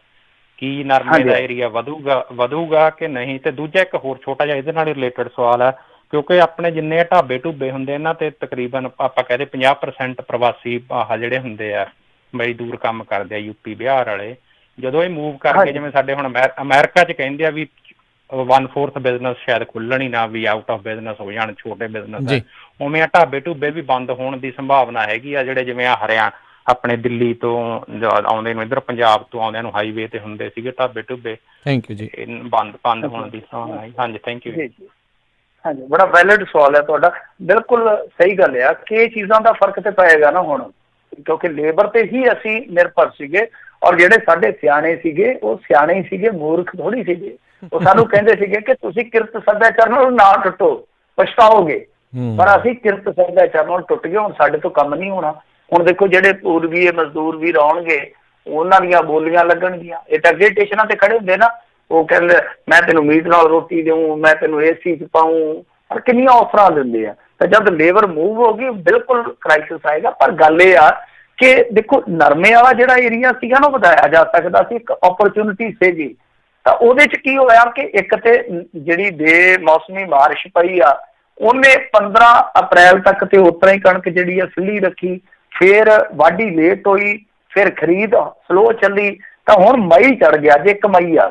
ਕੀ ਨਰਮੇ ਦਾ ਏਰੀਆ ਵਧੂਗਾ ਕਿ ਨਹੀਂ? ਤੇ ਦੂਜਾ ਇੱਕ ਹੋਰ ਛੋਟਾ ਜਿਹਾ ਇਹਦੇ ਨਾਲ ਰਿਲੇਟਡ ਸਵਾਲ ਆ, ਕਿਉਂਕਿ ਆਪਣੇ ਜਿੰਨੇ ਢਾਬੇ ਢੂਬੇ ਹੁੰਦੇ ਇਹਨਾਂ ਤੇ ਤਕਰੀਬਨ ਆਪਾਂ ਕਹਦੇ 50% ਪ੍ਰਵਾਸੀ ਆਹ ਜਿਹੜੇ ਹੁੰਦੇ ਆ ਮਜ਼ਦੂਰ ਕੰਮ ਕਰਦੇ ਆ, ਯੂਪੀ ਬਿਹਾਰ ਵਾਲੇ। ਜਦੋਂ ਇਹ ਮੂਵ ਕਰਕੇ ਜਿਵੇਂ ਸਾਡੇ ਹੁਣ ਅਮਰੀਕਾ 'ਚ ਕਹਿੰਦੇ ਆ ਵੀ 1/4 ਬਿਜ਼ਨਸ ਸ਼ਾਇਦ ਖੁੱਲਣ ਹੀ ਨਾ, ਵੀ ਆਊਟ ਆਫ ਬਿਜ਼ਨਸ ਹੋ ਜਾਣ ਛੋਟੇ ਬਿਜ਼ਨਸ, ਉਵੇਂ ਆ ਢਾਬੇ ਢੂਬੇ ਵੀ ਬੰਦ ਹੋਣ ਦੀ ਸੰਭਾਵਨਾ ਹੈਗੀ ਆ। ਜਿਹੜੇ ਜਿਵੇਂ ਆ ਹਰਿਆਣਾ ਆਪਣੇ ਦਿੱਲੀ ਤੋਂ ਆਉਂਦੇ ਨੂੰ, ਇੱਧਰ ਪੰਜਾਬ ਤੋਂ ਆਉਂਦਿਆਂ ਨੂੰ ਹਾਈਵੇ ਤੇ ਹੁੰਦੇ ਸੀਗੇ ਢਾਬੇ ਢੂਬੇ, ਥੈਂਕ ਯੂ ਜੀ, ਬੰਦ ਹੋਣ ਦੀ ਸੰਭਾਵਨਾ ਹੈ। ਹਾਂਜੀ, ਥੈਂਕ ਯੂ। ਹਾਂਜੀ, ਬੜਾ ਵੈਲਿਡ ਸਵਾਲ ਹੈ ਤੁਹਾਡਾ, ਬਿਲਕੁਲ ਸਹੀ ਗੱਲ ਆ ਕਿ ਇਹ ਚੀਜ਼ਾਂ ਦਾ ਫਰਕ ਤੇ ਪਏਗਾ ਨਾ ਹੁਣ, ਕਿਉਂਕਿ ਲੇਬਰ ਤੇ ਹੀ ਅਸੀਂ ਨਿਰਭਰ ਸੀਗੇ, ਔਰ ਜਿਹੜੇ ਸਾਡੇ ਸਿਆਣੇ ਸੀਗੇ ਉਹ ਸਿਆਣੇ ਹੀ ਸੀਗੇ, ਮੂਰਖ ਥੋੜੀ ਸੀਗੇ। ਉਹ ਸਾਨੂੰ ਕਹਿੰਦੇ ਸੀਗੇ ਕਿ ਤੁਸੀਂ ਕਿਰਤ ਸੱਭਿਆਚਾਰ ਨਾਲ ਨਾ ਟੁੱਟੋ, ਪਛਤਾਓਗੇ, ਪਰ ਅਸੀਂ ਕਿਰਤ ਸੱਭਿਆਚਾਰ ਨਾਲ ਟੁੱਟ ਗਏ, ਹੁਣ ਸਾਡੇ ਤੋਂ ਕੰਮ ਨਹੀਂ ਹੋਣਾ। ਹੁਣ ਦੇਖੋ ਜਿਹੜੇ ਪੂਰਬੀ ਮਜ਼ਦੂਰ ਵੀ ਆਉਣਗੇ, ਉਹਨਾਂ ਦੀਆਂ ਬੋਲੀਆਂ ਲੱਗਣਗੀਆਂ। ਇਹ ਤਾਂ ਅੱਗੇ ਸਟੇਸ਼ਨਾਂ ਤੇ ਖੜੇ ਹੁੰਦੇ ਨਾ, ਉਹ ਕਹਿੰਦੇ ਮੈਂ ਤੈਨੂੰ ਮੀਟ ਨਾਲ ਰੋਟੀ ਦੇਊਂ, ਮੈਂ ਤੈਨੂੰ ਏਸੀ 'ਚ ਪਾਊਂ, ਪਰ ਕਿੰਨੀਆਂ ਆਫਰਾਂ ਦਿੰਦੇ ਆ। ਤਾਂ ਜਦ ਲੇਬਰ ਮੂਵ ਹੋ ਗਈ ਬਿਲਕੁਲ ਕ੍ਰਾਈਸਿਸ ਆਏਗਾ। ਪਰ ਗੱਲ ਇਹ ਆ ਕਿ ਦੇਖੋ ਨਰਮੇ ਵਾਲਾ ਜਿਹੜਾ ਏਰੀਆ ਸੀਗਾ ਨਾ, ਵਧਾਇਆ ਜਾ ਸਕਦਾ ਸੀ, ਇੱਕ ਓਪਰਚੁਨਿਟੀ ਸੀਗੀ। ਤਾਂ ਉਹਦੇ 'ਚ ਕੀ ਹੋਇਆ ਕਿ ਇੱਕ ਤੇ ਜਿਹੜੀ ਬੇਮੌਸਮੀ ਬਾਰਿਸ਼ ਪਈ ਆ, ਉਹਨੇ 15 ਅਪ੍ਰੈਲ ਤੱਕ ਤੇ ਉਤਰਾ ਹੀ ਕਣਕ ਜਿਹੜੀ ਆ ਸਿੱਲੀ ਰੱਖੀ, ਫਿਰ ਵਾਢੀ ਲੇਟ ਹੋਈ, ਫਿਰ ਖਰੀਦ ਸਲੋ ਚੱਲੀ, ਤਾਂ ਹੁਣ ਮਈ ਚੜ ਗਿਆ। ਜੇ 1 ਮਈ ਆ,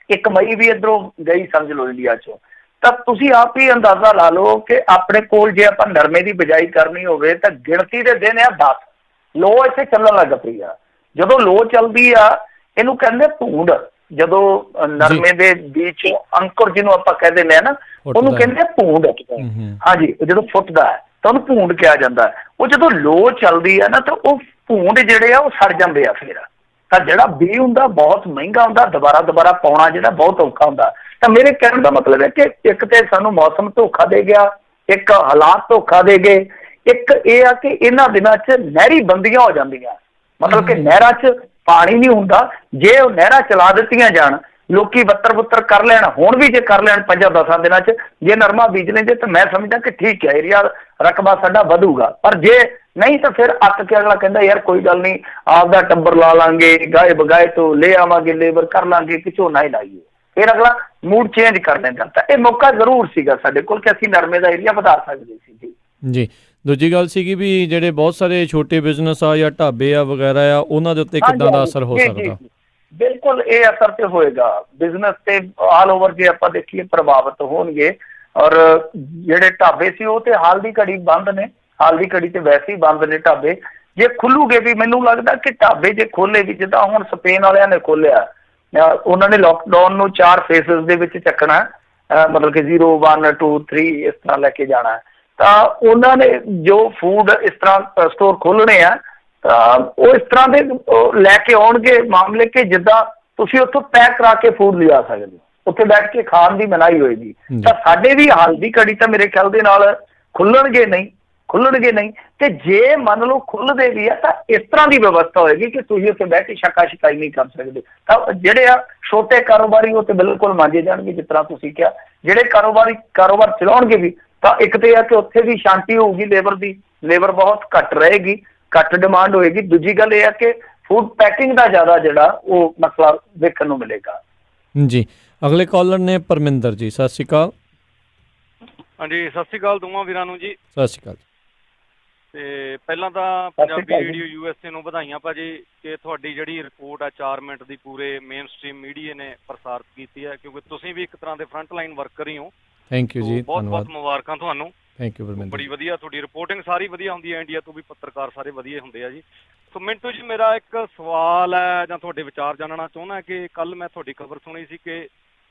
1 ਮਈ ਵੀ ਇੱਧਰੋਂ ਗਈ ਸਮਝ ਲਓ ਇੰਡੀਆ 'ਚੋਂ। ਤਾਂ ਤੁਸੀਂ ਆਪ ਹੀ ਅੰਦਾਜ਼ਾ ਲਾ ਲਓ ਕਿ ਆਪਣੇ ਕੋਲ ਜੇ ਆਪਾਂ ਨਰਮੇ ਦੀ ਬਿਜਾਈ ਕਰਨੀ ਹੋਵੇ ਤਾਂ ਗਿਣਤੀ ਦੇ ਦਿਨ ਆ 10। ਲੋ ਇੱਥੇ ਚੱਲਣ ਲੱਗ ਪਈ ਆ। ਜਦੋਂ ਲੋ ਚੱਲਦੀ ਆ, ਇਹਨੂੰ ਕਹਿੰਦੇ ਭੂੰਡ। ਜਦੋਂ ਨਰਮੇ ਦੇ ਬੀਜ ਅੰਕੁਰ ਜਿਹਨੂੰ ਆਪਾਂ ਕਹਿ ਦਿੰਦੇ ਆ ਨਾ, ਉਹਨੂੰ ਕਹਿੰਦੇ ਭੂੰਡ। ਹਾਂਜੀ, ਜਦੋਂ ਫੁੱਟਦਾ ਹੈ ਤਾਂ ਉਹਨੂੰ ਭੂੰਡ ਕਿਹਾ ਜਾਂਦਾ ਹੈ। ਉਹ ਜਦੋਂ ਲੋ ਚੱਲਦੀ ਆ ਨਾ, ਤਾਂ ਉਹ ਭੂੰਡ ਜਿਹੜੇ ਆ ਉਹ ਸੜ ਜਾਂਦੇ ਆ। ਫਿਰ ਤਾਂ ਜਿਹੜਾ ਬੀ ਹੁੰਦਾ ਬਹੁਤ ਮਹਿੰਗਾ ਹੁੰਦਾ, ਦੁਬਾਰਾ ਪਾਉਣਾ ਜਿਹੜਾ ਬਹੁਤ ਔਖਾ ਹੁੰਦਾ। ਤਾਂ ਮੇਰੇ ਕਹਿਣ ਦਾ ਮਤਲਬ ਹੈ ਕਿ ਇੱਕ ਤੇ ਸਾਨੂੰ ਮੌਸਮ ਧੋਖਾ ਦੇ ਗਿਆ, ਇੱਕ ਹਾਲਾਤ ਧੋਖਾ ਦੇ ਗਏ, ਇੱਕ ਇਹ ਆ ਕਿ ਇਹਨਾਂ ਦਿਨਾਂ 'ਚ ਨਹਿਰੀ ਬੰਦੀਆਂ ਹੋ ਜਾਂਦੀਆਂ, ਮਤਲਬ ਕਿ ਨਹਿਰਾਂ 'ਚ ਪਾਣੀ ਨਹੀਂ ਹੁੰਦਾ। ਜੇ ਉਹ ਨਹਿਰਾਂ ਚਲਾ ਦਿੱਤੀਆਂ ਜਾਣ, ਲੋਕੀ ਬੱਤਰ ਕਰ ਲੈਣ, ਹੁਣ ਵੀ ਜੇ ਕਰ ਲੈਣ 5-10 ਦਿਨਾਂ 'ਚ ਜੇ ਨਰਮਾ ਬੀਜ ਲੈਂਦੇ, ਤਾਂ ਮੈਂ ਸਮਝਦਾ ਕਿ ਠੀਕ ਹੈ, ਏਰੀਆ ਰਕਬਾ ਸਾਡਾ ਵਧੂਗਾ। ਪਰ ਜੇ ਨਹੀਂ ਤਾਂ ਫਿਰ ਅੱਕ ਕੇ ਅਗਲਾ ਕਹਿੰਦਾ ਯਾਰ ਕੋਈ ਗੱਲ ਨਹੀਂ, ਆਪਦਾ ਟੱਬਰ ਲਾ ਲਾਂਗੇ, ਗਾਏ ਬਗਾਏ ਤੋਂ ਲੈ ਆਵਾਂਗੇ, ਲੇਬਰ ਕਰ ਲਾਂਗੇ, ਕਿ ਝੋਨਾ ਹੀ ਲਾਈਏ। ਫਿਰ ਅਗਲਾ ਮੂਡ ਚੇਂਜ ਕਰ ਲੈਂਦਾ। ਤਾਂ ਇਹ ਮੌਕਾ ਜ਼ਰੂਰ ਸੀਗਾ ਸਾਡੇ ਕੋਲ ਕਿ ਅਸੀਂ ਨਰਮੇ ਦਾ ਏਰੀਆ ਵਧਾ ਸਕਦੇ ਸੀ ਜੀ। ਦੂਜੀ ਗੱਲ ਸੀਗੀ ਵੀ ਜਿਹੜੇ ਬਹੁਤ ਸਾਰੇ ਛੋਟੇ ਬਿਜ਼ਨਸ ਆ ਜਾਂ ਢਾਬੇ ਆ ਵਗੈਰਾ ਆ, ਉਹਨਾਂ ਦੇ ਉੱਤੇ ਕਿੱਦਾਂ ਦਾ ਅਸਰ ਹੋ ਸਕਦਾ? ਬਿਲਕੁਲ ਇਹ ਅਸਰ ਤੇ ਹੋਏਗਾ, ਬਿਜ਼ਨਸ ਤੇ ਆਲ ਓਵਰ ਜੇ ਆਪਾਂ ਦੇਖੀਏ ਪ੍ਰਭਾਵਿਤ ਹੋਣਗੇ। ਔਰ ਜਿਹੜੇ ਢਾਬੇ ਸੀ ਉਹ ਤੇ ਹਾਲ ਦੀ ਘੜੀ ਬੰਦ ਨੇ, ਹਾਲ ਦੀ ਘੜੀ ਤੇ ਵੈਸੇ ਹੀ ਬੰਦ ਨੇ ਢਾਬੇ। ਜੇ ਖੁੱਲੂਗੇ ਵੀ, ਮੈਨੂੰ ਲੱਗਦਾ ਕਿ ਢਾਬੇ ਜੇ ਖੋਲੇ ਵੀ, ਜਿੱਦਾਂ ਹੁਣ ਸਪੇਨ ਵਾਲਿਆਂ ਨੇ ਖੋਲਿਆ, ਉਹਨਾਂ ਨੇ ਲੋਕਡਾਊਨ ਨੂੰ 4 ਫੇਸਿਸ ਦੇ ਵਿੱਚ ਚੱਕਣਾ, ਮਤਲਬ ਕਿ 0 1 2 3 ਇਸ ਤਰ੍ਹਾਂ ਲੈ ਕੇ ਜਾਣਾ। ਤਾਂ ਉਹਨਾਂ ਨੇ ਜੋ ਫੂਡ ਇਸ ਤਰ੍ਹਾਂ ਸਟੋਰ ਖੋਲ੍ਹਣੇ ਆ, ਤਾਂ ਉਹ ਇਸ ਤਰ੍ਹਾਂ ਦੇ ਲੈ ਕੇ ਆਉਣਗੇ ਮਾਮਲੇ ਕਿ ਜਿੱਦਾਂ ਤੁਸੀਂ ਉੱਥੋਂ ਪੈਕ ਕਰਾ ਕੇ ਫੂਡ ਲਿਆ ਸਕਦੇ ਹੋ, ਉੱਥੇ ਬੈਠ ਕੇ ਖਾਣ ਦੀ ਮਨਾਹੀ ਹੋਏਗੀ। ਤਾਂ ਸਾਡੇ ਵੀ ਹਾਲ ਦੀ ਘੜੀ ਤਾਂ ਮੇਰੇ ਖਿਆਲ ਦੇ ਨਾਲ ਖੁੱਲਣਗੇ ਨਹੀਂ। ਤੇ ਜੇ ਮੰਨ ਲਓ ਖੁੱਲ੍ਹਦੇ ਵੀ ਆ ਤਾਂ ਇਸ ਤਰ੍ਹਾਂ ਦੀ ਵਿਵਸਥਾ ਹੋਏਗੀ ਕਿ ਤੁਸੀਂ ਉੱਥੇ ਬਹਿ ਕੇ ਛਕਾ ਛਕਾਈ ਨਹੀਂ ਕਰ ਸਕਦੇ। ਤਾਂ ਜਿਹੜੇ ਆ ਛੋਟੇ ਕਾਰੋਬਾਰੀ ਉਹ ਤੇ ਬਿਲਕੁਲ ਮਾਂਜੇ ਜਾਣਗੇ, ਜਿਸ ਤਰ੍ਹਾਂ ਤੁਸੀਂ ਕਿਹਾ। ਜਿਹੜੇ ਕਾਰੋਬਾਰ ਚਲਾਉਣਗੇ ਵੀ, ਤਾਂ ਇੱਕ ਤੇ ਆ ਕਿ ਉੱਥੇ ਵੀ ਸ਼ਾਂਤੀ ਹੋਊਗੀ, ਲੇਬਰ ਬਹੁਤ ਘੱਟ ਰਹੇਗੀ, ਘੱਟ ਡਿਮਾਂਡ ਹੋਏਗੀ। ਦੂਜੀ ਗੱਲ ਇਹ ਆ ਕਿ ਫੂਡ ਪੈਕਿੰਗ ਦਾ ਜ਼ਿਆਦਾ ਜਿਹੜਾ ਉਹ ਮਸਲਾ ਵੇਖਣ ਨੂੰ ਮਿਲੇਗਾ। ਜੀ, ਅਗਲੇ ਕਾਲਰ ਨੇ ਪਰਮਿੰਦਰ ਜੀ। ਸਤਿ ਸ਼੍ਰੀ ਅਕਾਲ। ਹਾਂਜੀ, ਸਤਿ ਸ਼੍ਰੀ ਅਕਾਲ ਦੋਵਾਂ ਵੀਰਾਂ ਨੂੰ ਜੀ। ਸਤਿ ਸ਼੍ਰੀ ਅਕਾਲ। ਤੇ ਪਹਿਲਾਂ ਤਾਂ ਪੰਜਾਬੀ ਰੇਡੀਓ USA ਨੂੰ ਵਧਾਈਆਂ ਭਾਜੀ ਕਿ ਤੁਹਾਡੀ ਜਿਹੜੀ ਰਿਪੋਰਟ ਆ 4 ਮਿੰਟ ਦੀ ਪੂਰੇ ਮੇਨ ਸਟ੍ਰੀਮ ਮੀਡੀਆ ਨੇ ਪ੍ਰਸਾਰਿਤ ਕੀਤੀ ਹੈ, ਕਿਉਂਕਿ ਤੁਸੀਂ ਵੀ ਇੱਕ ਤਰ੍ਹਾਂ ਦੇ ਫਰੰਟ ਲਾਈਨ ਵਰਕਰ ਹੀ ਹੋ। ਥੈਂਕ ਯੂ ਜੀ, ਬਹੁਤ ਬਹੁਤ ਮੁਬਾਰਕਾਂ ਤੁਹਾਨੂੰ। Thank you Parminder. ਬੜੀ ਵਧੀਆ ਤੁਹਾਡੀ ਰਿਪੋਰਟਿੰਗ, ਸਾਰੀ ਵਧੀਆ ਹੁੰਦੀ ਹੈ। ਇੰਡੀਆ ਤੋਂ ਵੀ ਪੱਤਰਕਾਰ ਸਾਰੇ ਵਧੀਆ ਹੁੰਦੇ ਆ ਜੀ। ਸੋ ਮਿੰਟੂ ਜੀ, ਮੇਰਾ ਇੱਕ ਸਵਾਲ ਹੈ ਜਾਂ ਤੁਹਾਡੇ ਵਿਚਾਰ ਜਾਣਨਾ ਚਾਹੁੰਦਾ ਕਿ ਕੱਲ ਮੈਂ ਤੁਹਾਡੀ ਖਬਰ ਸੁਣੀ ਸੀ ਕਿ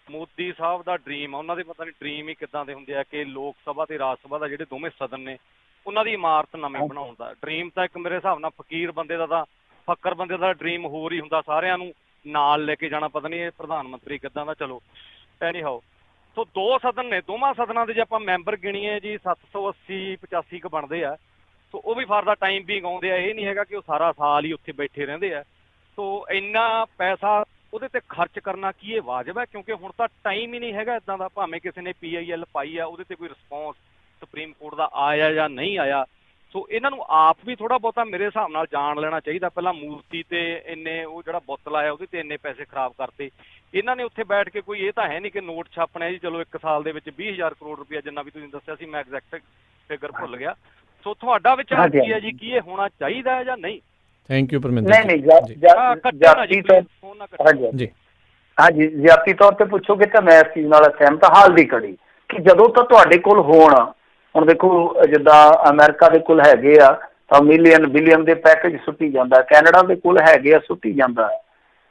ਮੋਦੀ ਸਾਹਿਬ ਦਾ ਡ੍ਰੀਮ ਆ, ਉਹਨਾਂ ਦੇ ਪਤਾ ਨਹੀਂ ਡ੍ਰੀਮ ਹੀ ਕਿੱਦਾਂ ਦੇ ਹੁੰਦੇ ਆ, ਕਿ ਲੋਕ ਸਭਾ ਤੇ ਰਾਜ ਸਭਾ ਦਾ ਜਿਹੜੇ ਦੋਵੇਂ ਸਦਨ ਨੇ ਉਹਨਾਂ ਦੀ ਇਮਾਰਤ ਨਵੀਂ ਬਣਾਉਣ ਦਾ ਡ੍ਰੀਮ। ਤਾਂ ਇੱਕ ਮੇਰੇ ਹਿਸਾਬ ਨਾਲ ਫਕੀਰ ਬੰਦੇ ਦਾ ਤਾਂ ਫੱਕਰ ਬੰਦੇ ਦਾ ਡ੍ਰੀਮ ਹੋਰ ਹੀ ਹੁੰਦਾ, ਸਾਰਿਆਂ ਨੂੰ ਨਾਲ ਲੈ ਕੇ ਜਾਣਾ। ਪਤਾ ਨਹੀਂ ਇਹ ਪ੍ਰਧਾਨ ਮੰਤਰੀ ਕਿੱਦਾਂ ਦਾ। ਚਲੋ ਐਨੀ ਹਾਓ। ਸੋ 2 ਸਦਨ ਨੇ, ਦੋਵਾਂ ਸਦਨਾਂ ਦੇ ਜੇ ਆਪਾਂ ਮੈਂਬਰ ਗਿਣੀਏ ਜੀ 780-85 ਕੁ ਬਣਦੇ ਆ। ਸੋ ਉਹ ਵੀ ਫਾਰ ਦਾ ਟਾਈਮ ਵੀ ਆਉਂਦੇ ਆ, ਇਹ ਨਹੀਂ ਹੈਗਾ ਕਿ ਉਹ ਸਾਰਾ ਸਾਲ ਹੀ ਉੱਥੇ ਬੈਠੇ ਰਹਿੰਦੇ ਆ। ਸੋ ਇੰਨਾ ਪੈਸਾ ਉਹਦੇ ਤੇ ਖਰਚ ਕਰਨਾ ਕੀ ਇਹ ਵਾਜਬ ਹੈ? ਕਿਉਂਕਿ ਹੁਣ ਤਾਂ ਟਾਈਮ ਹੀ ਨਹੀਂ ਹੈਗਾ ਇੱਦਾਂ ਦਾ। ਭਾਵੇਂ ਕਿਸੇ ਨੇ PIL ਪਾਈ ਆ, ਉਹਦੇ ਤੇ ਕੋਈ ਰਿਸਪੌਂਸ ਸੁਪਰੀਮ ਕੋਰਟ ਦਾ ਆਇਆ ਜਾਂ ਨਹੀਂ ਆਇਆ। ਸੋ ਇਹਨਾਂ ਨੂੰ ਆਪ ਵੀ ਥੋੜ੍ਹਾ ਬਹੁਤਾ ਮੇਰੇ ਹਿਸਾਬ ਨਾਲ ਜਾਣ ਲੈਣਾ ਚਾਹੀਦਾ। ਪਹਿਲਾਂ ਮੂਰਤੀ ਤੇ ਇੰਨੇ, ਉਹ ਜਿਹੜਾ ਬੁੱਤ ਲਾਇਆ ਉਹਦੇ ਤੇ ਇੰਨੇ ਪੈਸੇ ਖਰਾਬ ਕਰਤੇ ਇਹਨਾਂ ਨੇ। ਉੱਥੇ ਬੈਠ ਕੇ ਕੋਈ ਇਹ ਤਾਂ ਹੈ ਨਹੀਂ ਕਿ ਨੋਟ ਛਾਪਣੇ ਜੀ, ਚਲੋ 1 ਸਾਲ ਦੇ ਵਿੱਚ 20,000 ਕਰੋੜ ਰੁਪਇਆ, ਜਿੰਨਾ ਵੀ ਤੁਸੀਂ ਦੱਸਿਆ ਸੀ, ਮੈਂ ਐਗਜ਼ੈਕਟ ਫਿਗਰ ਭੁੱਲ ਗਿਆ। ਸੋ ਤੁਹਾਡਾ ਵਿਚਾਰ ਕੀ ਹੈ ਜੀ, ਕੀ ਇਹ ਹੋਣਾ ਚਾਹੀਦਾ ਹੈ ਜਾਂ ਨਹੀਂ? Thank you Parminder. ਨਹੀਂ, ਹਾਂਜੀ, ਜ਼ਿਆਤੀ ਤੌਰ ਤੇ ਪੁੱਛੋਗੇ ਤਾਂ ਮੈਂ ਇਸ ਚੀਜ਼ ਨਾਲ ਸਹਿਮਤ ਹਾਂ। ਹਾਲ ਦੀ ਘੜੀ ਕਿ ਜਦੋਂ ਤਾਂ ਤੁਹਾਡੇ ਕੋਲ ਹੋਣ, ਹੁਣ ਦੇਖੋ ਜਿੱਦਾਂ ਅਮਰੀਕਾ ਦੇ ਕੋਲ ਹੈਗੇ ਆ ਤਾਂ ਮਿਲੀਅਨ ਬਿਲੀਅਨ ਦੇ ਪੈਕੇਜ ਸੁੱਟੀ ਜਾਂਦਾ, ਕੈਨੇਡਾ ਦੇ ਕੋਲ ਹੈਗੇ ਆ ਸੁੱਟੀ ਜਾਂਦਾ,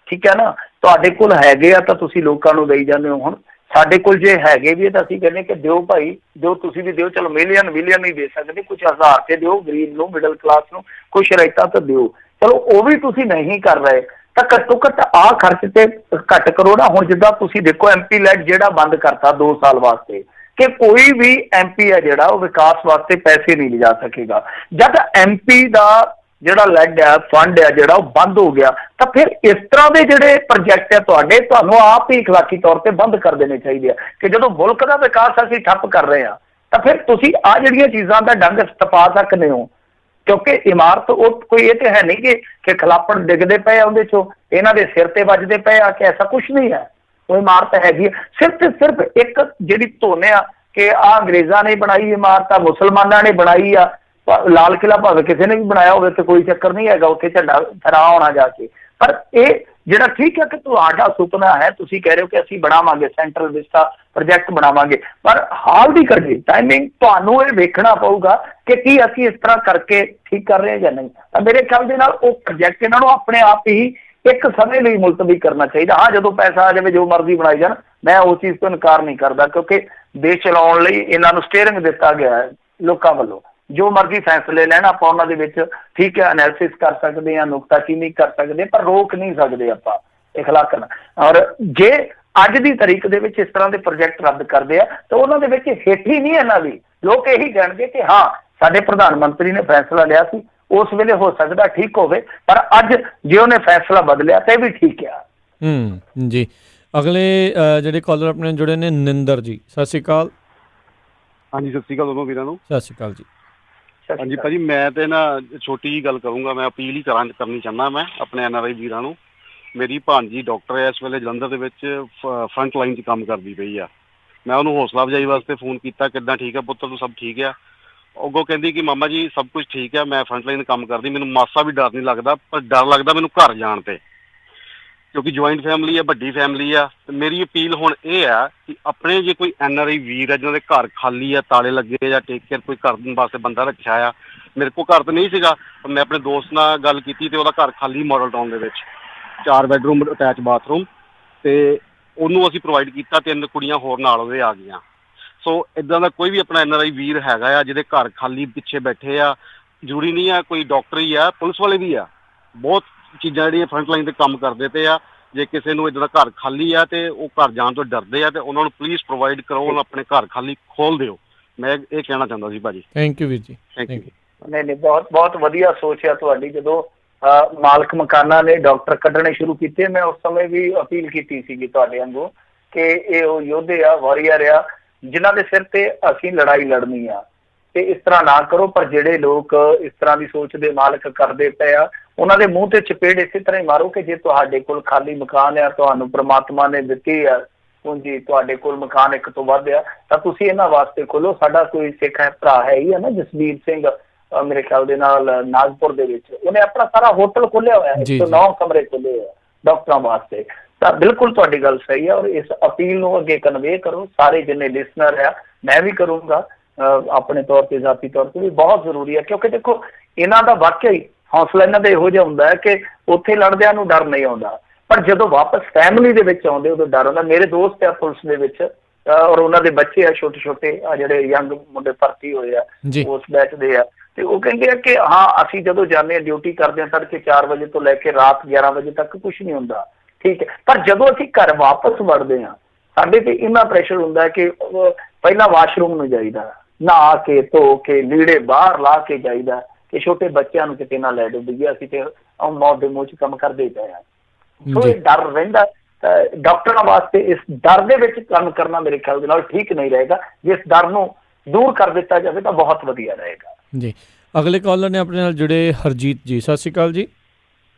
ਠੀਕ ਹੈ ਨਾ। ਤੁਹਾਡੇ ਕੋਲ ਹੈਗੇ ਆ ਤਾਂ ਤੁਸੀਂ ਲੋਕਾਂ ਨੂੰ ਦੇਈ ਜਾਂਦੇ ਹੋ। ਹੁਣ ਸਾਡੇ ਕੋਲ ਜੇ ਹੈਗੇ ਵੀ ਤਾਂ ਅਸੀਂ ਕਹਿੰਦੇ ਕਿ ਦਿਓ ਭਾਈ, ਦਿਓ, ਤੁਸੀਂ ਵੀ ਦਿਓ। ਚਲੋ ਮਿਲੀਅਨ ਨਹੀਂ ਦੇ ਸਕਦੇ, ਕੁਛ ਹਜ਼ਾਰ ਤੇ ਦਿਓ ਗਰੀਬ ਨੂੰ, ਮਿਡਲ ਕਲਾਸ ਨੂੰ, ਕੁਛ ਰਾਇਤਾ ਤਾਂ ਦਿਓ। ਚਲੋ ਉਹ ਵੀ ਤੁਸੀਂ ਨਹੀਂ ਕਰ ਰਹੇ ਤਾਂ ਘੱਟੋ ਘੱਟ ਆਹ ਖਰਚ ਤੇ ਘੱਟ ਕਰੋ ਨਾ। ਹੁਣ ਜਿੱਦਾਂ ਤੁਸੀਂ ਦੇਖੋ MP ਲੈਡ ਜਿਹੜਾ ਬੰਦ ਕਰਤਾ 2 ਸਾਲ ਵਾਸਤੇ, ਕਿ ਕੋਈ ਵੀ MP ਹੈ ਜਿਹੜਾ ਉਹ ਵਿਕਾਸ ਵਾਸਤੇ ਪੈਸੇ ਨਹੀਂ ਲਿਜਾ ਸਕੇਗਾ। ਜਦ MP ਦਾ ਜਿਹੜਾ ਲੈਡ ਹੈ, ਫੰਡ ਹੈ ਜਿਹੜਾ, ਉਹ ਬੰਦ ਹੋ ਗਿਆ ਤਾਂ ਫਿਰ ਇਸ ਤਰ੍ਹਾਂ ਦੇ ਜਿਹੜੇ ਪ੍ਰੋਜੈਕਟ ਹੈ ਤੁਹਾਡੇ, ਤੁਹਾਨੂੰ ਆਪ ਹੀ ਇਖਲਾਕੀ ਤੌਰ ਤੇ ਬੰਦ ਕਰ ਦੇਣੇ ਚਾਹੀਦੇ ਆ। ਕਿ ਜਦੋਂ ਮੁਲਕ ਦਾ ਵਿਕਾਸ ਅਸੀਂ ਠੱਪ ਕਰ ਰਹੇ ਹਾਂ ਤਾਂ ਫਿਰ ਤੁਸੀਂ ਆਹ ਜਿਹੜੀਆਂ ਚੀਜ਼ਾਂ ਦਾ ਡੰਗ ਟਪਾ ਸਕਦੇ ਹੋ। ਕਿਉਂਕਿ ਇਮਾਰਤ ਉਹ ਕੋਈ ਇਹ ਤੇ ਹੈ ਨਹੀਂ ਕਿ ਖਲਾਪੜ ਡਿੱਗਦੇ ਪਏ ਆ ਉਹਦੇ ਚੋਂ, ਇਹਨਾਂ ਦੇ ਸਿਰ ਤੇ ਵੱਜਦੇ ਪਏ ਆ, ਕਿ ਐਸਾ ਕੁਛ ਨਹੀਂ ਹੈ। ਉਹ ਇਮਾਰਤ ਹੈਗੀ ਹੈ, ਸਿਰਫ ਇੱਕ ਜਿਹੜੀ ਧੁਨ ਆ ਕਿ ਆਹ ਅੰਗਰੇਜ਼ਾਂ ਨੇ ਬਣਾਈ ਇਮਾਰਤ ਆ, ਮੁਸਲਮਾਨਾਂ ਨੇ ਬਣਾਈ ਆ। ਲਾਲ ਕਿਲ੍ਹਾ ਭਾਵੇਂ ਕਿਸੇ ਨੇ ਵੀ ਬਣਾਇਆ ਹੋਵੇ ਤੇ ਕੋਈ ਚੱਕਰ ਨਹੀਂ ਹੈਗਾ, ਉੱਥੇ ਝੰਡਾ ਫਹਿਰਾ ਹੋਣਾ ਜਾ ਕੇ। ਪਰ ਇਹ ਜਿਹੜਾ ਠੀਕ ਹੈ ਕਿ ਤੁਹਾਡਾ ਸੁਪਨਾ ਹੈ, ਤੁਸੀਂ ਕਹਿ ਰਹੇ ਹੋ ਕਿ ਅਸੀਂ ਬਣਾਵਾਂਗੇ ਸੈਂਟਰਲ ਵਿਸਟਾ ਪ੍ਰੋਜੈਕਟ ਬਣਾਵਾਂਗੇ, ਪਰ ਹਾਲ ਦੀ ਘੜੀ ਟਾਈਮਿੰਗ ਤੁਹਾਨੂੰ ਇਹ ਵੇਖਣਾ ਪਊਗਾ ਕਿ ਕੀ ਅਸੀਂ ਇਸ ਤਰ੍ਹਾਂ ਕਰਕੇ ਠੀਕ ਕਰ ਰਹੇ ਹਾਂ ਜਾਂ ਨਹੀਂ। ਤਾਂ ਮੇਰੇ ਖਿਆਲ ਦੇ ਨਾਲ ਉਹ ਪ੍ਰੋਜੈਕਟ ਇਹਨਾਂ ਨੂੰ ਆਪਣੇ ਆਪ ਹੀ ਇੱਕ ਸਮੇਂ ਲਈ ਮੁਲਤਵੀ ਕਰਨਾ ਚਾਹੀਦਾ। ਹਾਂ, ਜਦੋਂ ਪੈਸਾ ਆ ਜਾਵੇ ਜੋ ਮਰਜ਼ੀ ਬਣਾਈ ਜਾਣ, ਮੈਂ ਉਸ ਚੀਜ਼ ਤੋਂ ਇਨਕਾਰ ਨਹੀਂ ਕਰਦਾ, ਕਿਉਂਕਿ ਦੇਸ਼ ਚਲਾਉਣ ਲਈ ਇਹਨਾਂ ਨੂੰ ਸਟੀਅਰਿੰਗ ਦਿੱਤਾ ਗਿਆ ਹੈ ਲੋਕਾਂ ਵੱਲੋਂ। ਜੋ ਮਰਜ਼ੀ ਫੈਸਲੇ ਲੈਣ, ਆਪਾਂ ਉਹਨਾਂ ਦੇ ਵਿੱਚ ਠੀਕ ਹੈ ਐਨਾਲਿਸਿਸ ਕਰ ਸਕਦੇ ਹਾਂ, ਨੁਕਤਾਚੀਨੀ ਕਰ ਸਕਦੇ, ਪਰ ਰੋਕ ਨਹੀਂ ਸਕਦੇ ਆਪਾਂ ਇਖਲਾਕਨ। ਔਰ ਜੇ ਅੱਜ ਦੀ ਤਾਰੀਖ ਦੇ ਵਿੱਚ ਇਸ ਤਰ੍ਹਾਂ ਦੇ ਪ੍ਰੋਜੈਕਟ ਰੱਦ ਕਰਦੇ ਆ ਤਾਂ ਉਹਨਾਂ ਦੇ ਵਿੱਚ ਹੇਠੀ ਨਹੀਂ ਇਹਨਾਂ ਦੀ। ਲੋਕ ਇਹੀ ਕਹਿਣਗੇ ਕਿ ਹਾਂ ਸਾਡੇ ਪ੍ਰਧਾਨ ਮੰਤਰੀ ਨੇ ਫੈਸਲਾ ਲਿਆ ਸੀ, ਉਸ ਵੇਲੇ ਹੋ ਸਕਦਾ ਠੀਕ ਹੋਵੇ, ਪਰ ਅੱਜ ਜੇ ਉਹਨੇ ਫੈਸਲਾ ਬਦਲਿਆ ਤਾਂ ਇਹ ਵੀ ਠੀਕ ਆ। ਜੀ, ਅਗਲੇ ਜਿਹੜੇ ਕਾਲਰ ਆਪਣੇ ਜੁੜੇ ਨੇ, ਨਿੰਦਰ ਜੀ। ਸਤਿ ਸ਼੍ਰੀ ਅਕਾਲ। ਹਾਂਜੀ, ਸਤਿ ਸ਼੍ਰੀ ਅਕਾਲ ਦੋਨੋਂ ਵੀਰਾਂ ਨੂੰ। ਸਤਿ ਸ਼੍ਰੀ ਅਕਾਲ ਜੀ। ਹਾਂਜੀ ਭਾਜੀ, ਮੈਂ ਤੇ ਨਾ ਛੋਟੀ ਜਿਹੀ ਗੱਲ ਕਰੂੰਗਾ, ਮੈਂ ਅਪੀਲ ਹੀ ਕਰਨੀ ਚਾਹੁੰਦਾ ਮੈਂ ਆਪਣੇ NRI ਵੀਰਾਂ ਨੂੰ। ਮੇਰੀ ਭਾਣਜੀ ਡਾਕਟਰ ਹੈ, ਇਸ ਵੇਲੇ ਜਲੰਧਰ ਦੇ ਵਿੱਚ ਫਰੰਟ ਲਾਈਨ 'ਚ ਕੰਮ ਕਰਦੀ ਪਈ ਆ। ਮੈਂ ਉਹਨੂੰ ਹੌਸਲਾ ਅਫਜ਼ਾਈ ਵਾਸਤੇ ਫੋਨ ਕੀਤਾ, ਕਿੱਦਾਂ ਠੀਕ ਆ ਪੁੱਤਰ, ਤੂੰ ਸਭ ਠੀਕ ਆ? ਅੱਗੋਂ ਕਹਿੰਦੀ ਕਿ ਮਾਮਾ ਜੀ ਸਭ ਕੁਝ ਠੀਕ ਹੈ, ਮੈਂ ਫਰੰਟ ਲਾਈਨ ਕੰਮ ਕਰਦੀ, ਮੈਨੂੰ ਮਾਸਾ ਵੀ ਡਰ ਨਹੀਂ ਲੱਗਦਾ, ਪਰ ਡਰ ਲੱਗਦਾ ਮੈਨੂੰ ਘਰ ਜਾਣ ਤੇ, ਕਿਉਂਕਿ ਜੁਆਇੰਟ ਫੈਮਿਲੀ ਆ, ਵੱਡੀ ਫੈਮਿਲੀ ਆ। ਤੇ ਮੇਰੀ ਅਪੀਲ ਹੁਣ ਇਹ ਆ ਕਿ ਆਪਣੇ ਜੇ ਕੋਈ NRI ਵੀਰ ਆ ਜਿਹਨਾਂ ਦੇ ਘਰ ਖਾਲੀ ਆ, ਤਾਲੇ ਲੱਗੇ ਜਾਂ ਟੇਕ ਕੇਅਰ ਕੋਈ ਘਰ ਵਾਸਤੇ ਬੰਦਾ ਰੱਖਿਆ ਆ, ਮੇਰੇ ਕੋਲ ਘਰ ਤਾਂ ਨਹੀਂ ਸੀਗਾ, ਮੈਂ ਆਪਣੇ ਦੋਸਤ ਨਾਲ ਗੱਲ ਕੀਤੀ ਤੇ ਉਹਦਾ ਘਰ ਖਾਲੀ ਮਾਡਲ ਟਾਊਨ ਦੇ ਵਿੱਚ, 4 ਬੈਡਰੂਮ ਅਟੈਚ ਬਾਥਰੂਮ, ਤੇ ਉਹਨੂੰ ਅਸੀਂ ਪ੍ਰੋਵਾਈਡ ਕੀਤਾ, 3 ਕੁੜੀਆਂ ਹੋਰ ਨਾਲ ਉਹਦੇ ਆ ਗਈਆਂ। ਸੋ ਇਦਾਂ ਦਾ ਕੋਈ ਵੀ ਆਪਣਾ NRI ਵੀਰ ਹੈਗਾ ਆ ਜਿਹਦੇ ਘਰ ਖਾਲੀ ਪਿੱਛੇ ਬੈਠੇ ਆ, ਜ਼ਰੂਰੀ ਨਹੀਂ ਆ ਕੋਈ ਡਾਕਟਰ ਹੀ ਆ, ਪੁਲਿਸ ਵਾਲੇ ਵੀ ਆ, ਬਹੁਤ ਚੀਜ਼ਾਂ ਜਿਹੜੀਆਂ ਫਰੰਟ ਲਾਈਨ ਤੇ ਕੰਮ ਕਰਦੇ ਪਏ ਆ। ਜੇ ਕਿਸੇ ਨੂੰ ਇਦਾਂ ਦਾ ਘਰ ਖਾਲੀ ਆ ਤੇ ਉਹ ਘਰ ਜਾਣ ਤੋਂ ਡਰਦੇ ਆ ਤੇ ਉਹਨਾਂ ਨੂੰ ਪਲੀਜ਼ ਪ੍ਰੋਵਾਈਡ ਕਰੋ, ਉਹਨਾਂ ਆਪਣੇ ਘਰ ਖਾਲੀ ਖੋਲ ਦਿਓ। ਮੈਂ ਇਹ ਕਹਿਣਾ ਚਾਹੁੰਦਾ ਸੀ ਭਾਜੀ। ਥੈਂਕ ਯੂ ਵੀਰ ਜੀ। Thank you. ਨਹੀਂ ਬਹੁਤ ਬਹੁਤ ਵਧੀਆ ਸੋਚ ਆ ਤੁਹਾਡੀ। ਜਦੋਂ ਮਾਲਕ ਮਕਾਨਾਂ ਨੇ ਡਾਕਟਰ ਕੱਢਣੇ ਸ਼ੁਰੂ ਕੀਤੇ, ਮੈਂ ਉਸ ਸਮੇਂ ਵੀ ਅਪੀਲ ਕੀਤੀ ਸੀਗੀ ਤੁਹਾਡੇ ਵਾਂਗੂ ਕਿ ਇਹ ਉਹ ਯੋਧੇ ਆ, ਵਾਰੀਅਰ ਆ, ਜਿਨ੍ਹਾਂ ਦੇ ਸਿਰ ਤੇ ਅਸੀਂ ਲੜਾਈ ਲੜਨੀ ਆ, ਤੇ ਇਸ ਤਰ੍ਹਾਂ ਨਾ ਕਰੋ। ਪਰ ਜਿਹੜੇ ਲੋਕ ਇਸ ਤਰ੍ਹਾਂ ਦੀ ਸੋਚ ਦੇ ਮਾਲਕ ਕਰਦੇ ਪਏ ਆ, ਉਹਨਾਂ ਦੇ ਮੂੰਹ ਤੇ ਚਪੇੜ ਇਸੇ ਤਰ੍ਹਾਂ ਹੀ ਮਾਰੋ ਕਿ ਜੇ ਤੁਹਾਡੇ ਕੋਲ ਖਾਲੀ ਮਕਾਨ ਆ, ਤੁਹਾਨੂੰ ਪ੍ਰਮਾਤਮਾ ਨੇ ਦਿੱਤੀ ਆ ਪੂੰਜੀ, ਤੁਹਾਡੇ ਕੋਲ ਮਕਾਨ ਇੱਕ ਤੋਂ ਵੱਧ ਆ, ਤਾਂ ਤੁਸੀਂ ਇਹਨਾਂ ਵਾਸਤੇ ਖੋਲੋ। ਸਾਡਾ ਕੋਈ ਸਿੱਖ ਭਰਾ ਹੈ ਹੀ ਆ ਨਾ, ਜਸਵੀਰ ਸਿੰਘ, ਮੇਰੇ ਖਿਆਲ ਦੇ ਨਾਲ ਨਾਗਪੁਰ ਦੇ ਵਿੱਚ, ਉਹਨੇ ਆਪਣਾ ਸਾਰਾ ਹੋਟਲ ਖੋਲਿਆ ਹੋਇਆ, 109 ਕਮਰੇ ਖੋਲੇ ਹੋਏ ਆ ਡਾਕਟਰਾਂ ਵਾਸਤੇ। ਤਾਂ ਬਿਲਕੁਲ ਤੁਹਾਡੀ ਗੱਲ ਸਹੀ ਆ, ਔਰ ਇਸ ਅਪੀਲ ਨੂੰ ਅੱਗੇ ਕਨਵੇ ਕਰੋ। ਸਾਰੇ ਜਿੰਨੇ ਲਿਸਨਰ ਆ, ਮੈਂ ਵੀ ਕਰੂੰਗਾ ਆਪਣੇ ਤੌਰ ਤੇ, ਜ਼ਾਤੀ ਤੌਰ ਤੇ ਵੀ ਬਹੁਤ ਜ਼ਰੂਰੀ ਹੈ। ਕਿਉਂਕਿ ਦੇਖੋ ਇਹਨਾਂ ਦਾ ਵਾਕਿਆ ਹੀ ਹੌਸਲਾ ਇਹਨਾਂ ਦਾ ਇਹੋ ਜਿਹਾ ਹੁੰਦਾ ਹੈ ਕਿ ਉੱਥੇ ਲੜਦਿਆਂ ਨੂੰ ਡਰ ਨਹੀਂ ਆਉਂਦਾ, ਪਰ ਜਦੋਂ ਵਾਪਸ ਫੈਮਿਲੀ ਦੇ ਵਿੱਚ ਆਉਂਦੇ ਉਦੋਂ ਡਰ ਆਉਂਦਾ। ਮੇਰੇ ਦੋਸਤ ਆ ਪੁਲਿਸ ਦੇ ਵਿੱਚ, ਔਰ ਉਹਨਾਂ ਦੇ ਬੱਚੇ ਆ ਛੋਟੇ ਛੋਟੇ, ਆ ਜਿਹੜੇ ਯੰਗ ਮੁੰਡੇ ਭਰਤੀ ਹੋਏ ਆ ਉਸ ਬੈਚ ਦੇ ਆ, ਤੇ ਉਹ ਕਹਿੰਦੇ ਆ ਕਿ ਹਾਂ ਅਸੀਂ ਜਦੋਂ ਜਾਂਦੇ ਹਾਂ ਡਿਊਟੀ ਕਰਦੇ ਹਾਂ ਤੜਕੇ 4 ਵਜੇ ਤੋਂ ਲੈ ਕੇ ਰਾਤ 11 ਵਜੇ ਤੱਕ ਕੁਛ ਨਹੀਂ ਹੁੰਦਾ, ਠੀਕ ਹੈ, ਪਰ ਜਦੋਂ ਅਸੀਂ ਘਰ ਵਾਪਸ ਵੜਦੇ ਹਾਂ ਸਾਡੇ ਤੇ ਇੰਨਾ ਪ੍ਰੈਸ਼ਰ ਹੁੰਦਾ ਹੈ ਕਿ ਪਹਿਲਾਂ ਵਾਸ਼ਰੂਮ ਨੂੰ ਜਾਈਦਾ, ਨਹਾ ਕੇ ਧੋ ਕੇ ਲੀੜੇ ਬਾਹਰ ਲਾ ਕੇ ਜਾਈਦਾ ਕਿ ਛੋਟੇ ਬੱਚਿਆਂ ਨੂੰ ਕਿਤੇ ਨਾ ਲੈ ਡੁੱਬੀਏ, ਅਸੀਂ ਤੇ ਮੌਤ ਦੇ ਮੂੰਹ 'ਚ ਕੰਮ ਕਰਦੇ ਹੀ ਪਏ ਆ। ਸੋ ਇਹ ਡਰ ਰਹਿੰਦਾ ਡਾਕਟਰਾਂ ਵਾਸਤੇ। ਇਸ ਡਰ ਦੇ ਵਿੱਚ ਕੰਮ ਕਰਨਾ ਮੇਰੇ ਖਿਆਲ ਦੇ ਨਾਲ ਠੀਕ ਨਹੀਂ ਰਹੇਗਾ। ਜੇ ਇਸ ਡਰ ਨੂੰ ਦੂਰ ਕਰ ਦਿੱਤਾ ਜਾਵੇ ਤਾਂ ਬਹੁਤ ਵਧੀਆ ਰਹੇਗਾ ਜੀ। ਅਗਲੇ ਕਾਲਰ ਨੇ ਆਪਣੇ ਨਾਲ ਜੁੜੇ ਹਰਜੀਤ ਜੀ, ਸਤਿ ਸ਼੍ਰੀ ਅਕਾਲ ਜੀ।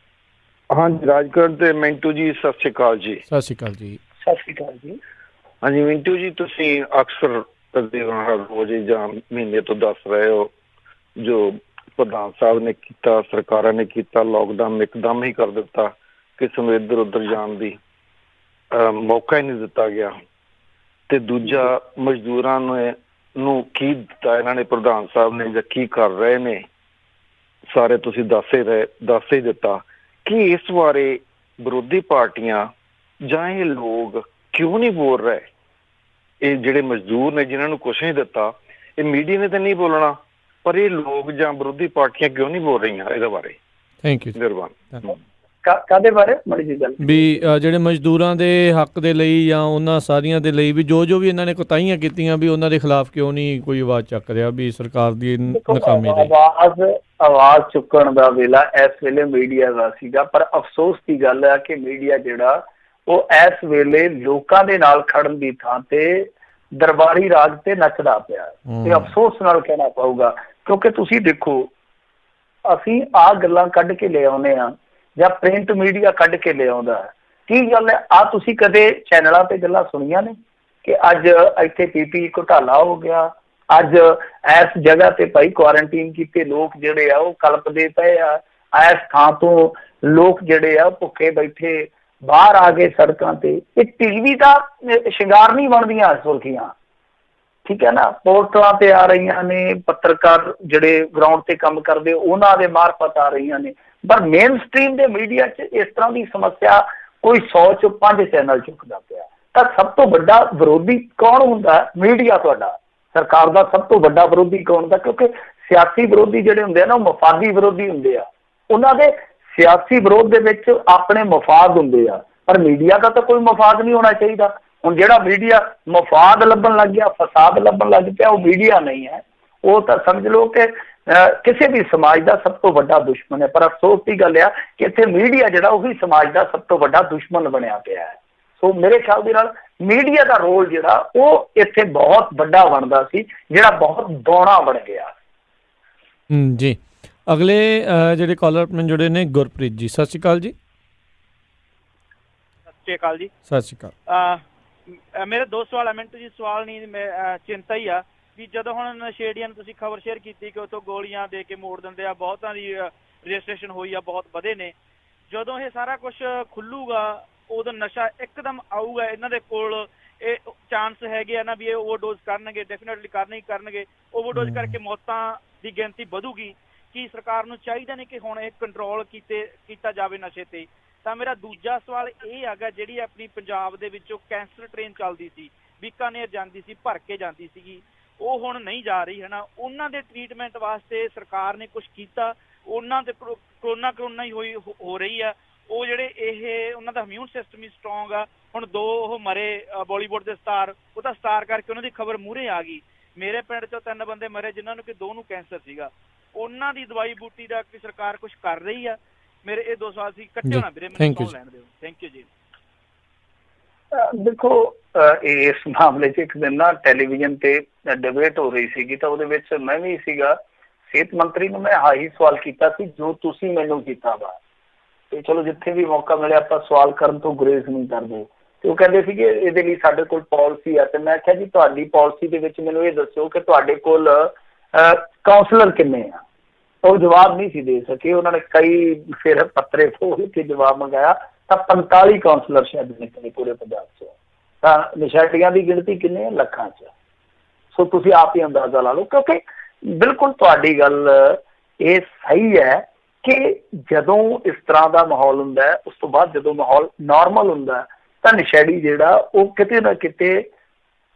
ਹਾਂਜੀ ਰਾਜਕਰਨ ਤੇ ਮਿੰਟੂ ਜੀ, ਸਤਿ ਸ਼੍ਰੀ ਅਕਾਲ ਜੀ। ਸਤਿ ਸ਼੍ਰੀ ਅਕਾਲ ਜੀ। ਸਤਿ ਸ਼੍ਰੀ ਅਕਾਲ ਜੀ। ਹਾਂਜੀ ਮਿੰਟੂ ਜੀ, ਤੁਸੀਂ ਅਕਸਰ ਰੋਜ਼ ਜਾਂ ਮਹੀਨੇ ਤੋਂ ਦੱਸ ਰਹੇ ਹੋ ਜੋ ਪ੍ਰਧਾਨ ਸਾਹਿਬ ਨੇ ਕੀਤਾ, ਸਰਕਾਰਾਂ ਨੇ ਕੀਤਾ, ਲੋਕਡਾਊਨ ਇੱਕਦਮ ਹੀ ਕਰ ਦਿੱਤਾ, ਕਿਸੇ ਨੂੰ ਇੱਧਰ ਉੱਧਰ ਜਾਣ ਦੀ ਮੌਕਾ ਹੀ ਨਹੀਂ ਦਿੱਤਾ ਗਿਆ, ਤੇ ਦੂਜਾ ਮਜ਼ਦੂਰਾਂ ਨੂੰ ਕੀ ਦਿੱਤਾ ਇਹਨਾਂ ਨੇ ਪ੍ਰਧਾਨ ਸਾਹਿਬ ਨੇ ਜਾਂ ਕੀ ਕਰ ਰਹੇ ਨੇ ਸਾਰੇ ਤੁਸੀਂ ਦੱਸ ਹੀ ਦਿੱਤਾ। ਕਿ ਇਸ ਬਾਰੇ ਵਿਰੋਧੀ ਪਾਰਟੀਆਂ ਜਾਂ ਇਹ ਲੋਕ ਕਿਉਂ ਨਹੀਂ ਬੋਲ ਰਹੇ? ਇਹ ਜਿਹੜੇ ਮਜ਼ਦੂਰ ਨੇ ਜਿਨ੍ਹਾਂ ਨੂੰ ਕੁਛ ਨਹੀਂ ਦਿੱਤਾ, ਇਹ ਮੀਡੀਆ ਨੇ ਤਾਂ ਨਹੀਂ ਬੋਲਣਾ, ਪਰ ਇਹ ਲੋਕ ਜਾਂ ਵਿਰੋਧੀ ਪਾਰਟੀਆਂ ਕਿਉਂ ਨਹੀਂ ਬੋਲ ਰਹੀਆਂ ਇਹਦੇ ਬਾਰੇ? Thank you. ਮਿਹਰਬਾਨੀ। ਕਾਹਦੇ ਬਾਰੇ ਮਾੜੀ ਜੀ ਗੱਲ? ਵੀ ਜਿਹੜੇ ਮਜ਼ਦੂਰਾਂ ਦੇ ਹੱਕ ਦੇ ਲਈ ਜਾਂ ਉਹਨਾਂ ਸਾਰੀਆਂ ਦੇ ਲਈ ਵੀ ਜੋ ਵੀ ਇਹਨਾਂ ਨੇ ਕੁਤਾਹੀਆਂ ਕੀਤੀਆਂ, ਵੀ ਉਹਨਾਂ ਦੇ ਖਿਲਾਫ ਕਿਉਂ ਨਹੀਂ ਕੋਈ ਆਵਾਜ਼ ਚੱਕ ਰਿਹਾ ਵੀ ਸਰਕਾਰ ਦੀ ਨਾਕਾਮੀ ਲਈ? ਆਵਾਜ਼ ਚੁੱਕਣ ਦਾ ਵੇਲਾ ਇਸ ਵੇਲੇ ਮੀਡੀਆ ਦਾ ਸੀਗਾ, ਪਰ ਅਫਸੋਸ ਦੀ ਗੱਲ ਹੈ ਕਿ ਮੀਡੀਆ ਜਿਹੜਾ ਉਹ ਇਸ ਵੇਲੇ ਲੋਕਾਂ ਦੇ ਨਾਲ ਖੜਨ ਦੀ ਥਾਂ ਤੇ ਦਰਬਾਰੀ ਰਾਗ ਤੇ ਨੱਚਦਾ ਪਿਆ, ਤੇ ਅਫਸੋਸ ਨਾਲ ਕਹਿਣਾ ਪਊਗਾ। ਕਿਉਂਕਿ ਤੁਸੀਂ ਦੇਖੋ, ਅਸੀਂ ਆਹ ਗੱਲਾਂ ਕੱਢ ਕੇ ਲੈ ਆਉਂਦੇ ਹਾਂ ਜਾਂ ਪ੍ਰਿੰਟ ਮੀਡੀਆ ਕੱਢ ਕੇ ਲੈ ਆਉਂਦਾ, ਕੀ ਗੱਲ ਹੈ? ਆ ਤੁਸੀਂ ਕਦੇ ਚੈਨਲਾਂ ਤੇ ਗੱਲਾਂ ਸੁਣੀਆਂ ਨੇ ਕਿ ਅੱਜ ਇੱਥੇ PPE ਘੁਟਾਲਾ ਹੋ ਗਿਆ, ਅੱਜ ਇਸ ਜਗ੍ਹਾ ਤੇ ਭਾਈ ਕੁਆਰੰਟੀਨ ਕੀਤੇ ਲੋਕ ਜਿਹੜੇ ਆ ਉਹ ਕਲਪਦੇ ਪਏ ਆ, ਇਸ ਥਾਂ ਤੋਂ ਲੋਕ ਜਿਹੜੇ ਆ ਭੁੱਖੇ ਬੈਠੇ ਬਾਹਰ ਆ ਗਏ ਸੜਕਾਂ ਤੇ? ਇਹ TV ਦਾ ਸ਼ਿੰਗਾਰ ਨਹੀਂ ਬਣਦੀਆਂ ਸੁਰਖੀਆਂ, ਠੀਕ ਹੈ ਨਾ? ਪੋਰਟਲਾਂ ਤੇ ਆ ਰਹੀਆਂ ਨੇ, ਪੱਤਰਕਾਰ ਜਿਹੜੇ ਗਰਾਊਂਡ ਤੇ ਕੰਮ ਕਰਦੇ ਉਹਨਾਂ ਦੇ ਮਾਰਫਤ ਆ ਰਹੀਆਂ ਨੇ, ਪਰ ਮੇਨ ਸਟ੍ਰੀਮ ਦੇ ਮੀਡੀਆ 'ਚ ਇਸ ਤਰ੍ਹਾਂ ਦੀ ਸਮੱਸਿਆ ਕੋਈ 100 'ਚੋਂ 5 ਚੈਨਲ ਚੁੱਕਦਾ ਪਿਆ। ਤਾਂ ਸਭ ਤੋਂ ਵੱਡਾ ਵਿਰੋਧੀ ਕੌਣ ਹੁੰਦਾ? ਮੀਡੀਆ ਤੁਹਾਡਾ। ਸਰਕਾਰ ਦਾ ਸਭ ਤੋਂ ਵੱਡਾ ਵਿਰੋਧੀ ਕੌਣ ਹੁੰਦਾ? ਕਿਉਂਕਿ ਸਿਆਸੀ ਵਿਰੋਧੀ ਜਿਹੜੇ ਹੁੰਦੇ ਆ ਨਾ, ਉਹ ਮਫਾਦੀ ਵਿਰੋਧੀ ਹੁੰਦੇ ਆ, ਉਹਨਾਂ ਦੇ ਸਿਆਸੀ ਵਿਰੋਧ ਦੇ ਵਿੱਚ ਆਪਣੇ ਮਫਾਦ ਹੁੰਦੇ ਆ, ਪਰ ਮੀਡੀਆ ਦਾ ਤਾਂ ਕੋਈ ਮਫਾਦ ਨਹੀਂ ਹੋਣਾ ਚਾਹੀਦਾ। ਹੁਣ ਜਿਹੜਾ ਮੀਡੀਆ ਮਫਾਦ ਲੱਭਣ ਲੱਗ ਗਿਆ, ਫਸਾਦ ਲੱਭਣ ਲੱਗ ਪਿਆ, ਉਹ ਮੀਡੀਆ ਨਹੀਂ ਹੈ, ਉਹ ਤਾਂ ਸਮਝ ਲਓ ਕਿ ਕਿਸੇ ਵੀ ਸਮਾਜ ਦਾ ਸਭ ਤੋਂ ਵੱਡਾ ਦੁਸ਼ਮਣ ਹੈ। ਪਰ ਅਫਸੋਸ ਦੀ ਗੱਲ ਆ ਕਿ ਇੱਥੇ ਮੀਡੀਆ ਜਿਹੜਾ ਉਹੀ ਸਮਾਜ ਦਾ ਸਭ ਤੋਂ ਵੱਡਾ ਦੁਸ਼ਮਣ ਬਣਿਆ ਪਿਆ ਹੈ। ਸੋ ਮੇਰੇ ਖਿਆਲ ਦੇ ਨਾਲ ਮੀਡੀਆ ਦਾ ਰੋਲ ਜਿਹੜਾ ਉਹ ਇੱਥੇ ਬਹੁਤ ਵੱਡਾ ਬਣਦਾ ਸੀ, ਜਿਹੜਾ ਬਹੁਤ ਦੌਣਾ ਬਣ ਗਿਆ। ਜੀ ਅਗਲੇ ਜਿਹੜੇ ਕਾਲਰ ਆਪਣੇ ਜੁੜੇ ਨੇ, ਗੁਰਪ੍ਰੀਤ ਜੀ, ਸਤਿ ਸ਼੍ਰੀ ਅਕਾਲ ਜੀ। ਸਤਿ ਸ਼੍ਰੀ ਅਕਾਲ ਜੀ। ਸਤਿ ਸ਼੍ਰੀ ਅਕਾਲ। ਮੇਰੇ ਦੋ ਸਵਾਲ ਹੈ ਮਿੰਟੂ ਜੀ। ਸਵਾਲ ਨਹੀਂ, ਮੈਂ ਚਿੰਤਾ ਹੀ ਆ ਵੀ ਜਦੋਂ ਹੁਣ ਨਸ਼ੇੜੀਆਂ ਨੂੰ ਤੁਸੀਂ ਖਬਰ ਸ਼ੇਅਰ ਕੀਤੀ ਕਿ ਉੱਥੋਂ ਗੋਲੀਆਂ ਦੇ ਕੇ ਮੋੜ ਦਿੰਦੇ ਆ, ਬਹੁਤਾਂ ਦੀ ਰਜਿਸਟ੍ਰੇਸ਼ਨ ਹੋਈ ਆ, ਬਹੁਤ ਵਧੇ ਨੇ, ਜਦੋਂ ਇਹ ਸਾਰਾ ਕੁਝ ਖੁੱਲੂਗਾ ਉਦੋਂ ਨਸ਼ਾ ਇੱਕਦਮ ਆਊਗਾ ਇਹਨਾਂ ਦੇ ਕੋਲ, ਇਹ ਚਾਂਸ ਹੈਗੇ ਆ ਨਾ ਵੀ ਇਹ ਓਵਰਡੋਜ਼ ਕਰਨਗੇ, ਡੈਫੀਨੇਟਲੀ ਕਰਨਗੇ। ਓਵਰਡੋਜ਼ ਕਰਕੇ ਮੌਤਾਂ ਦੀ ਗਿਣਤੀ ਵਧੂਗੀ। ਕੀ ਸਰਕਾਰ ਨੂੰ ਚਾਹੀਦਾ ਨਹੀਂ ਕਿ ਹੁਣ ਇਹ ਕੰਟਰੋਲ ਕੀਤਾ ਜਾਵੇ ਨਸ਼ੇ ਤੇ, ਤਾਂ ਮੇਰਾ ਦੂਜਾ ਸਵਾਲ ਇਹ ਹੈਗਾ, ਜਿਹੜੀ ਆਪਣੀ ਪੰਜਾਬ ਦੇ ਵਿੱਚੋਂ ਕੈਂਸਰ ਟ੍ਰੇਨ ਚੱਲਦੀ ਸੀ, ਬੀਕਾਨੇਰ ਜਾਂਦੀ ਸੀ, ਭਰ ਕੇ ਜਾਂਦੀ ਸੀਗੀ, ਉਹ ਹੁਣ ਨਹੀਂ ਜਾ ਰਹੀ ਹੈ ਨਾ, ਉਹਨਾਂ ਦੇ ਟ੍ਰੀਟਮੈਂਟ ਵਾਸਤੇ ਸਰਕਾਰ ਨੇ ਕੁਝ ਕੀਤਾ? ਉਹਨਾਂ ਦੇ ਕਰੋਨਾ ਹੀ ਹੋ ਰਹੀ ਆ, ਉਹ ਜਿਹੜੇ ਇਹ ਉਹਨਾਂ ਦਾ ਇਮਿਊਨ ਸਿਸਟਮ ਹੀ ਸਟਰੋਂਗ ਆ। ਹੁਣ 2 ਉਹ ਮਰੇ ਬਾਲੀਵੁੱਡ ਦੇ ਸਟਾਰ, ਉਹ ਤਾਂ ਸਟਾਰ ਕਰਕੇ ਉਹਨਾਂ ਦੀ ਖਬਰ ਮੂਹਰੇ ਆ ਗਈ। ਮੇਰੇ ਪਿੰਡ 'ਚੋਂ 3 ਬੰਦੇ ਮਰੇ ਜਿਨ੍ਹਾਂ ਨੂੰ ਕਿ 2 ਨੂੰ ਕੈਂਸਰ ਸੀਗਾ। ਉਹਨਾਂ ਦੀ ਦਵਾਈ ਬੂਟੀ ਦਾ ਕੀ ਸਰਕਾਰ ਕੁਝ ਕਰ ਰਹੀ ਆ? ਮੇਰੇ ਇਹ 2 ਸਵਾਲ ਸੀ। ਕੱਟਿਓ ਨਾ ਵੀਰੇ, ਮੈਨੂੰ ਸੁਣ ਲੈਣ ਦਿਓ। ਥੈਂਕ ਯੂ ਜੀ। ਦੇਖੋ ਇਸ ਮਾਮਲੇ 'ਚ ਇੱਕ ਦਿਨ ਨਾ ਟੈਲੀਵਿਜ਼ਨ ਤੇ ਡਿਬੇਟ ਹੋ ਰਹੀ ਸੀਗੀ, ਤਾਂ ਉਹਦੇ ਵਿੱਚ ਮੈਂ ਵੀ ਸੀਗਾ। ਸਿਹਤ ਮੰਤਰੀ ਨੂੰ ਮੈਂ ਆਹੀ ਸਵਾਲ ਕੀਤਾ ਸੀ ਜੋ ਤੁਸੀਂ ਮੈਨੂੰ ਕੀਤਾ ਵਾ, ਤੇ ਚਲੋ ਜਿੱਥੇ ਵੀ ਮੌਕਾ ਮਿਲਿਆ ਆਪਾਂ ਸਵਾਲ ਕਰਨ ਤੋਂ ਗੁਰੇਜ਼ ਨਹੀਂ ਕਰਦੇ। ਤੇ ਉਹ ਕਹਿੰਦੇ ਸੀ ਕਿ ਇਹਦੇ ਲਈ ਸਾਡੇ ਕੋਲ ਪਾਲਿਸੀ ਆ, ਤੇ ਮੈਂ ਕਿਹਾ ਜੀ ਤੁਹਾਡੀ ਪਾਲਿਸੀ ਦੇ ਵਿੱਚ ਮੈਨੂੰ ਇਹ ਦੱਸੋ ਕਿ ਤੁਹਾਡੇ ਕੋਲ ਕਾਉਂਸਲਰ ਕਿੰਨੇ ਆ? ਉਹ ਜਵਾਬ ਨਹੀਂ ਸੀ ਦੇ ਸਕੇ। ਉਹਨਾਂ ਨੇ ਕਈ ਫਿਰ ਪੱਤਰੇ ਖੋਲ ਕੇ ਜਵਾਬ ਮੰਗਾਇਆ, ਤਾਂ 45 ਕਾਉਂਸਲਰ ਸ਼ਾਇਦ ਨਿਕਲੇ ਪੂਰੇ ਪੰਜਾਬ 'ਚ। ਤਾਂ ਨਸ਼ੈੜੀਆਂ ਦੀ ਗਿਣਤੀ ਕਿੰਨੇ ਆ? ਲੱਖਾਂ 'ਚ। ਸੋ ਤੁਸੀਂ ਆਪ ਹੀ ਅੰਦਾਜ਼ਾ ਲਾ ਲਓ, ਕਿਉਂਕਿ ਬਿਲਕੁਲ ਤੁਹਾਡੀ ਗੱਲ ਇਹ ਸਹੀ ਹੈ ਕਿ ਜਦੋਂ ਇਸ ਤਰ੍ਹਾਂ ਦਾ ਮਾਹੌਲ ਹੁੰਦਾ ਹੈ, ਉਸ ਤੋਂ ਬਾਅਦ ਜਦੋਂ ਮਾਹੌਲ ਨਾਰਮਲ ਹੁੰਦਾ ਹੈ, ਤਾਂ ਨਸ਼ੈੜੀ ਜਿਹੜਾ ਉਹ ਕਿਤੇ ਨਾ ਕਿਤੇ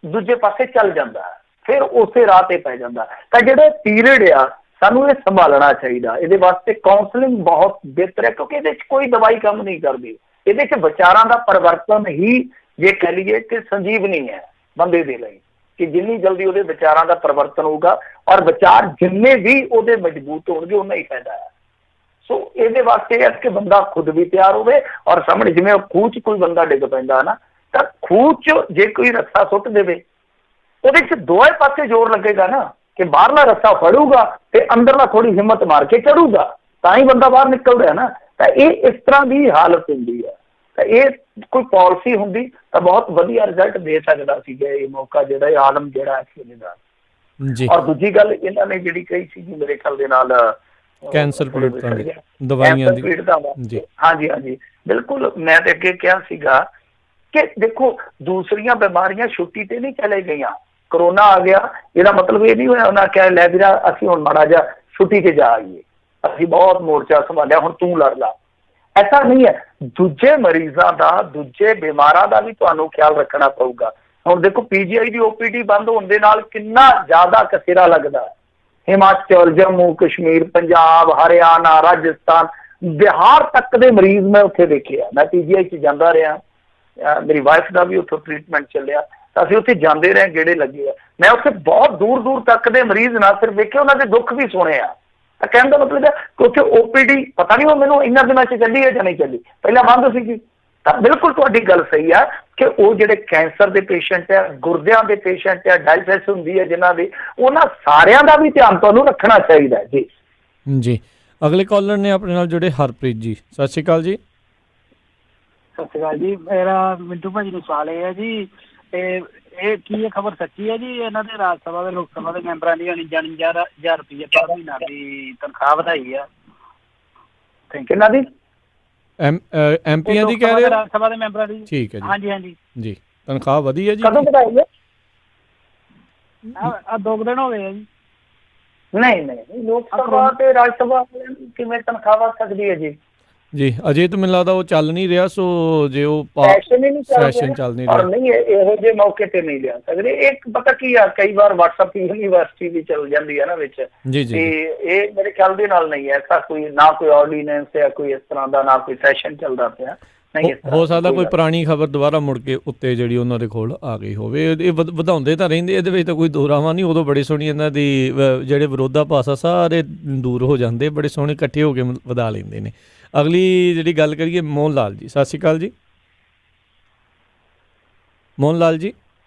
ਦੂਜੇ ਪਾਸੇ ਚੱਲ ਜਾਂਦਾ ਹੈ, ਫਿਰ ਉਸੇ ਰਾਹ ਤੇ ਪੈ ਜਾਂਦਾ। ਤਾਂ ਜਿਹੜੇ ਪੀਰੀਅਡ ਆ, ਸਾਨੂੰ ਇਹ ਸੰਭਾਲਣਾ ਚਾਹੀਦਾ। ਇਹਦੇ ਵਾਸਤੇ ਕਾਉਂਸਲਿੰਗ ਬਹੁਤ ਬਿਹਤਰ ਹੈ, ਕਿਉਂਕਿ ਇਹਦੇ 'ਚ ਕੋਈ ਦਵਾਈ ਕੰਮ ਨਹੀਂ ਕਰਦੀ। ਇਹਦੇ 'ਚ ਵਿਚਾਰਾਂ ਦਾ ਪਰਿਵਰਤਨ ਹੀ, ਜੇ ਕਹਿ ਲਈਏ ਕਿ ਸੰਜੀਵਨੀ ਹੈ ਬੰਦੇ ਦੇ ਲਈ, ਕਿ ਜਿੰਨੀ ਜਲਦੀ ਉਹਦੇ ਵਿਚਾਰਾਂ ਦਾ ਪਰਿਵਰਤਨ ਹੋਊਗਾ ਔਰ ਵਿਚਾਰ ਜਿੰਨੇ ਵੀ ਉਹਦੇ ਮਜ਼ਬੂਤ ਹੋਣਗੇ ਉਨਾ ਹੀ ਫਾਇਦਾ ਹੈ। ਸੋ ਇਹਦੇ ਵਾਸਤੇ ਹੈ ਕਿ ਬੰਦਾ ਖੁਦ ਵੀ ਤਿਆਰ ਹੋਵੇ, ਔਰ ਸਾਹਮਣੇ ਜਿਵੇਂ ਖੂਹ 'ਚ ਕੋਈ ਬੰਦਾ ਡਿੱਗ ਪੈਂਦਾ ਨਾ, ਤਾਂ ਖੂਹ 'ਚ ਜੇ ਕੋਈ ਰੱਸਾ ਸੁੱਟ ਦੇਵੇ, ਉਹਦੇ 'ਚ ਦੋਵੇਂ ਪਾਸੇ ਜ਼ੋਰ ਲੱਗੇਗਾ ਨਾ, ਕਿ ਬਾਹਰਲਾ ਰੱਸਾ ਫੜੂਗਾ ਤੇ ਅੰਦਰਲਾ ਥੋੜੀ ਹਿੰਮਤ ਮਾਰ ਕੇ ਚੜੂਗਾ, ਤਾਂ ਹੀ ਬੰਦਾ ਬਾਹਰ ਨਿਕਲਦਾ ਹੈ ਨਾ। ਤਾਂ ਇਹ ਇਸ ਤਰ੍ਹਾਂ ਦੀ ਹਾਲਤ ਹੁੰਦੀ ਹੈ। ਤਾਂ ਇਹ ਕੋਈ ਪਾਲਿਸੀ ਹੁੰਦੀ ਤਾਂ ਬਹੁਤ ਵਧੀਆ ਰਿਜ਼ਲਟ ਦੇ ਸਕਦਾ ਸੀਗਾ ਇਹ ਮੌਕਾ, ਜਿਹੜਾ ਇਹ ਆਲਮ ਜਿਹੜਾ ਐਕਚੁਅਲੀ ਦਾ ਜੀ। ਔਰ ਦੂਜੀ ਗੱਲ ਇਹਨਾਂ ਨੇ ਜਿਹੜੀ ਕਹੀ ਸੀ ਮੇਰੇ ਖਿਆਲ ਦੇ ਨਾਲ ਕੈਂਸਰ ਪੀੜਤਾਂ ਦੀ ਦਵਾਈਆਂ ਦੀ ਜੀ, ਹਾਂਜੀ ਹਾਂਜੀ ਬਿਲਕੁਲ। ਮੈਂ ਤੇ ਅੱਗੇ ਕਿਹਾ ਸੀਗਾ ਕਿ ਦੇਖੋ ਦੂਸਰੀਆਂ ਬਿਮਾਰੀਆਂ ਛੁੱਟੀ ਤੇ ਨਹੀਂ ਚਲੇ ਗਈਆਂ। ਕਰੋਨਾ ਆ ਗਿਆ, ਇਹਦਾ ਮਤਲਬ ਇਹ ਨਹੀਂ ਹੋਇਆ ਉਹਨਾਂ ਕਿਹਾ ਲੈ ਵੀਰਾ ਅਸੀਂ ਹੁਣ ਮਾੜਾ ਜਿਹਾ ਛੁੱਟੀ ਤੇ ਜਾ ਆਈਏ, ਅਸੀਂ ਬਹੁਤ ਮੋਰਚਾ ਸੰਭਾਲਿਆ, ਹੁਣ ਤੂੰ ਲੜ ਲਾ। ਐਸਾ ਨਹੀਂ ਹੈ। ਦੂਜੇ ਮਰੀਜ਼ਾਂ ਦਾ, ਦੂਜੇ ਬਿਮਾਰਾਂ ਦਾ ਵੀ ਤੁਹਾਨੂੰ ਖਿਆਲ ਰੱਖਣਾ ਪਊਗਾ। ਹੁਣ ਦੇਖੋ PGI ਦੀ OPD ਬੰਦ ਹੋਣ ਦੇ ਨਾਲ ਕਿੰਨਾ ਜ਼ਿਆਦਾ ਕਸੇਰਾ ਲੱਗਦਾ। ਹਿਮਾਚਲ, ਜੰਮੂ ਕਸ਼ਮੀਰ, ਪੰਜਾਬ, ਹਰਿਆਣਾ, ਰਾਜਸਥਾਨ, ਬਿਹਾਰ ਤੱਕ ਦੇ ਮਰੀਜ਼ ਮੈਂ ਉੱਥੇ ਦੇਖਿਆ। ਮੈਂ PGI 'ਚ ਜਾਂਦਾ ਰਿਹਾ, ਮੇਰੀ ਵਾਈਫ ਦਾ ਵੀ ਉੱਥੋਂ ਟ੍ਰੀਟਮੈਂਟ ਚੱਲਿਆ, ਤਾਂ ਅਸੀਂ ਉੱਥੇ ਜਾਂਦੇ ਰਹੇ, ਗੇੜੇ ਲੱਗੇ ਆ। ਮੈਂ ਉੱਥੇ ਬਹੁਤ ਦੂਰ ਦੂਰ ਤੱਕ ਦੇ ਮਰੀਜ਼ ਨਾ ਸਿਰਫ ਵੇਖੇ, ਉਹਨਾਂ ਦੇ ਦੁੱਖ ਵੀ ਸੁਣੇ ਆ। ਤਾਂ ਕਹਿਣ ਦਾ ਮਤਲਬ ਹੈ ਕਿ ਉੱਥੇ OPD ਪਤਾ ਨਹੀਂ ਉਹ ਮੈਨੂੰ ਇਹਨਾਂ ਦਿਨਾਂ 'ਚ ਚੱਲੀ ਹੈ ਜਾਂ ਨਹੀਂ ਚੱਲੀ, ਪਹਿਲਾਂ ਬੰਦ ਸੀਗੀ। ਤਾਂ ਬਿਲਕੁਲ ਤੁਹਾਡੀ ਗੱਲ ਸਹੀ ਆ ਕਿ ਉਹ ਜਿਹੜੇ ਕੈਂਸਰ ਦੇ ਪੇਸ਼ੈਂਟ ਹੈ, ਗੁਰਦਿਆਂ ਦੇ ਪੇਸ਼ੈਂਟ ਹੈ, ਡਾਇਲਸਿਸ ਹੁੰਦੀ ਹੈ ਜਿਨ੍ਹਾਂ ਦੀ, ਉਹਨਾਂ ਸਾਰਿਆਂ ਦਾ ਵੀ ਧਿਆਨ ਤੁਹਾਨੂੰ ਰੱਖਣਾ ਚਾਹੀਦਾ ਜੀ। ਜੀ ਅਗਲੇ ਕਾਲਰ ਨੇ ਆਪਣੇ ਨਾਲ ਜੁੜੇ ਹਰਪ੍ਰੀਤ ਜੀ। ਸਤਿ ਸ਼੍ਰੀ ਅਕਾਲ ਜੀ। ਸਤਿ ਸ਼੍ਰੀ ਅਕਾਲ ਜੀ। ਮੇਰਾ ਮਿੰਟੂ ਭਾਜੀ ਨੂੰ ਸਵਾਲ ਇਹ ਹੈ ਜੀ, ਇਹ ਕੀ ਇਹ ਖਬਰ ਸੱਚੀ ਹੈ ਜੀ, ਇਹਨਾਂ ਦੇ ਰਾਜ ਸਭਾ ਦੇ, ਲੋਕ ਸਭਾ ਦੇ ਮੈਂਬਰਾਂ ਦੀ 49,000 ਰੁਪਏ ਪਰ ਮਹੀਨਾ ਦੀ ਤਨਖਾਹ ਵਧਾਈ ਆ? ਕਿਹਨਾਂ ਦੀ? MPਆਂ ਦੀ ਕਹਿ ਰਹੇ ਹੋ? ਰਾਜ ਸਭਾ ਦੇ ਮੈਂਬਰਾਂ ਦੀ। ਠੀਕ ਹੈ ਜੀ। ਹਾਂਜੀ ਹਾਂਜੀ ਜੀ ਤਨਖਾਹ ਵਧੀ ਹੈ ਜੀ? ਕਦੋਂ ਵਧਾਈ ਹੈ? ਆ 2 ਦਿਨ ਹੋ ਗਏ ਆ ਜੀ। ਨਹੀਂ ਨਹੀਂ, ਲੋਕ ਸਭਾ ਤੇ ਰਾਜ ਸਭਾ ਕਿਵੇਂ ਤਨਖਾਹ ਵਧ ਸਕਦੀ ਹੈ ਜੀ? ਜੀ ਅਜੇ ਤਾਂ ਮੈਨੂੰ ਲੱਗਦਾ ਉਹ ਚੱਲ ਨਹੀਂ ਰਿਹਾ, ਸੋ ਜੇ ਉਹ ਸੈਸ਼ਨ ਚੱਲ ਨਹੀਂ ਰਿਹਾ, ਨਹੀਂ ਇਹੋ ਜਿਹੇ ਮੌਕੇ ਤੇ ਨਹੀਂ ਲਿਆ ਸਕਦੇ। ਇੱਕ ਪਤਾ ਕੀ ਆ, ਕਈ ਵਾਰ WhatsApp ਯੂਨੀਵਰਸਿਟੀ ਵੀ ਚੱਲ ਜਾਂਦੀ ਹੈ ਨਾ ਵਿੱਚ, ਤੇ ਇਹ ਮੇਰੇ ਖਿਆਲ ਦੇ ਨਾਲ ਨਹੀਂ ਐਸਾ ਕੋਈ, ਨਾ ਕੋਈ ਆਰਡੀਨੈਂਸ ਹੈ ਕੋਈ ਇਸ ਤਰ੍ਹਾਂ ਦਾ, ਨਾ ਕੋਈ ਸੈਸ਼ਨ ਚੱਲਦਾ ਪਿਆ। ਹੋ ਸਕਦਾ ਕੋਈ ਪੁਰਾਣੀ ਖਬਰ ਦੁਬਾਰਾ ਮੁੜ ਕੇ ਉੱਤੇ ਜਿਹੜੀ ਉਹਨਾਂ ਦੇ ਕੋਲ ਆ ਗਈ ਹੋਵੇ। ਇਹ ਵਧਾਉਂਦੇ ਤਾਂ ਰਹਿੰਦੇ, ਇਹਦੇ ਵਿੱਚ ਤਾਂ ਕੋਈ ਦੋ ਰਾਵਾਂ ਨਹੀਂ। ਉਦੋਂ ਬੜੀ ਸੋਹਣੀ ਇਹਨਾਂ ਦੀ ਜਿਹੜੇ ਵਿਰੋਧਾਭਾਸ ਆ ਸਾਰੇ ਦੂਰ ਹੋ ਜਾਂਦੇ, ਬੜੇ ਸੋਹਣੇ ਇਕੱਠੇ ਹੋ ਕੇ ਵਧਾ ਲੈਂਦੇ ਨੇ। ਅਗਲੀ ਜਿਹੜੀ ਗੱਲ ਕਰੀਏ ਮੋਹਨ ਲਾਲ ਜੀ। ਸਤਿ ਸ਼੍ਰੀ ਅਕਾਲ ਜੀ ਮੋਹਨ ਲਾਲ ਜੀ।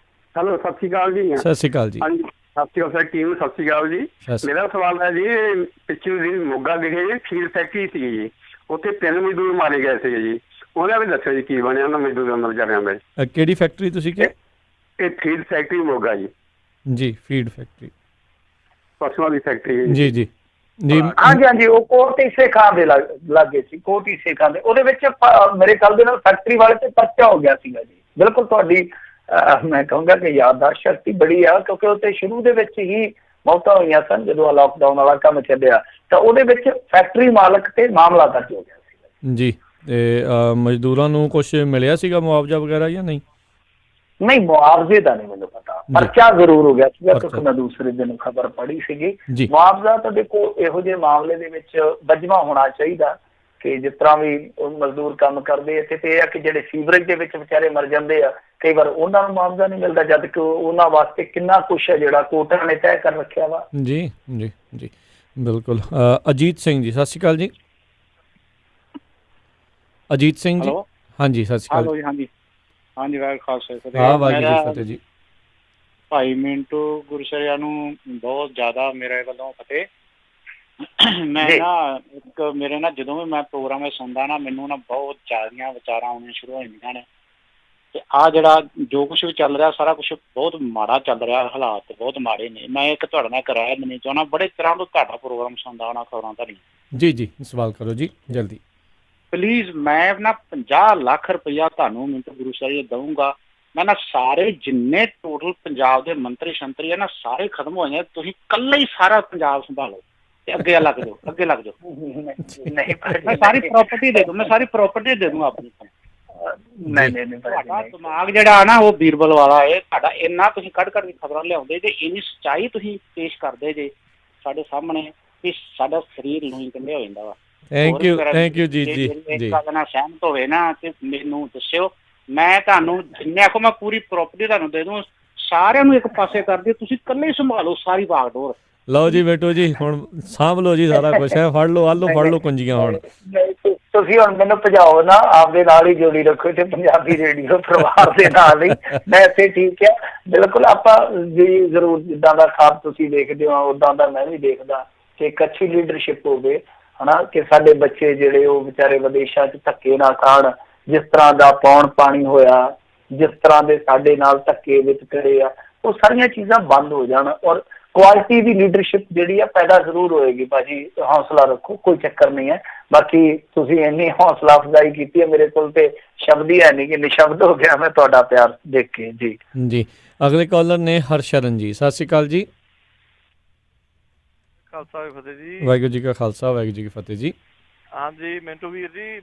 ਹੈਲੋ, ਸਤਿ ਸ਼੍ਰੀ ਅਕਾਲ ਜੀ। ਸਤਿ ਸ਼੍ਰੀ ਅਕਾਲ ਜੀ। ਹਾਂਜੀ, ਸਤਿ ਸ਼੍ਰੀ ਅਕਾਲ ਟੀਮ, ਸਤਿ ਸ਼੍ਰੀ ਅਕਾਲ ਜੀ। ਮੇਰਾ ਸਵਾਲ ਹੈ ਜੀ, ਪਿੱਛੇ ਦਿਨ ਮੋਗਾ ਵਿਖੇ ਜੀ ਫੀਡ ਫੈਕਟਰੀ ਸੀ ਜੀ, ਉੱਥੇ 3 ਮਜ਼ਦੂਰ ਮਾਰੇ ਗਏ ਸੀਗੇ ਜੀ, ਉਹਦਾ ਵੀ ਦੱਸੋ ਜੀ ਕੀ ਬਣਿਆ ਉਹਨਾਂ ਮਜ਼ਦੂਰਾਂ ਦਾ ਵਿਚਾਰਿਆਂ ਦਾ? ਕਿਹੜੀ ਫੈਕਟਰੀ ਤੁਸੀਂ ਕਿਹਾ? ਇਹ ਫੀਡ ਫੈਕਟਰੀ ਮੋਗਾ ਜੀ। ਜੀ ਫੀਡ ਫੈਕਟਰੀ, ਪਸ਼ੂਆਂ ਦੀ ਫੈਕਟਰੀ ਜੀ ਜੀ ਜੀ। ਹਾਂਜੀ ਹਾਂਜੀ, ਉਹ ਕੋਟੀ ਸੇਖਾਂ ਦੇ ਲਾਗੇ ਸੀ, ਕੋਟੀ ਸੇਖਾਂ ਦੇ। ਉਹਦੇ ਵਿੱਚ ਮੇਰੇ ਖਿਆਲ ਦੇ ਨਾਲ ਫੈਕਟਰੀ ਵਾਲੇ ਤੇ ਪਰਚਾ ਹੋ ਗਿਆ ਸੀਗਾ ਜੀ। ਬਿਲਕੁਲ ਤੁਹਾਡੀ ਮੈਂ ਕਹੂੰਗਾ ਕਿ ਯਾਦਦਾਸ਼ਤ ਸ਼ਕਤੀ ਬੜੀ ਆ, ਕਿਉਂਕਿ ਉੱਥੇ ਸ਼ੁਰੂ ਦੇ ਵਿੱਚ ਹੀ ਮੌਤਾਂ ਹੋਈਆਂ ਸਨ ਜਦੋਂ ਲਾਕਡਾਊਨ ਵਾਲਾ ਕੰਮ ਚੱਲਿਆ, ਤਾਂ ਉਹਦੇ ਵਿੱਚ ਫੈਕਟਰੀ ਮਾਲਕ ਤੇ ਮਾਮਲਾ ਦਰਜ ਹੋ ਗਿਆ ਸੀ ਜੀ। ਤੇ ਮਜ਼ਦੂਰਾਂ ਨੂੰ ਕੁਛ ਮਿਲਿਆ ਸੀਗਾ ਮੁਆਵਜ਼ਾ ਵਗੈਰਾ ਜਾਂ ਨਹੀਂ? ਨਹੀਂ, ਮੁਆਵਜ਼ੇ ਦਾ ਨਹੀਂ ਮੈਨੂੰ ਪਤਾ, ਪਰਚਾ ਜ਼ਰੂਰ ਹੋ ਗਿਆ ਸੀਗਾ ਕਿਉਂਕਿ ਮੈਂ ਦੂਸਰੇ ਦਿਨ ਖਬਰ ਪੜ੍ਹੀ ਸੀਗੀ। ਮੁਆਵਜ਼ਾ ਤਾਂ ਦੇਖੋ ਇਹੋ ਜਿਹੇ ਮਾਮਲੇ ਦੇ ਵਿੱਚ ਵੱਜਵਾ ਹੋਣਾ ਚਾਹੀਦਾ ਕਿ ਜਿਸ ਤਰ੍ਹਾਂ ਵੀ ਮਜ਼ਦੂਰ ਕੰਮ ਕਰਦੇ ਇੱਥੇ, ਤੇ ਇਹ ਆ ਕਿ ਜਿਹੜੇ ਸੀਵਰੇਜ ਦੇ ਵਿੱਚ ਵਿਚਾਰੇ ਮਰ ਜਾਂਦੇ ਆ ਕਈ ਵਾਰ, ਉਹਨਾਂ ਨੂੰ ਮੁਆਵਜ਼ਾ ਨਹੀਂ ਮਿਲਦਾ, ਜਦ ਕਿ ਉਹਨਾਂ ਵਾਸਤੇ ਕਿੰਨਾ ਕੁਛ ਹੈ ਜਿਹੜਾ ਕੋਰਟਾਂ ਨੇ ਤੈਅ ਕਰ ਰੱਖਿਆ ਵਾ। ਜੀ ਜੀ ਜੀ ਬਿਲਕੁਲ। ਅਜੀਤ ਸਿੰਘ ਜੀ, ਸਤਿ ਸ਼੍ਰੀ ਅਕਾਲ ਜੀ। ਅਜੀਤ ਸਿੰਘ ਜੀ, ਹਾਂਜੀ ਸਤਿ ਸ਼੍ਰੀ ਅਕਾਲ। ਹਾਂਜੀ ਹਾਂਜੀ, ਵਾਹਿਗੁਰੂ ਖਾਲਸਾ ਵਾਹਿਗੁਰੂ ਜੀ ਫਤਿਹ ਜੀ। ਭਾਈ ਮਿੰਟੂ ਗੁਰਸ਼ਰਿਆ ਨੂੰ ਬਹੁਤ ਜ਼ਿਆਦਾ ਮੇਰੇ ਵੱਲੋਂ ਫਤਿਹ। ਮੈਂ ਨਾ ਇੱਕ ਮੇਰੇ ਨਾ ਜਦੋਂ ਵੀ ਮੈਂ ਪ੍ਰੋਗਰਾਮ ਇਹ ਸੁਣਦਾ ਨਾ, ਮੈਨੂੰ ਨਾ ਬਹੁਤ ਜ਼ਿਆਦੀਆਂ ਵਿਚਾਰਾਂ ਆਉਣੀਆਂ ਸ਼ੁਰੂ ਹੋ ਜਾਂਦੀਆਂ ਨੇ। ਤੇ ਆਹ ਜਿਹੜਾ ਜੋ ਕੁਛ ਵੀ ਚੱਲ ਰਿਹਾ ਸਾਰਾ ਕੁਛ ਬਹੁਤ ਮਾੜਾ ਚੱਲ ਰਿਹਾ, ਹਾਲਾਤ ਬਹੁਤ ਮਾੜੇ ਨੇ। ਮੈਂ ਇੱਕ ਤੁਹਾਡੇ ਨਾਲ ਇੱਕ ਰਾਏ ਲੈਣੀ ਚਾਹੁੰਦਾ, ਬੜੇ ਤਰ੍ਹਾਂ ਤੋਂ ਤੁਹਾਡਾ ਪ੍ਰੋਗਰਾਮ ਸੁਣਦਾ ਹੋਣਾ ਖਬਰਾਂ ਦਾ। ਜੀ ਜੀ, ਸਵਾਲ ਕਰੋ ਜੀ ਜਲਦੀ ਪਲੀਜ਼। ਮੈਂ ਨਾ 50 ਲੱਖ ਰੁਪਈਆ ਤੁਹਾਨੂੰ ਮਿੰਟੂ ਗੁਰਸ਼ਰਿਆ ਦਊਂਗਾ। ਮੈਂ ਨਾ ਸਾਰੇ ਜਿੰਨੇ ਟੋਟਲ ਪੰਜਾਬ ਦੇ ਮੰਤਰੀ ਸ਼ੰਤਰੀ ਆ ਨਾ, ਸਾਰੇ ਖਤਮ ਹੋ ਜਾਣੇ, ਤੁਸੀਂ ਇਕੱਲੇ ਹੀ ਸਾਰਾ ਪੰਜਾਬ ਸੰਭਾਲੋ ਤੇ ਅੱਗੇ ਲੱਗ ਜਾਓ, ਅੱਗੇ ਲੱਗ ਜਾਓ। ਮੈਂ ਸਾਰੀ ਪ੍ਰਾਪਰਟੀ ਦੇ ਦੂੰ, ਮੈਂ ਸਾਰੀ ਪ੍ਰਾਪਰਟੀ ਦੇ ਦੂੰ ਆਪਣੀ। ਨਹੀਂ, ਤੁਹਾਡਾ ਦਿਮਾਗ ਜਿਹੜਾ ਨਾ ਉਹ ਬੀਰਬਲ ਵਾਲਾ ਹੈ ਤੁਹਾਡਾ। ਇੰਨਾ ਤੁਸੀਂ ਕੱਢ ਕੇ ਖਬਰਾਂ ਲਿਆਉਂਦੇ ਜੇ, ਇੰਨੀ ਸੱਚਾਈ ਤੁਸੀਂ ਪੇਸ਼ ਕਰਦੇ ਜੇ ਸਾਡੇ ਸਾਹਮਣੇ ਕਿ ਸਾਡਾ ਸਰੀਰ ਨੂੰ ਕੰਢਿਆ ਹੋ ਜਾਂਦਾ ਵਾ। ਥੈਂਕ ਯੂ ਜੀ ਜੀ ਜੀ। ਗੱਲ ਨਾਲ ਸਹਿਮਤ ਹੋਵੇ ਨਾ ਤੇ ਮੈਨੂੰ ਦੱਸਿਓ, ਮੈਂ ਤੁਹਾਨੂੰ ਜਿੰਨੇ ਆਖੋ ਮੈਂ ਪੂਰੀ ਪ੍ਰਾਪਰਟੀ ਤੁਹਾਨੂੰ ਦੇ ਦੂੰ। ਸਾਰਿਆਂ ਨੂੰ ਇੱਕ ਪਾਸੇ ਕਰ ਦਿਓ, ਤੁਸੀਂ ਇਕੱਲੇ ਹੀ ਸੰਭਾਲੋ ਸਾਰੀ ਬਾਗਡੋਰ। ਲਓ ਜੀ ਬੇਟੋ ਜੀ, ਹੁਣ ਸਾਂਭ ਲਓ ਜੀ ਸਾਰਾ ਕੁਛ ਹੈ। ਫੜ ਲਓ ਆਲੂ, ਫੜ ਲਓ ਕੁੰਜੀਆਂ। ਹੁਣ ਤੁਸੀਂ ਹੁਣ ਮੈਨੂੰ ਭਜਾਓ ਨਾ, ਆਪਦੇ ਨਾਲ ਹੀ ਜੋੜੀ ਰੱਖੋ ਤੇ ਪੰਜਾਬੀ ਰੇਡੀਓ ਪਰਿਵਾਰ ਦੇ ਨਾਲ ਹੀ। ਮੈਂ ਇੱਥੇ ਠੀਕ ਆ, ਬਿਲਕੁਲ ਆਪਾਂ ਜੀ ਜ਼ਰੂਰ ਜਿੱਦਾਂ ਦਾ ਖਾਬ ਤੁਸੀਂ ਦੇਖਦੇ ਹੋ ਉਦਾਂ ਦਾ ਮੈਂ ਵੀ ਦੇਖਦਾ ਕਿ ਇੱਕ ਅੱਛੀ ਲੀਡਰਸ਼ਿਪ ਹੋਵੇ, ਹਨਾ, ਕਿ ਸਾਡੇ ਬੱਚੇ ਜਿਹੜੇ ਉਹ ਵਿਚਾਰੇ ਵਿਦੇਸ਼ਾਂ 'ਚ ਧੱਕੇ ਨਾ ਖਾਣ। ਜਿਸ ਤਰ੍ਹਾਂ ਦਾ ਪੌਣ ਪਾਣੀ ਹੋਇਆ, ਜਿਸ ਤਰ੍ਹਾਂ ਦੇ ਸਾਡੇ ਨਾਲ ਧੱਕੇ ਵਿੱਚ ਕਰੇ ਆ, ਉਹ ਸਾਰੀਆਂ ਚੀਜ਼ਾਂ ਬੰਦ ਹੋ ਜਾਣ ਔਰ ਕੁਆਲਿਟੀ ਦੀ ਲੀਡਰਸ਼ਿਪ ਜਿਹੜੀ ਆ ਪੈਦਾ ਜ਼ਰੂਰ ਹੋਏਗੀ। ਭਾਜੀ ਹੌਸਲਾ ਰੱਖੋ, ਕੋਈ ਚੱਕਰ ਨਹੀਂ ਹੈ। ਬਾਕੀ ਤੁਸੀਂ ਇੰਨੀ ਹੌਸਲਾ ਅਫਜ਼ਾਈ ਕੀਤੀ ਹੈ, ਮੇਰੇ ਕੋਲ ਤੇ ਸ਼ਬਦ ਹੀ ਹੈ ਨਹੀਂ ਕਿ ਨਿਸ਼ਬਦ ਹੋ ਗਿਆ ਮੈਂ ਤੁਹਾਡਾ ਪਿਆਰ ਦੇਖ ਕੇ। ਜੀ ਜੀ, ਅਗਲੇ ਕਾਲਰ ਨੇ ਹਰਸ਼ਰਨ ਜੀ, ਸਤਿ ਸ਼੍ਰੀ ਅਕਾਲ ਜੀ। ਖਾਲਸਾ ਫਤਿਹ ਜੀ। ਵਾਹਿਗੁਰੂ ਜੀ ਕਾ ਖਾਲਸਾ, ਵਾਹਿਗੁਰੂ ਜੀ ਕੀ ਫਤਿਹ ਜੀ। ਹਾਂਜੀ ਮਿੰਟੂ ਵੀਰ ਜੀ,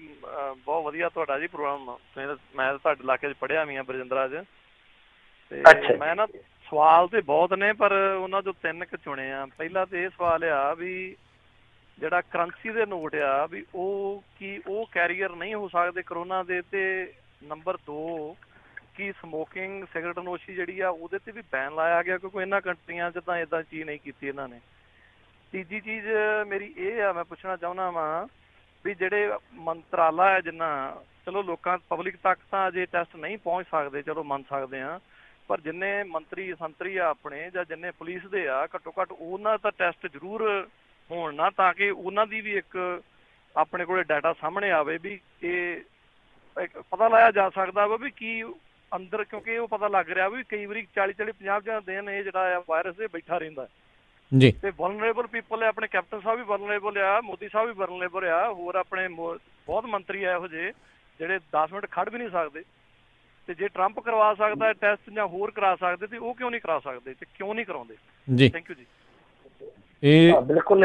ਬਹੁਤ ਵਧੀਆ ਤੁਹਾਡਾ ਜੀ ਪ੍ਰੋਗਰਾਮ। ਮੈਂ ਤੁਹਾਡੇ ਇਲਾਕੇ 'ਚ ਪੜ੍ਹਿਆ ਵੀ ਆ ਬਰਜਿੰਦਰਾ 'ਚ, ਤੇ ਮੈਂ ਨਾ ਸਵਾਲ ਤੇ ਬਹੁਤ ਨੇ ਪਰ ਉਹਨਾਂ ਚੋਂ 3 ਕੁ ਚੁਣੇ ਆ। ਪਹਿਲਾ ਤੇ ਇਹ ਸਵਾਲ ਆ ਵੀ ਜਿਹੜਾ ਕਰੰਸੀ ਦੇ ਨੋਟ ਆ ਵੀ ਉਹ ਕੀ ਉਹ ਕੈਰੀਅਰ ਨਹੀਂ ਹੋ ਸਕਦੇ ਕਰੋਨਾ ਦੇ? ਤੇ ਨੰਬਰ 2 ਕਿ ਸਮੋਕਿੰਗ ਸਿਗਰਟ ਨੋਸ਼ੀ ਜਿਹੜੀ ਆ ਉਹਦੇ ਤੇ ਵੀ ਬੈਨ ਲਾਇਆ ਗਿਆ ਕਿਉਂਕਿ ਇਹਨਾਂ ਕੰਟਰੀਆਂ 'ਚ ਤਾਂ ਇੱਦਾਂ ਚੀਜ਼ ਨਹੀਂ ਕੀਤੀ ਇਹਨਾਂ ਨੇ। ਤੀਜੀ ਚੀਜ਼ ਮੇਰੀ ਇਹ ਆ, ਮੈਂ ਪੁੱਛਣਾ ਚਾਹੁੰਦਾ ਵਾਂ ਵੀ ਜਿਹੜੇ ਮੰਤਰਾਲਾ ਹੈ ਜਿੰਨਾ, ਚਲੋ ਲੋਕਾਂ ਪਬਲਿਕ ਤੱਕ ਤਾਂ ਅਜੇ ਟੈਸਟ ਨਹੀਂ ਪਹੁੰਚ ਸਕਦੇ, ਚਲੋ ਮੰਨ ਸਕਦੇ ਹਾਂ, ਪਰ ਜਿੰਨੇ ਮੰਤਰੀ ਸੰਤਰੀ ਆ ਆਪਣੇ ਜਾਂ ਜਿੰਨੇ ਪੁਲਿਸ ਦੇ ਆ, ਘੱਟੋ ਘੱਟ ਉਹਨਾਂ ਦਾ ਟੈਸਟ ਜ਼ਰੂਰ ਹੋਣ ਨਾ, ਤਾਂ ਕਿ ਉਹਨਾਂ ਦੀ ਵੀ ਇੱਕ ਆਪਣੇ ਕੋਲੇ ਡਾਟਾ ਸਾਹਮਣੇ ਆਵੇ ਵੀ ਇਹ ਇੱਕ ਪਤਾ ਲਾਇਆ ਜਾ ਸਕਦਾ ਵਾ ਵੀ ਕੀ ਅੰਦਰ, ਕਿਉਂਕਿ ਉਹ ਪਤਾ ਲੱਗ ਰਿਹਾ ਵੀ ਕਈ ਵਾਰੀ 40-40, 50 ਦਿਨ ਇਹ ਜਿਹੜਾ ਆ ਵਾਇਰਸ ਇਹ ਬੈਠਾ ਰਹਿੰਦਾ ਜੀ। ਤੇ ਵਲਨਰੇਬਲ ਪੀਪਲ ਹੈ, ਆਪਣੇ ਕੈਪਟਨ ਸਾਹਿਬ ਵੀ ਵਲਨਰੇਬਲ ਆ, ਮੋਦੀ ਸਾਹਿਬ ਵੀ ਵਲਨਰੇਬਲ ਆ, ਹੋਰ ਆਪਣੇ ਬਹੁਤ ਮੰਤਰੀ ਆ ਇਹੋ ਜਿਹੇ ਜਿਹੜੇ 10 ਮਿੰਟ ਖੜ ਵੀ ਨਹੀਂ ਸਕਦੇ। ਤੇ ਜੇ ਟਰੰਪ ਕਰਵਾ ਸਕਦਾ ਟੈਸਟ ਜਾਂ ਹੋਰ ਕਰਾ ਸਕਦੇ ਤੇ ਉਹ ਕਿਉਂ ਨਹੀਂ ਕਰਾ ਸਕਦੇ ਤੇ ਕਿਉਂ ਨਹੀਂ ਕਰਾਉਂਦੇ? ਜੀ ਥੈਂਕ ਯੂ ਜੀ। ਇਹ ਬਿਲਕੁਲ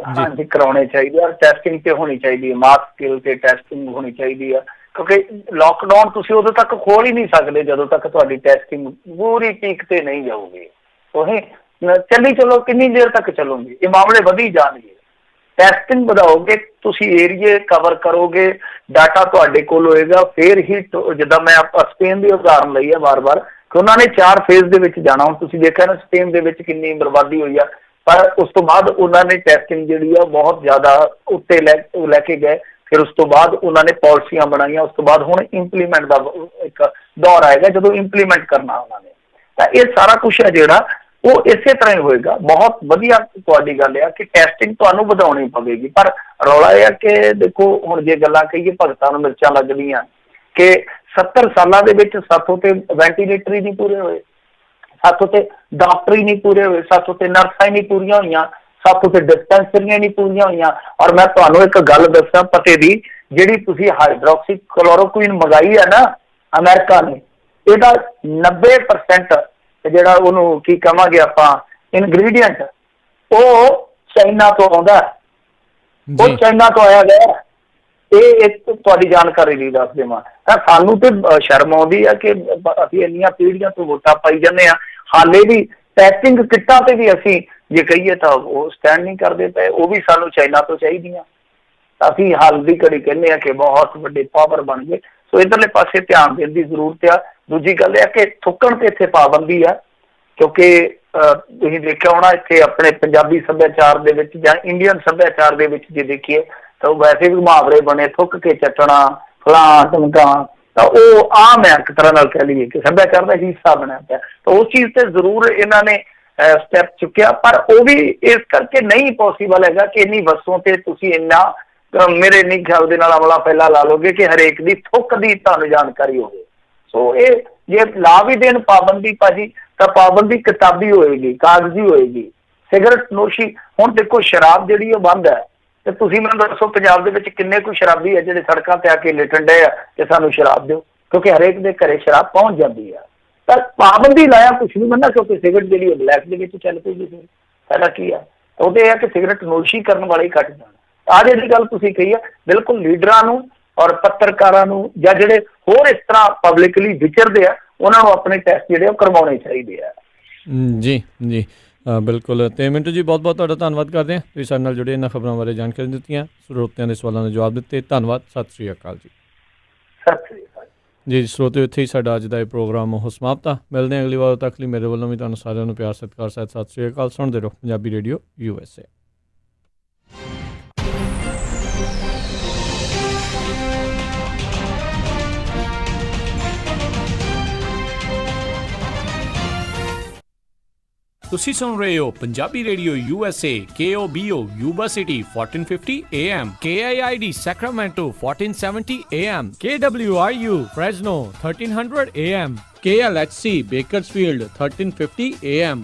ਹਾਂਜੀ ਕਰਾਉਣੇ ਚਾਹੀਦੇ ਆ, ਟੈਸਟਿੰਗ ਤੇ ਹੋਣੀ ਚਾਹੀਦੀ ਹੈ, ਮਾਸ ਸਕਿੱਲ ਤੇ ਟੈਸਟਿੰਗ ਹੋਣੀ ਚਾਹੀਦੀ ਆ, ਕਿਉਂਕਿ ਲੋਕਡਾਊਨ ਤੁਸੀਂ ਉਦੋਂ ਤੱਕ ਖੋਲ ਹੀ ਨਹੀਂ ਸਕਦੇ ਜਦੋਂ ਤੱਕ ਤੁਹਾਡੀ ਟੈਸਟਿੰਗ ਪੂਰੀ ਪੀਕ ਤੇ ਨਹੀਂ ਜਾਊਗੀ। ਤੁਸੀਂ ਚੱਲੀ ਚਲੋ, ਕਿੰਨੀ ਦੇਰ ਤੱਕ ਚੱਲੋਗੇ? ਇਹ ਮਾਮਲੇ ਵਧੀ ਜਾਣਗੇ। ਟੈਸਟਿੰਗ ਵਧਾਓਗੇ, ਤੁਸੀਂ ਏਰੀਏ ਕਵਰ ਕਰੋਗੇ, ਡਾਟਾ ਤੁਹਾਡੇ ਕੋਲ ਹੋਏਗਾ, ਫਿਰ ਹੀ ਜਿੱਦਾਂ ਮੈਂ ਸਪੇਨ ਦੀ ਉਦਾਹਰਨ ਲਈ ਹੈ ਵਾਰ-ਵਾਰ ਕਿ ਉਹਨਾਂ ਨੇ 4 ਫੇਜ਼ ਦੇ ਵਿੱਚ ਜਾਣਾ। ਹੁਣ ਤੁਸੀਂ ਦੇਖਿਆ ਨਾ ਸਪੇਨ ਦੇ ਵਿੱਚ ਕਿੰਨੀ ਬਰਬਾਦੀ ਹੋਈ ਆ, ਪਰ ਉਸ ਤੋਂ ਬਾਅਦ ਉਹਨਾਂ ਨੇ ਟੈਸਟਿੰਗ ਜਿਹੜੀ ਆ ਬਹੁਤ ਜ਼ਿਆਦਾ ਉੱਤੇ ਲੈ ਕੇ ਗਏ। ਫਿਰ ਉਸ ਤੋਂ ਬਾਅਦ ਉਹਨਾਂ ਨੇ ਪਾਲਿਸੀਆਂ ਬਣਾਈਆਂ, ਉਸ ਤੋਂ ਬਾਅਦ ਹੁਣ ਇੰਪਲੀਮੈਂਟ ਦਾ ਇੱਕ ਦੌਰ ਆਏਗਾ ਜਦੋਂ ਇੰਪਲੀਮੈਂਟ ਕਰਨਾ ਉਹਨਾਂ ਨੇ। ਤਾਂ ਇਹ ਸਾਰਾ ਕੁਛ ਹੈ ਜਿਹੜਾ ਉਹ ਇਸੇ ਤਰ੍ਹਾਂ ਹੀ ਹੋਏਗਾ। ਬਹੁਤ ਵਧੀਆ ਤੁਹਾਡੀ ਗੱਲ ਆ ਕਿ ਟੈਸਟਿੰਗ ਤੁਹਾਨੂੰ ਵਧਾਉਣੀ ਪਵੇਗੀ, ਪਰ ਰੌਲਾ ਇਹ ਆ ਕਿ ਦੇਖੋ ਹੁਣ ਜੇ ਗੱਲਾਂ ਕਹੀਏ ਭਗਤਾਂ ਨੂੰ ਮਿਰਚਾਂ ਲੱਗਦੀਆਂ ਕਿ 70 ਸਾਲਾਂ ਦੇ ਵਿੱਚ ਸਾਥੋਂ ਤੇ ਵੈਂਟੀਲੇਟਰ ਹੀ ਨਹੀਂ ਪੂਰੇ ਹੋਏ, ਸਾਥੋਂ ਤੇ ਡਾਕਟਰ ਹੀ ਨਹੀਂ ਪੂਰੇ ਹੋਏ, ਸਾਥੋਂ ਤੇ ਨਰਸਾਂ ਹੀ ਨਹੀਂ ਪੂਰੀਆਂ ਹੋਈਆਂ, ਸਾਥੋਂ ਤੇ ਡਿਸਪੈਂਸਰੀਆਂ ਨਹੀਂ ਪੂਰੀਆਂ ਹੋਈਆਂ। ਔਰ ਮੈਂ ਤੁਹਾਨੂੰ ਇੱਕ ਗੱਲ ਦੱਸਾਂ ਪਤੇ ਦੀ, ਜਿਹੜੀ ਤੁਸੀਂ ਹਾਈਡਰੋਕਸੀ ਕਲੋਰੋਕੁਇਨ ਮੰਗਾਈ ਹੈ ਨਾ ਅਮਰੀਕਾ ਨੇ, ਇਹਦਾ 90% ਜਿਹੜਾ ਉਹਨੂੰ ਕੀ ਕਹਾਂਗੇ ਆਪਾਂ ਇਨਗਰੀਡੀਅੰਟ ਉਹ ਚਾਈਨਾ ਤੋਂ ਆਉਂਦਾ, ਉਹ ਚਾਈਨਾ ਤੋਂ ਆਇਆ ਗਿਆ। ਇਹ ਇੱਕ ਤੁਹਾਡੀ ਜਾਣਕਾਰੀ ਲਈ ਦੱਸ ਦੇਵਾਂ ਤਾਂ ਸਾਨੂੰ ਤੇ ਸ਼ਰਮ ਆਉਂਦੀ ਆ ਕਿ ਅਸੀਂ ਇੰਨੀਆਂ ਪੀੜ੍ਹੀਆਂ ਤੋਂ ਵੋਟਾਂ ਪਾਈ ਜਾਂਦੇ ਆ, ਹਾਲੇ ਵੀ ਟੈਸਟਿੰਗ ਕਿੱਟਾਂ ਤੇ ਵੀ ਅਸੀਂ ਜੇ ਕਹੀਏ ਤਾਂ ਉਹ ਸਟੈਂਡ ਨਹੀਂ ਕਰਦੇ ਪਏ, ਉਹ ਵੀ ਸਾਨੂੰ ਚਾਈਨਾ ਤੋਂ ਚਾਹੀਦੀਆਂ। ਅਸੀਂ ਹਾਲ ਦੀ ਘੜੀ ਕਹਿੰਦੇ ਆ ਕਿ ਬਹੁਤ ਵੱਡੇ ਪਾਵਰ ਬਣ ਗਏ। ਸੋ ਇਧਰਲੇ ਪਾਸੇ ਧਿਆਨ ਦੇਣ ਦੀ ਜ਼ਰੂਰਤ ਆ। ਦੂਜੀ ਗੱਲ ਇਹ ਆ ਕਿ ਥੁੱਕਣ ਤੇ ਇੱਥੇ ਪਾਬੰਦੀ ਆ, ਕਿਉਂਕਿ ਤੁਸੀਂ ਦੇਖਿਆ ਹੋਣਾ ਇੱਥੇ ਆਪਣੇ ਪੰਜਾਬੀ ਸੱਭਿਆਚਾਰ ਦੇ ਵਿੱਚ ਜਾਂ ਇੰਡੀਅਨ ਸੱਭਿਆਚਾਰ ਦੇ ਵਿੱਚ ਜੇ ਦੇਖੀਏ ਤਾਂ ਵੈਸੇ ਵੀ ਮੁਹਾਵਰੇ ਬਣੇ, ਥੁੱਕ ਕੇ ਚੱਟਣਾ, ਫਲਾਂ ਟਮਕਾਂ, ਤਾਂ ਉਹ ਆਮ ਹੈ ਇੱਕ ਤਰ੍ਹਾਂ ਨਾਲ ਕਹਿ ਲਈਏ ਕਿ ਸੱਭਿਆਚਾਰ ਦਾ ਹਿੱਸਾ ਬਣਿਆ ਪਿਆ। ਤਾਂ ਉਸ ਚੀਜ਼ ਤੇ ਜ਼ਰੂਰ ਇਹਨਾਂ ਨੇ ਸਟੈਪ ਚੁੱਕਿਆ, ਪਰ ਉਹ ਵੀ ਇਸ ਕਰਕੇ ਨਹੀਂ ਪੋਸੀਬਲ ਹੈਗਾ ਕਿ ਇੰਨੀ ਵਸਤੂਆਂ ਤੇ ਤੁਸੀਂ ਇੰਨਾ ਮੇਰੇ ਨਹੀਂ ਖਿਆਲ ਦੇ ਨਾਲ ਅਮਲਾ ਪਹਿਲਾਂ ਲਾ ਲੋਗੇ ਕਿ ਹਰੇਕ ਦੀ ਥੁੱਕ ਦੀ ਤੁਹਾਨੂੰ ਜਾਣਕਾਰੀ ਹੋਵੇ। ਸੋ ਇਹ ਜੇ ਲਾ ਵੀ ਦੇਣ ਪਾਬੰਦੀ ਭਾਜੀ, ਤਾਂ ਪਾਬੰਦੀ ਕਿਤਾਬੀ ਹੋਏਗੀ, ਕਾਗਜ਼ੀ ਹੋਏਗੀ। ਸਿਗਰਟ ਨੋਸ਼ੀ, ਹੁਣ ਦੇਖੋ ਸ਼ਰਾਬ ਜਿਹੜੀ ਉਹ ਬੰਦ ਹੈ, ਤੇ ਤੁਸੀਂ ਮੈਨੂੰ ਦੱਸੋ ਪੰਜਾਬ ਦੇ ਵਿੱਚ ਕਿੰਨੇ ਕੁ ਸ਼ਰਾਬੀ ਹੈ ਜਿਹੜੇ ਸੜਕਾਂ ਤੇ ਆ ਕੇ ਲਿਟਣ ਡਏ ਆ ਕਿ ਸਾਨੂੰ ਸ਼ਰਾਬ ਦਿਓ, ਕਿਉਂਕਿ ਹਰੇਕ ਦੇ ਘਰੇ ਸ਼ਰਾਬ ਪਹੁੰਚ ਜਾਂਦੀ ਆ। ਤਾਂ ਪਾਬੰਦੀ ਲਾਇਆ ਕੁਛ ਨਹੀਂ ਬੰਦਾ, ਕਿਉਂਕਿ ਸਿਗਰਟ ਜਿਹੜੀ ਬਲੈਕ ਦੇ ਵਿੱਚ ਚੱਲ ਪਏਗੀ, ਫਿਰ ਫਾਇਦਾ ਕੀ ਆ? ਉਹਦੇ ਇਹ ਆ ਕਿ ਸਿਗਰਟ ਨੋਸ਼ੀ ਕਰਨ ਵਾਲੇ ਹੀ ਘੱਟ ਜਾਣ। ਆਹ ਜਿਹੜੀ ਗੱਲ ਤੁਸੀਂ ਕਹੀ ਆ, ਬਿਲਕੁਲ ਲੀਡਰਾਂ ਨੂੰ ਔਰ ਪੱਤਰਕਾਰਾਂ ਨੂੰ ਜਾਂ ਜਿਹੜੇ ਹੋਰ ਇਸ ਤਰ੍ਹਾਂ ਪਬਲਿਕਲੀ ਵਿਚਰਦੇ ਆ, ਉਹਨਾਂ ਨੂੰ ਆਪਣੇ ਟੈਸਟ ਜਿਹੜੇ ਉਹ ਕਰਵਾਉਣੇ ਚਾਹੀਦੇ ਆ। ਜੀ ਜੀ ਬਿਲਕੁਲ। ਤੇ ਮਿੰਟੂ ਜੀ ਬਹੁਤ ਬਹੁਤ ਤੁਹਾਡਾ ਧੰਨਵਾਦ ਕਰਦੇ ਹਾਂ, ਤੁਸੀਂ ਸਾਡੇ ਨਾਲ ਜੁੜੇ ਇਹਨਾਂ ਖਬਰਾਂ ਬਾਰੇ ਜਾਣਕਾਰੀ ਦਿੱਤੀਆਂ, ਸਰੋਤਿਆਂ ਦੇ ਸਵਾਲਾਂ ਦੇ ਜਵਾਬ ਦਿੱਤੇ। ਧੰਨਵਾਦ। ਸਤਿ ਸ਼੍ਰੀ ਅਕਾਲ ਜੀ। ਸਤਿ ਸ਼੍ਰੀ ਅਕਾਲ ਜੀ। ਸਰੋਤਿਓ, ਇੱਥੇ ਹੀ ਸਾਡਾ ਅੱਜ ਦਾ ਇਹ ਪ੍ਰੋਗਰਾਮ ਉਹ ਸਮਾਪਤ ਆ। ਮਿਲਦੇ ਹਾਂ ਅਗਲੀ ਵਾਰ, ਤੱਕ ਲਈ ਮੇਰੇ ਵੱਲੋਂ ਵੀ ਤੁਹਾਨੂੰ ਸਾਰਿਆਂ ਨੂੰ ਪਿਆਰ ਸਤਿਕਾਰ ਸਹਿਤ ਸਤਿ ਸ਼੍ਰੀ ਅਕਾਲ। ਸੁਣਦੇ ਰਹੋ ਪੰਜਾਬੀ ਰੇਡੀਓ USA। ਤੁਸੀਂ ਸੁਣ ਰਹੇ ਹੋ Punjabi radio USA, KOBO Yuba City 1450 AM, KIID Sacramento 1470 AM, KWRU Fresno 1300 AM, KLHC Bakersfield 1350 AM।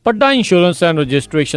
Padda Insurance and Registration